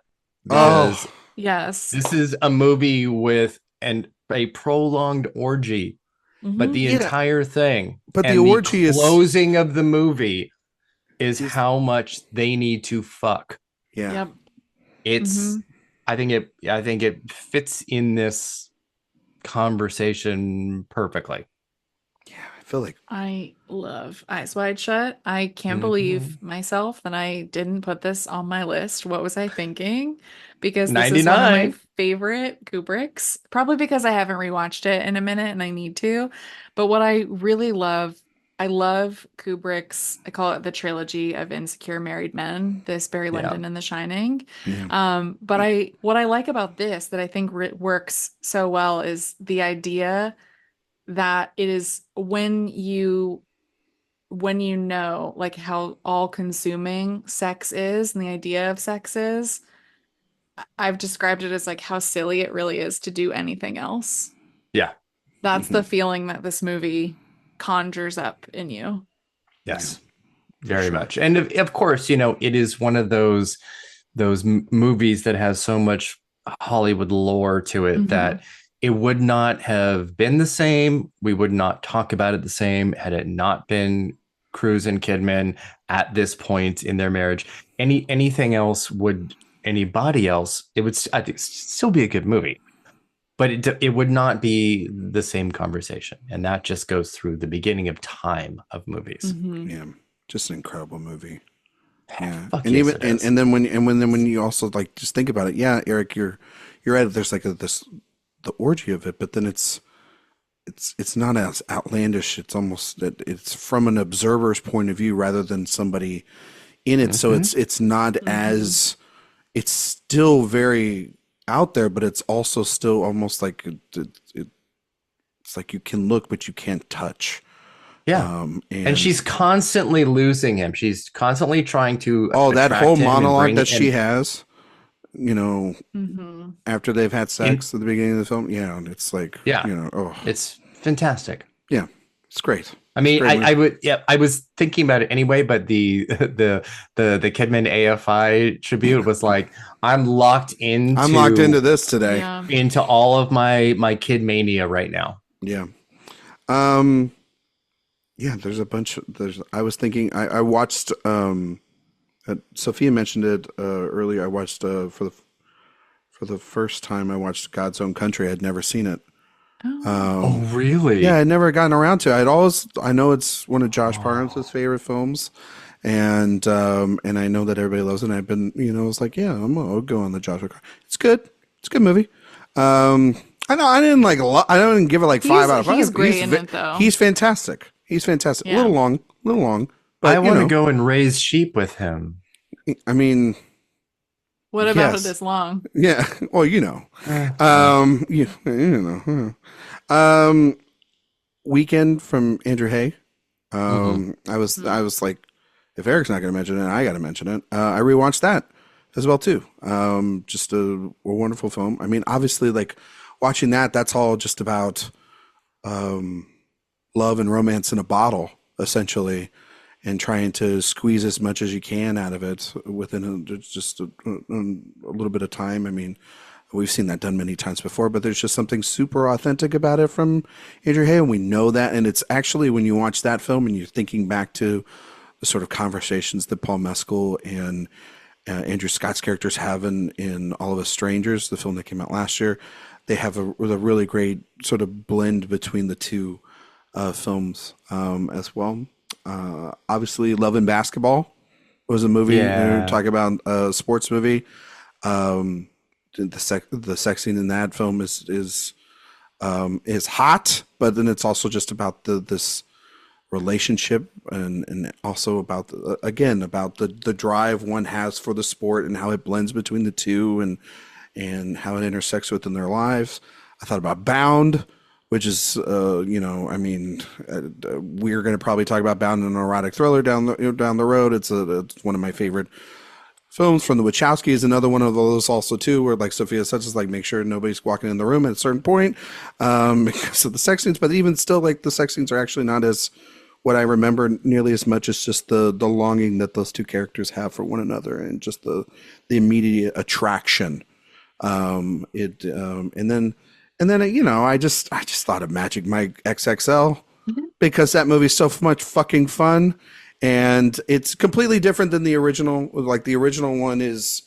S3: Yes.
S2: This is a movie with a prolonged orgy, but the entire thing.
S1: But the orgy is
S2: closing of the movie is how much they need to fuck.
S1: Yeah.
S3: Yep.
S2: It's I think it fits in this conversation perfectly.
S1: Yeah, I feel like
S3: I love Eyes Wide Shut. I can't believe myself that I didn't put this on my list. What was I thinking? Because this
S2: 99.
S3: is one of my favorite Kubricks, probably because I haven't rewatched it in a minute and I need to. But what I really love, I love Kubrick's, I call it the trilogy of insecure married men, this Barry Lyndon and The Shining.
S1: Yeah.
S3: But what I like about this that I think works so well is the idea that it is when you know like how all consuming sex is and the idea of sex is, I've described it as like how silly it really is to do anything else.
S2: Yeah.
S3: That's the feeling that this movie conjures up in you.
S2: Yes, very much. And of course, it is one of those movies that has so much Hollywood lore to it that it would not have been the same. We would not talk about it the same had it not been Cruise and Kidman at this point in their marriage. Anything else would anybody else, it would, I think, still be a good movie. But it would not be the same conversation. And that just goes through the beginning of time of movies.
S3: Mm-hmm.
S1: Yeah. Just an incredible movie. Yeah.
S2: Fuck
S1: And
S2: yes,
S1: even,
S2: it is.
S1: and then when you also like, just think about it. Yeah, Eric, you're right. There's like the orgy of it, but then it's not as outlandish. It's almost that it's from an observer's point of view rather than somebody in it. So it's not as, it's still very out there, but it's also still almost like it's like you can look, but you can't touch.
S2: Yeah. And she's constantly losing him. She's constantly trying to.
S1: That whole
S2: him
S1: monologue that she has, you know,
S3: Mm-hmm.
S1: after they've had sex at the beginning of the film. Yeah. And it's like,
S2: Yeah.
S1: you know, oh,
S2: It's fantastic.
S1: yeah, it's great.
S2: I mean,
S1: Great movie.
S2: I would, yeah, I was thinking about it anyway, but the Kidman AFI tribute was like, I'm locked into
S1: this today.
S3: Yeah.
S2: into all of my kid mania right now.
S1: Yeah. Yeah, there's a bunch I was thinking I watched Sophia mentioned it earlier. I watched for the first time I watched God's Own Country. I'd never seen it.
S2: Oh, really?
S1: Yeah, I'd never gotten around to it. I know it's one of Josh Parnes' favorite films, and I know that everybody loves it. And I've been, I was like, yeah, I'll go on the Josh. It's good. It's a good movie. I know I didn't I don't give it like 5 out of 5.
S3: He's great in it though.
S1: He's fantastic. He's fantastic.
S3: Yeah.
S1: A little long. But
S2: I want to go and raise sheep with him.
S1: I mean,
S3: What about
S1: yes.
S3: it is long?
S1: yeah. Well, Weekend from Andrew Hay. I was like, if Eric's not going to mention it, I got to mention it. I rewatched that as well too. Just a wonderful film. I mean, obviously, like watching that's all just about love and romance in a bottle, essentially, and trying to squeeze as much as you can out of it within just a little bit of time. I mean, we've seen that done many times before, but there's just something super authentic about it from Andrew Hay, and we know that. And it's actually, when you watch that film and you're thinking back to the sort of conversations that Paul Mescal and Andrew Scott's characters have in All of Us Strangers, the film that came out last year, they have a really great sort of blend between the two films as well. Obviously, Love and Basketball was a movie.
S2: Yeah.
S1: We're talking about a sports movie. The sex scene in that film is hot, but then it's also just about this relationship and also about the drive one has for the sport and how it blends between the two and how it intersects within their lives. I thought about Bound, which is we're going to probably talk about Bound, an erotic thriller down the road. It's one of my favorite films from the Wachowskis. Another one of those also too, where like Sophia says, is like make sure nobody's walking in the room at a certain point because of the sex scenes. But even still, like the sex scenes are actually not as what I remember nearly as much as just the longing that those two characters have for one another and just the immediate attraction. And then I just thought of Magic Mike XXL because that movie's so much fucking fun. And it's completely different than the original. Like the original one is,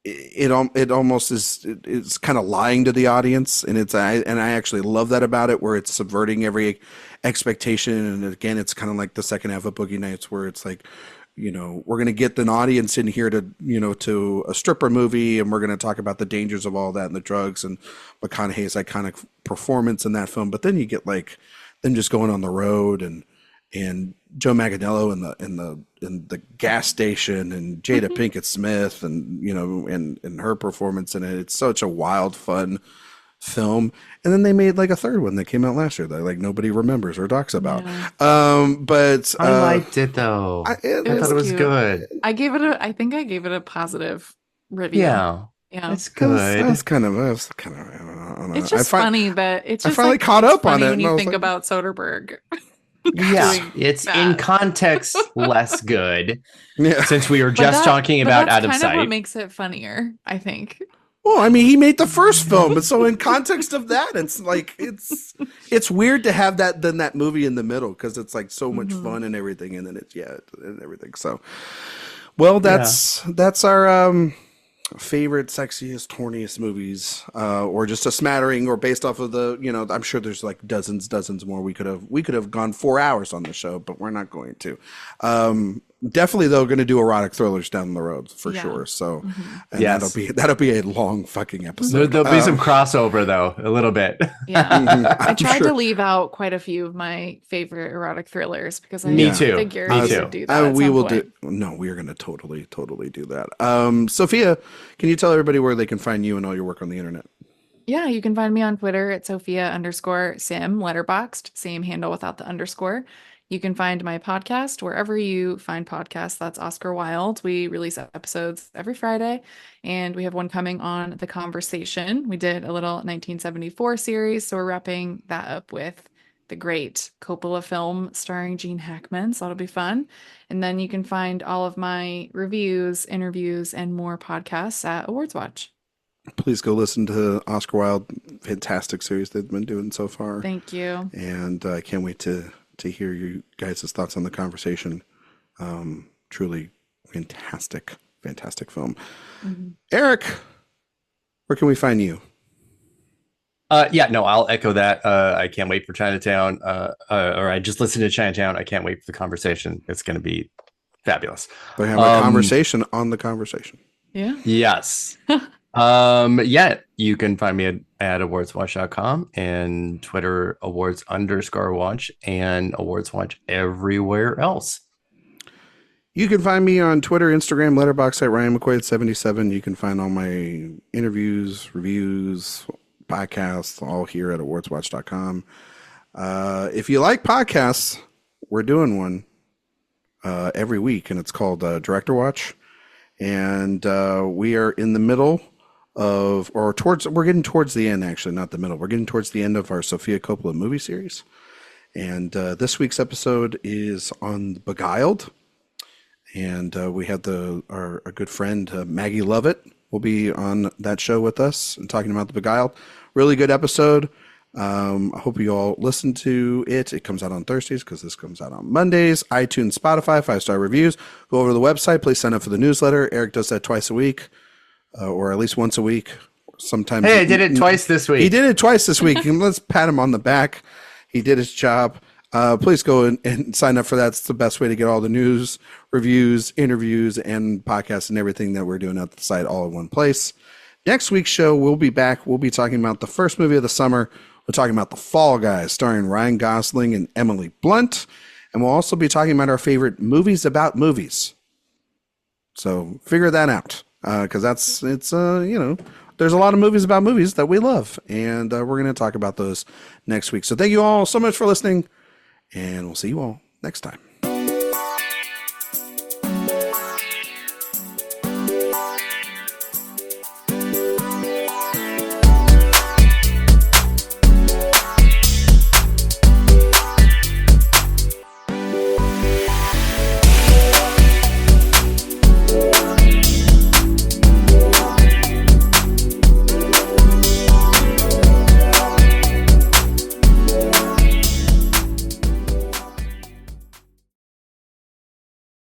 S1: it's kind of lying to the audience, and I actually love that about it, where it's subverting every expectation. And again, it's kind of like the second half of Boogie Nights, where it's like, we're gonna get an audience in here to a stripper movie, and we're gonna talk about the dangers of all that and the drugs and McConaughey's iconic performance in that film. But then you get like them just going on the road and Joe Manganiello in the gas station and Jada Pinkett Smith and her performance in it. It's such a wild, fun film. And then they made like a third one that came out last year that like nobody remembers or talks about.
S3: Yeah.
S1: But
S2: I liked it though. I thought it was
S3: cute.
S2: good.
S3: I think I gave it a positive review.
S2: Yeah.
S3: It's
S2: good.
S1: That was kind of I don't know.
S3: It's just funny that it's just
S1: I finally caught up on it
S3: when you
S1: and I
S3: think
S1: was like,
S3: about Soderbergh.
S2: Yeah, it's
S3: that.
S2: in context less good.
S1: Yeah.
S2: Since we were just talking about Out of
S3: That's
S2: Sight.
S3: kind of what makes it funnier, I think.
S1: Well, I mean, he made the first film, but so in context of that, it's like it's weird to have that movie in the middle because it's like so much fun and everything, and then and everything. So, well, that's our favorite, sexiest, horniest movies, or just a smattering, or based off of the, I'm sure there's like dozens more. We could have gone 4 hours on the show, but we're not going to. Definitely though, going to do erotic thrillers down the road for sure. So, and that'll be a long fucking episode.
S2: There'll be some crossover though, a little bit.
S3: Yeah, I tried to leave out quite a few of my favorite erotic thrillers because I figured we should do that.
S1: We will do. No, we are going to totally do that. Sophia, can you tell everybody where they can find you and all your work on the internet?
S3: Yeah, you can find me on Twitter at Sophia_Sim, letterboxed, same handle without the underscore. You can find my podcast wherever you find podcasts. That's Oscar Wilde. We release episodes every Friday, and we have one coming on The Conversation. We did a little 1974 series, so we're wrapping that up with the great Coppola film starring Gene Hackman, so that'll be fun. And then you can find all of my reviews, interviews, and more podcasts at AwardsWatch.
S1: Please go listen to Oscar Wilde. Fantastic series they've been doing so far.
S3: Thank you.
S1: And I can't wait to hear you guys' thoughts on The Conversation. Truly fantastic film. Erik, where can we find you?
S2: I'll echo that. I can't wait for Chinatown. Or I just listened to Chinatown. I can't wait for The Conversation. It's going to be fabulous.
S1: They have a conversation on The Conversation.
S3: Yeah.
S2: Yes. You can find me at awardswatch.com and Twitter awards_watch and awardswatch everywhere else.
S1: You can find me on Twitter, Instagram, Letterboxd at Ryan McQuade 77. You can find all my interviews, reviews, podcasts, all here at awardswatch.com. If you like podcasts, we're doing one every week, and it's called Director Watch. And we are in the middle of, we're getting towards the end, actually, not the middle. We're getting towards the end of our Sophia Coppola movie series. And this week's episode is on Beguiled. And we had our good friend Maggie Lovett will be on that show with us and talking about the Beguiled. Really good episode. I hope you all listen to it. It comes out on Thursdays because this comes out on Mondays. iTunes, Spotify, 5-star reviews. Go over to the website. Please sign up for the newsletter. Erik does that twice a week, or at least once a week. Sometimes.
S2: Hey, I did it twice this week.
S1: He did it twice this week. Let's pat him on the back. He did his job. Please go and sign up for that. It's the best way to get all the news, reviews, interviews, and podcasts and everything that we're doing at the site all in one place. Next week's show, we'll be back. We'll be talking about the first movie of the summer. We're talking about The Fall Guys, starring Ryan Gosling and Emily Blunt. And we'll also be talking about our favorite movies about movies. So figure that out. Because there's a lot of movies about movies that we love. And we're going to talk about those next week. So thank you all so much for listening. And we'll see you all next time.